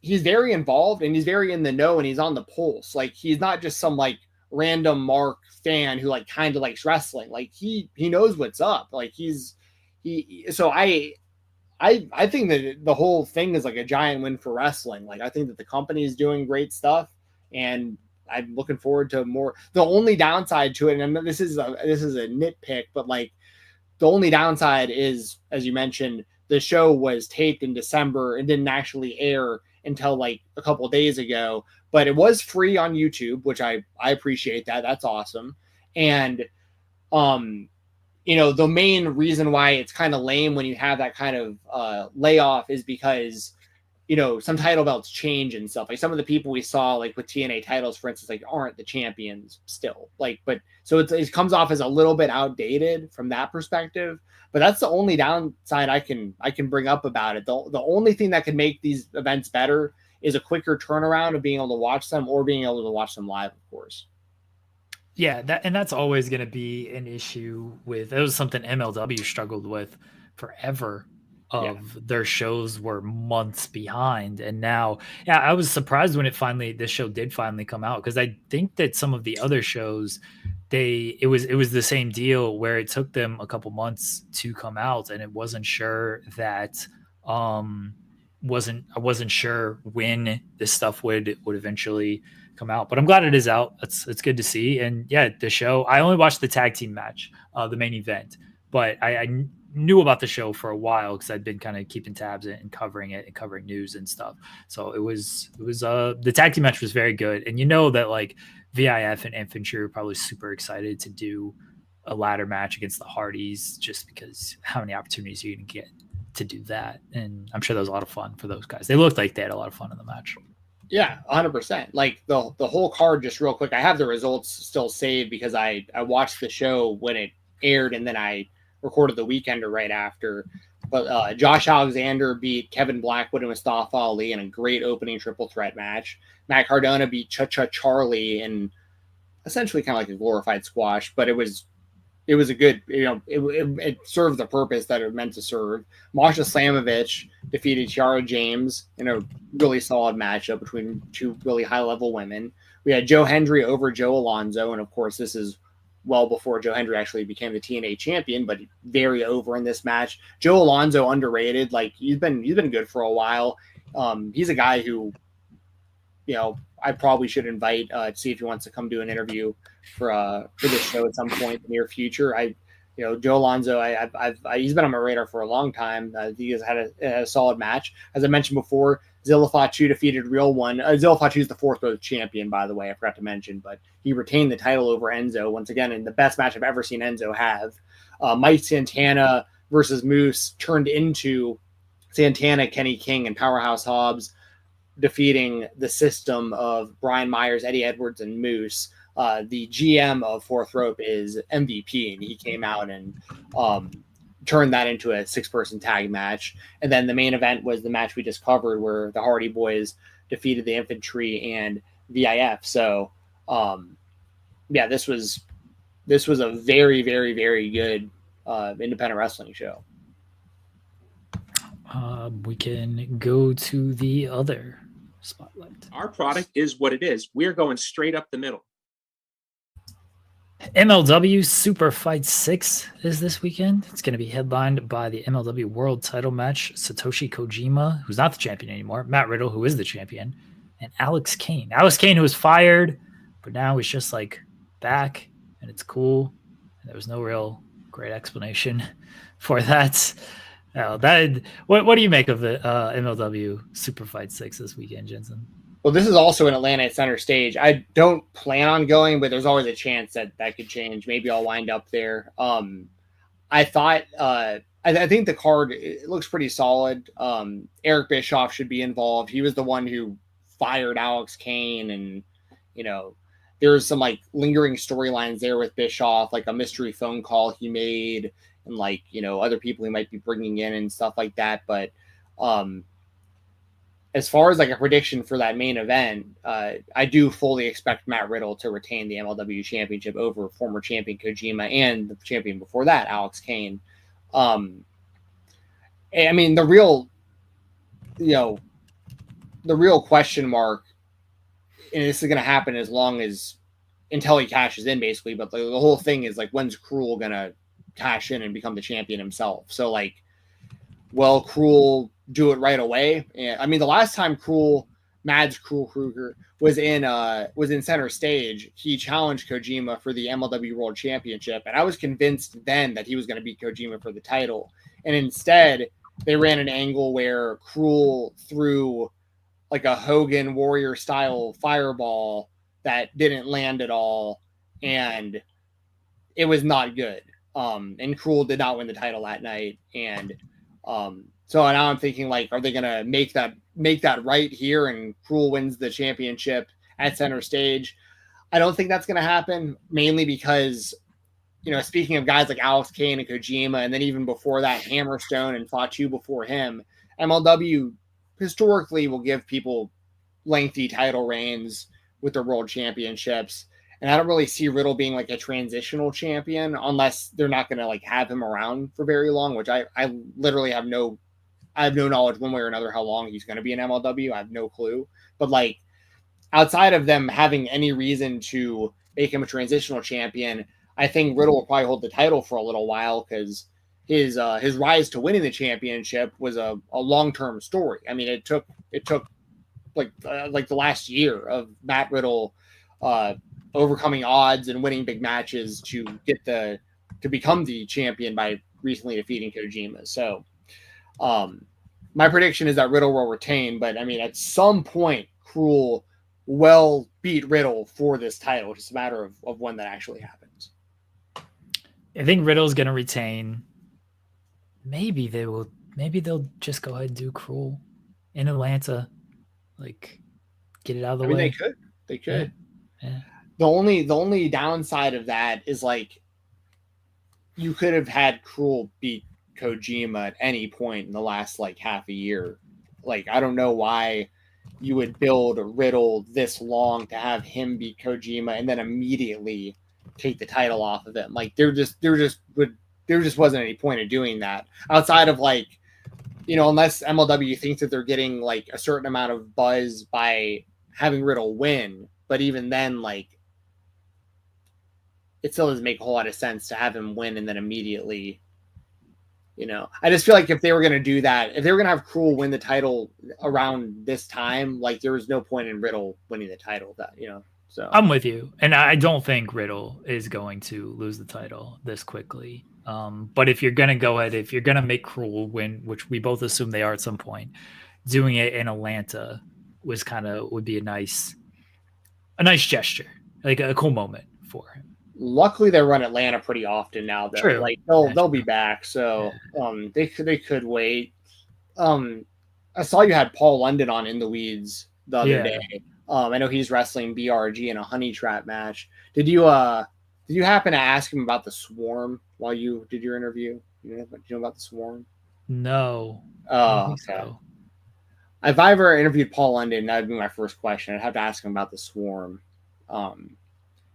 he's very involved and he's very in the know and he's on the pulse. Like, he's not just some like random Mark fan who like kind of likes wrestling. Like, he knows what's up. Like, so I think that the whole thing is like a giant win for wrestling. Like, I think that the company is doing great stuff and I'm looking forward to more. The only downside to it, and this is a nitpick, but like the only downside is, as you mentioned, the show was taped in December and didn't actually air until like a couple of days ago, but it was free on YouTube, which I appreciate that. That's awesome. And, you know, the main reason why it's kind of lame when you have that kind of layoff is because, you know, some title belts change and stuff. Like some of the people we saw, like with TNA titles, for instance, like aren't the champions still. Like, but so it comes off as a little bit outdated from that perspective. But that's the only downside I can bring up about it. The only thing that can make these events better is a quicker turnaround of being able to watch them or being able to watch them live, of course. Yeah, that's always going to be an issue with. It was something MLW struggled with forever. Their shows were months behind, and now, yeah, I was surprised when this show did finally come out, because I think that some of the other shows, it was the same deal where it took them a couple months to come out, and it wasn't sure that I wasn't sure when this stuff would eventually come out, but I'm glad it is out. It's good to see. And yeah, the show, I only watched the tag team match, the main event, but I knew about the show for a while because I'd been kind of keeping tabs and covering it and covering news and stuff. So it was the tag team match was very good. And you know that like VIF and Infantry are probably super excited to do a ladder match against the Hardys, just because how many opportunities are you going to get to do that? And I'm sure that was a lot of fun for those guys. They looked like they had a lot of fun in the match. Yeah, 100%. Like the whole card, just real quick, I have the results still saved because I watched the show when it aired and then I recorded the Weekender right after. But Josh Alexander beat Kevin Blackwood and Mustafa Ali in a great opening triple threat match. Matt Cardona beat Cha-Cha Charlie in essentially kind of like a glorified squash, but it was a good, you know, it served the purpose that it meant to serve. Masha Slamovich defeated Tiara James in a really solid matchup between two really high-level women. We had Joe Hendry over Joe Alonzo, and of course, this is well before Joe Hendry actually became the TNA champion, but very over in this match. Joe Alonzo underrated. Like he's been good for a while. He's a guy who, you know, I probably should invite to see if he wants to come do an interview for this show at some point in the near future. Joe Alonzo, he's been on my radar for a long time. He has had a solid match. As I mentioned before, Zilla Fatu defeated Real One. Zilla Fatu is the fourth road champion, by the way. I forgot to mention, but he retained the title over Enzo once again in the best match I've ever seen Enzo have. Mike Santana versus Moose turned into Santana, Kenny King, and Powerhouse Hobbs, defeating the system of Brian Myers, Eddie Edwards, and Moose. The GM of Fourth Rope is MVP, and he came out and turned that into a 6-person tag match. And then the main event was the match we just covered, where the Hardy Boys defeated the Infantry and VIF. So, this was a very, very, very good independent wrestling show. We can go to the other spotlight. Our product is what it is. We're going straight up the middle. MLW SuperFight 6 is this weekend. It's going to be headlined by the MLW World Title match, Satoshi Kojima, who's not the champion anymore, Matt Riddle, who is the champion, and Alex Kane. Alex Kane, who was fired, but now he's just like back, and it's cool. And there was no real great explanation for that. What do you make of the MLW SuperFight 6 this weekend, Jensen? Well, this is also in Atlanta at Center Stage. I don't plan on going, but there's always a chance that could change. Maybe I'll wind up there. I thought, I think the card, it looks pretty solid. Eric Bischoff should be involved. He was the one who fired Alex Kane, and, you know, there's some like lingering storylines there with Bischoff, like a mystery phone call he made, and like, you know, other people he might be bringing in and stuff like that. But as far as like a prediction for that main event, I do fully expect Matt Riddle to retain the MLW championship over former champion Kojima and the champion before that, Alex Kane. I mean, the real question mark, and this is going to happen until he cashes in, basically. But the whole thing is like, when's Cruel going to cash in and become the champion himself? So like, will Cruel do it right away? And I mean, the last time Mads Cruel Kruger was in center stage, he challenged Kojima for the MLW World Championship, and I was convinced then that he was going to beat Kojima for the title. And instead, they ran an angle where Cruel threw like a Hogan Warrior style fireball that didn't land at all, and it was not good. And Cruel did not win the title that night, and so now I'm thinking, like, are they gonna make that right here and Cruel wins the championship at center stage? I don't think that's gonna happen, mainly because, speaking of guys like Alex Kane and Kojima, and then even before that, Hammerstone and Fatu before him, MLW historically will give people lengthy title reigns with their world championships. And I don't really see Riddle being like a transitional champion unless they're not going to like have him around for very long, which I literally have no knowledge one way or another how long he's going to be in MLW. I have no clue. But like, outside of them having any reason to make him a transitional champion, I think Riddle will probably hold the title for a little while, because his rise to winning the championship was a long-term story. I mean, it took like the last year of Matt Riddle overcoming odds and winning big matches to become the champion by recently defeating Kojima. So my prediction is that Riddle will retain, but I mean, at some point, Cruel will beat Riddle for this title. It's just a matter of when that actually happens. I think Riddle's going to retain. Maybe they'll just go ahead and do Cruel in Atlanta, like get it out of the way. They could. Yeah. The only downside of that is like, you could have had Cruel beat Kojima at any point in the last like half a year. Like, I don't know why you would build Riddle this long to have him beat Kojima and then immediately take the title off of him. Like, there just wasn't any point of doing that outside of like, unless MLW thinks that they're getting like a certain amount of buzz by having Riddle win. But even then, like, it still doesn't make a whole lot of sense to have him win and then immediately, I just feel like if they were going to do that, if they were going to have Cruel win the title around this time, like, there was no point in Riddle winning the title so. I'm with you. And I don't think Riddle is going to lose the title this quickly. But if you're going to go ahead, if you're going to make Cruel win, which we both assume they are at some point, doing it in Atlanta would be a nice gesture, like a cool moment for him. Luckily, they run Atlanta pretty often now, though. True. Like, they'll be back, so they could wait. I saw you had Paul London on In the Weeds the other day. I know he's wrestling BRG in a Honey Trap match. Did you happen to ask him about the Swarm while you did your interview? Do you know about the Swarm? No. Oh, okay. So. If I ever interviewed Paul London, that would be my first question. I'd have to ask him about the Swarm.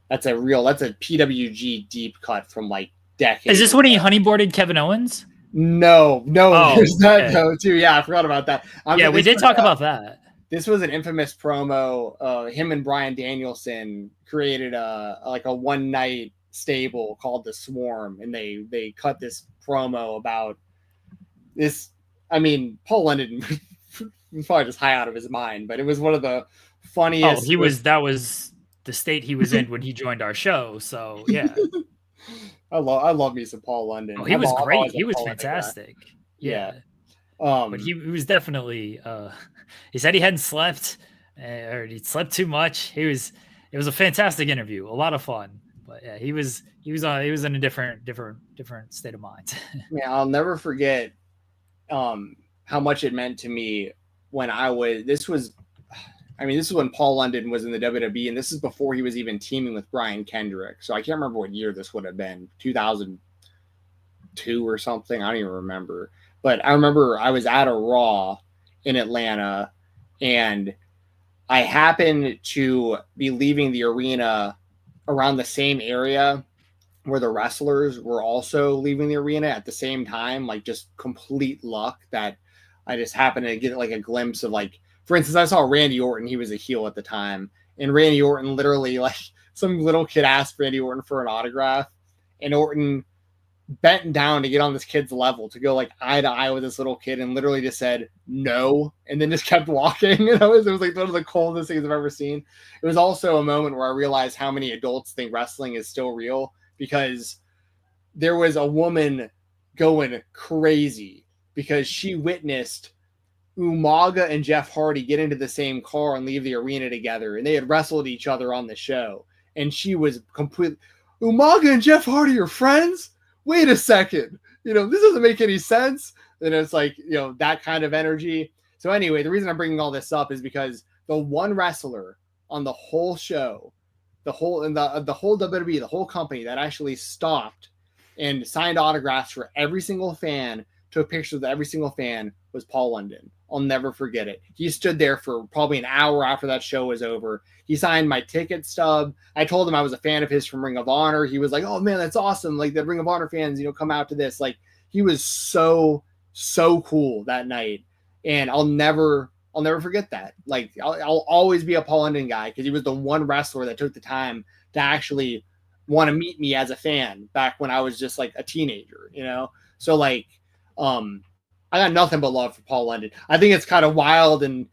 That's a PWG deep cut from like decades. Is this when he honeyboarded Kevin Owens? No. There's that though too. Yeah, I forgot about that. We did talk about that. This was an infamous promo. Him and Bryan Danielson created a one night stable called the Swarm, and they cut this promo about this. I mean, Paul London was probably just high out of his mind, but it was one of the funniest. That was the state he was in when he joined our show. So yeah, I love me some Paul London. Oh, he was great. He was fantastic. Yeah. But he was definitely. He said he hadn't slept, or he slept too much. It was a fantastic interview, a lot of fun. But yeah, he was in a different state of mind. Yeah, I'll never forget how much it meant to me when this was when Paul London was in the WWE, and this is before he was even teaming with Brian Kendrick. So I can't remember what year this would have been, 2002 or something. I don't even remember. But I remember I was at a Raw in Atlanta, and I happened to be leaving the arena around the same area where the wrestlers were also leaving the arena at the same time, like just complete luck that I just happened to get like a glimpse of, like, for instance, I saw Randy Orton. He was a heel at the time, and Randy Orton literally, like, some little kid asked Randy Orton for an autograph, and Orton bent down to get on this kid's level to go like eye to eye with this little kid, and literally just said no, and then just kept walking. You know, it was like one of the coldest things I've ever seen. It was also a moment where I realized how many adults think wrestling is still real, because there was a woman going crazy because she witnessed Umaga and Jeff Hardy get into the same car and leave the arena together, and they had wrestled each other on the show, and she was completely, Umaga and Jeff Hardy are friends? Wait a second, you know, this doesn't make any sense. And it's like, you know, that kind of energy. So anyway, the reason I'm bringing all this up is because the one wrestler on the whole show, the whole WWE, the whole company that actually stopped and signed autographs for every single fan, took pictures with every single fan, was Paul London. I'll never forget it. He stood there for probably an hour after that show was over. He signed my ticket stub. I told him I was a fan of his from Ring of Honor. He was like, "Oh man, that's awesome. Like, the Ring of Honor fans, you know, come out to this." Like, he was so cool that night. And I'll never forget that. Like, I'll always be a Paul London guy, because he was the one wrestler that took the time to actually want to meet me as a fan back when I was just like a teenager, you know? So like, I got nothing but love for Paul London. I think it's kind of wild and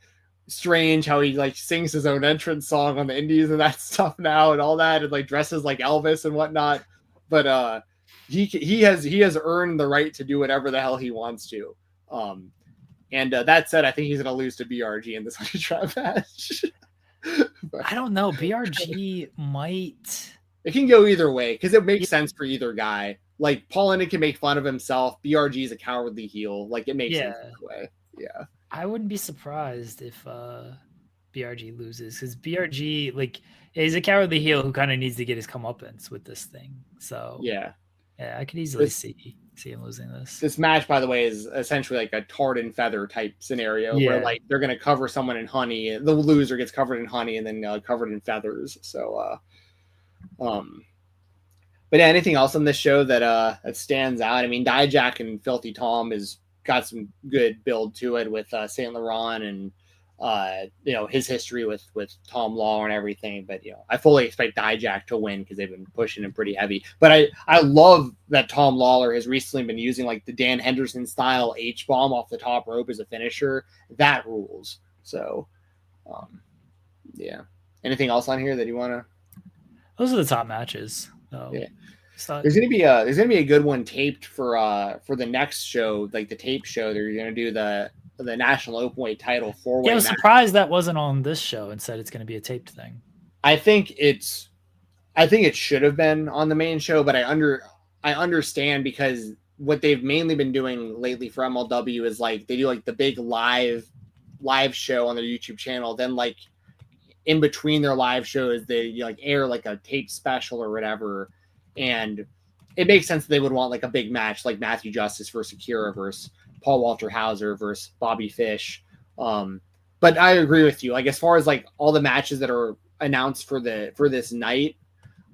strange how he like sings his own entrance song on the indies and that stuff now and all that, and like dresses like Elvis and whatnot. But he has earned the right to do whatever the hell he wants to. And that said, I think he's going to lose to BRG in this Honey Trap match. I don't know. BRG might. It can go either way, because it makes sense for either guy. Like, Paul London can make fun of himself. BRG is a cowardly heel. Like, it makes sense that way. Yeah. I wouldn't be surprised if BRG loses, because BRG, like, he's a cowardly heel who kind of needs to get his comeuppance with this thing. So yeah, I could easily see him losing this. This match, by the way, is essentially like a tarred and feather type scenario where like they're going to cover someone in honey. The loser gets covered in honey and then covered in feathers. So, but yeah, anything else on this show that stands out? I mean, Dijak and Filthy Tom has got some good build to it with Saint Laurent and you know, his history with Tom Lawler and everything. But you know, I fully expect Dijak to win because they've been pushing him pretty heavy. But I love that Tom Lawler has recently been using like the Dan Henderson style H-bomb off the top rope as a finisher. That rules. So yeah. Anything else on here that you want to? Those are the top matches. Yeah. There's gonna be a good one taped for the next show, like the tape show. They're gonna do the national openweight title 4-way. Yeah, I was surprised that wasn't on this show and said it's gonna be a taped thing. I think it should have been on the main show, but I understand, because what they've mainly been doing lately for MLW is like they do like the big live show on their YouTube channel, then like in between their live shows they like air like a tape special or whatever. And it makes sense that they would want like a big match, like Matthew Justice versus Akira versus Paul Walter Hauser versus Bobby Fish. But I agree with you. Like, as far as like all the matches that are announced for this night,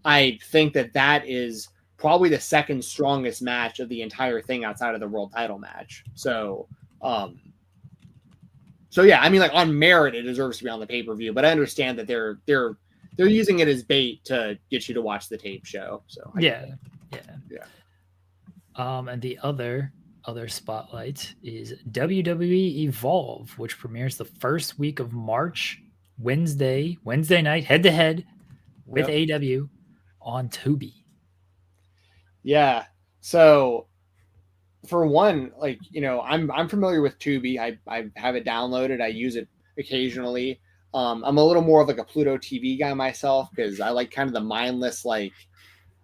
I think that is probably the second strongest match of the entire thing outside of the world title match. So yeah, I mean, like on merit, it deserves to be on the pay-per-view, but I understand that they're using it as bait to get you to watch the tape show. So yeah. And the other spotlight is WWE Evolve, which premieres the first week of March, Wednesday night, head to head with AEW on Tubi. Yeah. So for one, like, you know, I'm familiar with Tubi. I have it downloaded. I use it occasionally. I'm a little more of like a Pluto TV guy myself, because I like kind of the mindless, like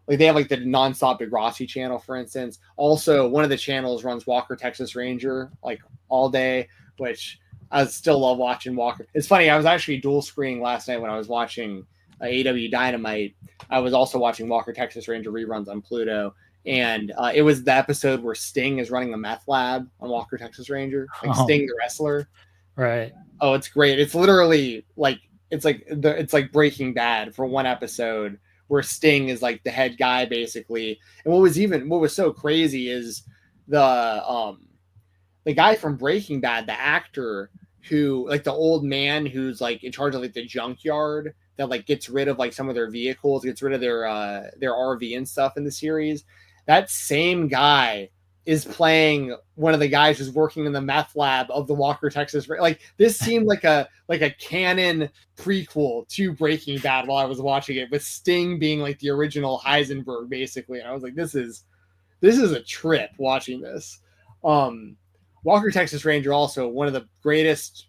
they have like the nonstop Degrassi channel, for instance. Also, one of the channels runs Walker Texas Ranger like all day, which I still love watching Walker. It's funny, I was actually dual screening last night when I was watching AEW Dynamite. I was also watching Walker Texas Ranger reruns on Pluto, and it was the episode where Sting is running a meth lab on Walker Texas Ranger, like Sting the wrestler. Right. Oh, it's great. It's literally like it's like Breaking Bad for one episode where Sting is like the head guy basically. And what was so crazy is the guy from Breaking Bad, the actor who like the old man who's like in charge of like the junkyard that like gets rid of like some of their vehicles, gets rid of their RV and stuff in the series. That same guy is playing one of the guys who's working in the meth lab of the Walker, Texas. Like this seemed like a canon prequel to Breaking Bad while I was watching it, with Sting being like the original Heisenberg basically. And I was like, this is a trip watching this. Walker, Texas Ranger, also one of the greatest.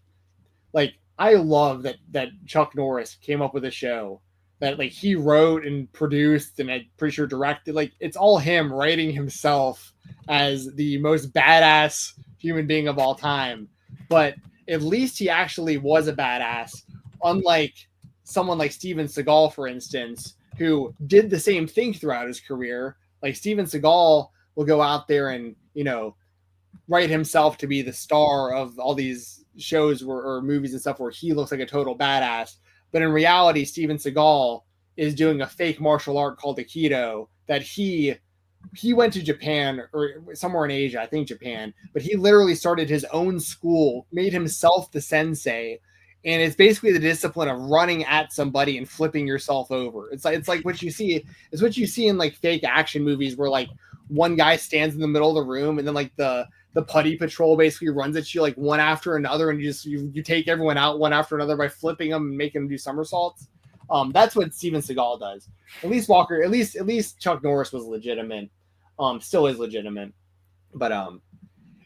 Like, I love that Chuck Norris came up with a show that like he wrote and produced and I'm pretty sure directed. Like, it's all him writing himself as the most badass human being of all time. But at least he actually was a badass, unlike someone like Steven Seagal, for instance, who did the same thing throughout his career. Like, Steven Seagal will go out there and, you know, write himself to be the star of all these shows or movies and stuff where he looks like a total badass. But in reality, Steven Seagal is doing a fake martial art called Aikido that he went to Japan or somewhere in Asia, I think Japan, but he literally started his own school, made himself the sensei. And it's basically the discipline of running at somebody and flipping yourself over. It's like what you see. It's what you see in like fake action movies where like one guy stands in the middle of the room and then like the putty patrol basically runs at you like one after another, and you take everyone out one after another by flipping them and making them do somersaults. That's what Steven Seagal does. At least Chuck Norris was legitimate. Still is legitimate. But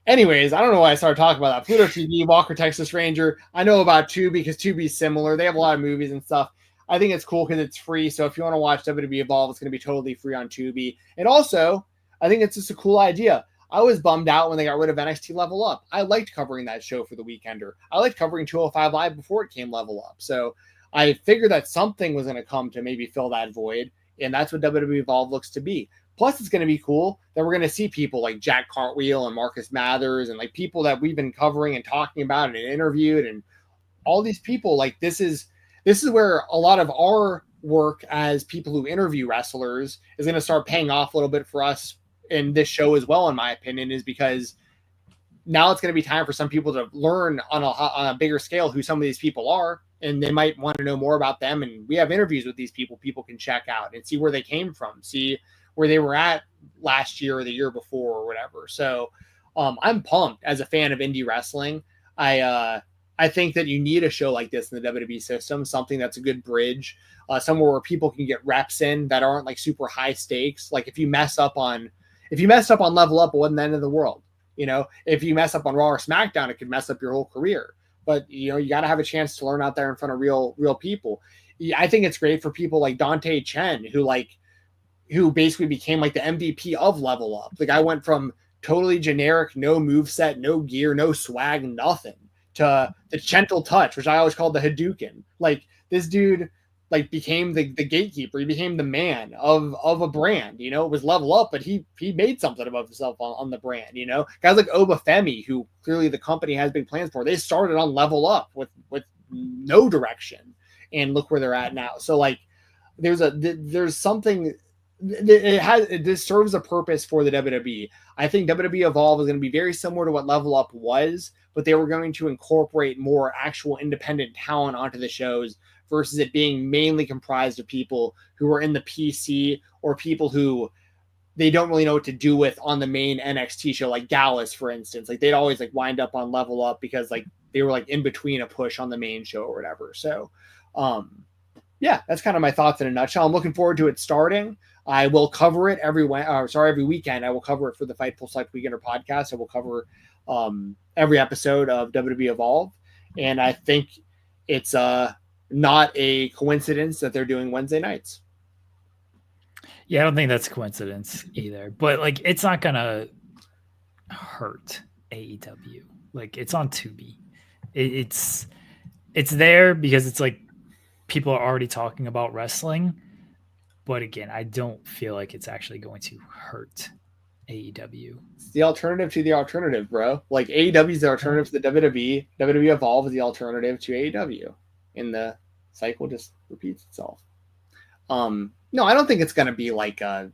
anyways, I don't know why I started talking about that. Pluto TV, Walker, Texas Ranger. I know about Tubi because Tubi's similar. They have a lot of movies and stuff. I think it's cool because it's free. So if you want to watch WWE Evolve, it's going to be totally free on Tubi. And also, I think it's just a cool idea. I was bummed out when they got rid of NXT Level Up. I liked covering that show for the Weekender. I liked covering 205 Live before it came Level Up. So I figured that something was going to come to maybe fill that void. And that's what WWE Evolve looks to be. Plus, it's going to be cool that we're going to see people like Jack Cartwheel and Marcus Mathers and like people that we've been covering and talking about and interviewed, and all these people. Like this is where a lot of our work as people who interview wrestlers is going to start paying off a little bit for us in this show as well, in my opinion, is because now it's going to be time for some people to learn on a bigger scale who some of these people are, and they might want to know more about them. And we have interviews with these people can check out and see where they came from, see where they were at last year or the year before or whatever. So I'm pumped as a fan of indie wrestling. I think that you need a show like this in the WWE system, something that's a good bridge, somewhere where people can get reps in that aren't like super high stakes. Like if you messed up on Level Up, it wasn't the end of the world. You know, if you mess up on Raw or SmackDown, it could mess up your whole career. But you know, you got to have a chance to learn out there in front of real people. I think it's great for people like Dante Chen, who basically became like the MVP of Level Up. The guy went from totally generic, no moveset, no gear, no swag, nothing, to the gentle touch, which I always called the Hadouken. Like this dude like became the gatekeeper. He became the man of a brand. You know, it was Level Up, but he made something of himself on the brand. You know, guys like Obafemi, who clearly the company has big plans for, they started on Level Up with no direction, and look where they're at now. So like there's something. This serves a purpose for the WWE. I think WWE Evolve is going to be very similar to what Level Up was, but they were going to incorporate more actual independent talent onto the shows versus it being mainly comprised of people who are in the PC or people who they don't really know what to do with on the main NXT show, like Gallus, for instance. Like they'd always like wind up on Level Up because like they were like in between a push on the main show or whatever. So, yeah, that's kind of my thoughts in a nutshell. I'm looking forward to it starting. I will cover it every weekend. I will cover it for the Fightful Select Weekender podcast. I will cover every episode of WWE Evolve. And I think it's not a coincidence that they're doing Wednesday nights. Yeah, I don't think that's a coincidence either. But like, it's not going to hurt AEW. Like, it's on Tubi. It's there because it's like people are already talking about wrestling. But again, I don't feel like it's actually going to hurt AEW. It's the alternative to the alternative, bro. Like AEW is the alternative to the WWE. WWE Evolve is the alternative to AEW, and the cycle just repeats itself. No, I don't think it's gonna be like a.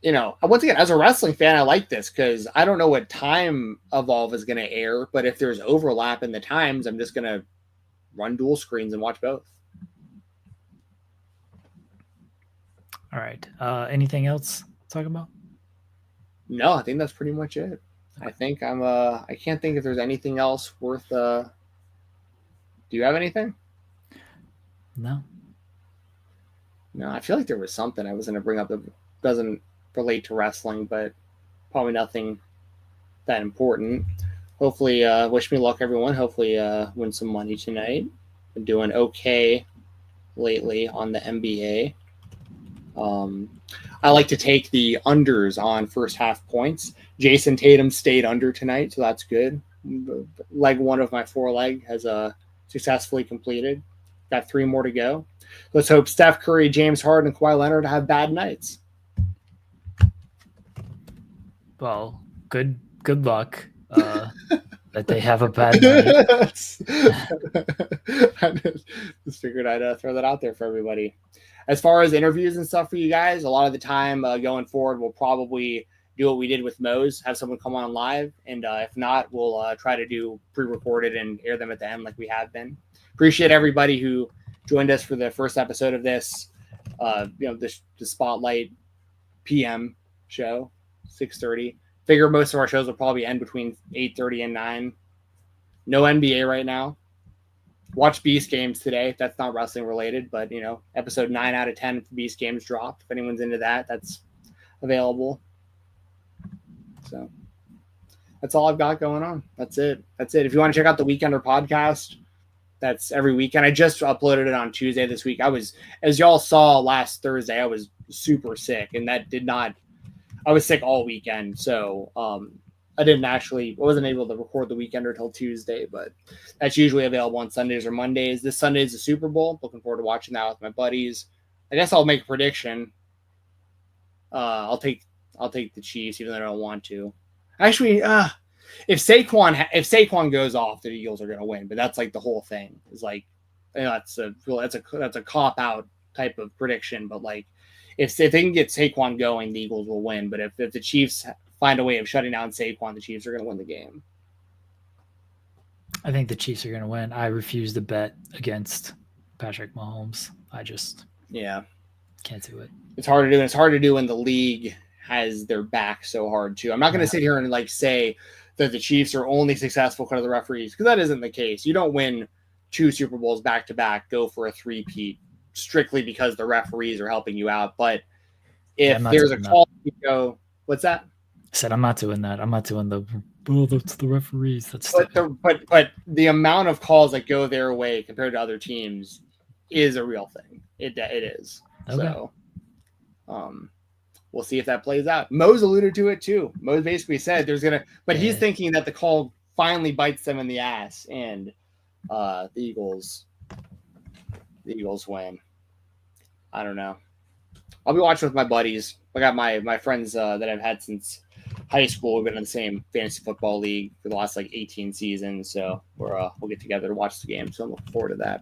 Once again, as a wrestling fan, I like this because I don't know what time Evolve is gonna air, but if there's overlap in the times, I'm just gonna run dual screens and watch both. All right. Anything else to talk about? No, I think that's pretty much it. I think I can't think if there's anything else worth do you have anything? No. No, I feel like there was something I was gonna bring up that doesn't relate to wrestling, but probably nothing that important. Hopefully, wish me luck, everyone. Hopefully win some money tonight. Been doing okay lately on the NBA. I like to take the unders on first half points. Jason Tatum stayed under tonight, so that's good. Leg one of my 4-leg has successfully completed. Got 3 more to go. Let's hope Steph Curry, James Harden, and Kawhi Leonard have bad nights. Well, good luck that they have a bad night. I just figured I'd throw that out there for everybody. As far as interviews and stuff for you guys, a lot of the time going forward, we'll probably do what we did with Mose, have someone come on live. And if not, we'll try to do pre-recorded and air them at the end like we have been. Appreciate everybody who joined us for the first episode of this, the Spotlight PM show, 6:30. Figure most of our shows will probably end between 8:30 and 9. No NBA right now. Watch Beast Games today. That's not wrestling related, but episode 9 out of 10 of Beast Games dropped. If anyone's into that, that's available. So that's all I've got going on. That's it. If you want to check out the Weekender podcast, that's every weekend. I just uploaded it on Tuesday this week. As y'all saw last Thursday, I was super sick, and I was sick all weekend. So I wasn't able to record the Weekender until Tuesday, but that's usually available on Sundays or Mondays. This Sunday is the Super Bowl. Looking forward to watching that with my buddies. I guess I'll make a prediction. I'll take the Chiefs, even though I don't want to. Actually, if Saquon goes off, the Eagles are going to win. But that's like the whole thing. Is like, that's a cop out type of prediction. But like, if they can get Saquon going, the Eagles will win. But if the Chiefs find a way of shutting down Saquon, the Chiefs are going to win the game. I think the Chiefs are going to win. I refuse to bet against Patrick Mahomes. I just can't do it. It's hard to do. And it's hard to do when the league has their back so hard too. I'm not going to sit here and like say that the Chiefs are only successful because of the referees, because that isn't the case. You don't win 2 Super Bowls back to back, go for a 3-peat strictly because the referees are helping you out. But if there's a call, you go, what's that? I said I'm not doing that. I'm not doing the referees. That's but the amount of calls that go their way compared to other teams is a real thing. It is. Okay. So we'll see if that plays out. Mose alluded to it too. Mose basically said he's thinking that the call finally bites them in the ass, and the Eagles win. I don't know. I'll be watching with my buddies. I got my friends that I've had since high school. We've been in the same fantasy football league for the last 18 seasons. So we'll get together to watch the game. So I'm looking forward to that.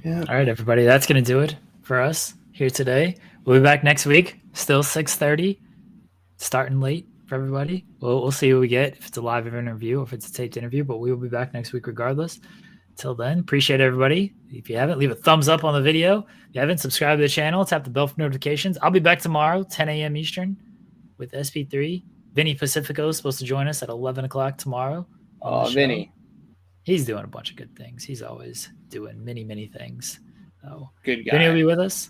Yeah. All right, everybody. That's going to do it for us here today. We'll be back next week. Still 6:30. Starting late for everybody. We'll see what we get. If it's a live interview, or if it's a taped interview. But we will be back next week regardless. Till then, appreciate everybody. If you haven't, leave a thumbs up on the video. If you haven't, subscribe to the channel. Tap the bell for notifications. I'll be back tomorrow, 10 a.m. Eastern, with SP3. Vinny Pacifico is supposed to join us at 11 o'clock tomorrow. Oh, Vinny. He's doing a bunch of good things. He's always doing many, many things. So, good guy. Vinny will be with us.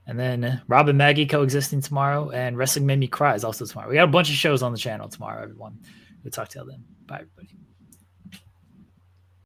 And then Rob and Maggie coexisting tomorrow. And Wrestling Made Me Cry is also tomorrow. We got a bunch of shows on the channel tomorrow, everyone. We'll talk to you then. Bye, everybody.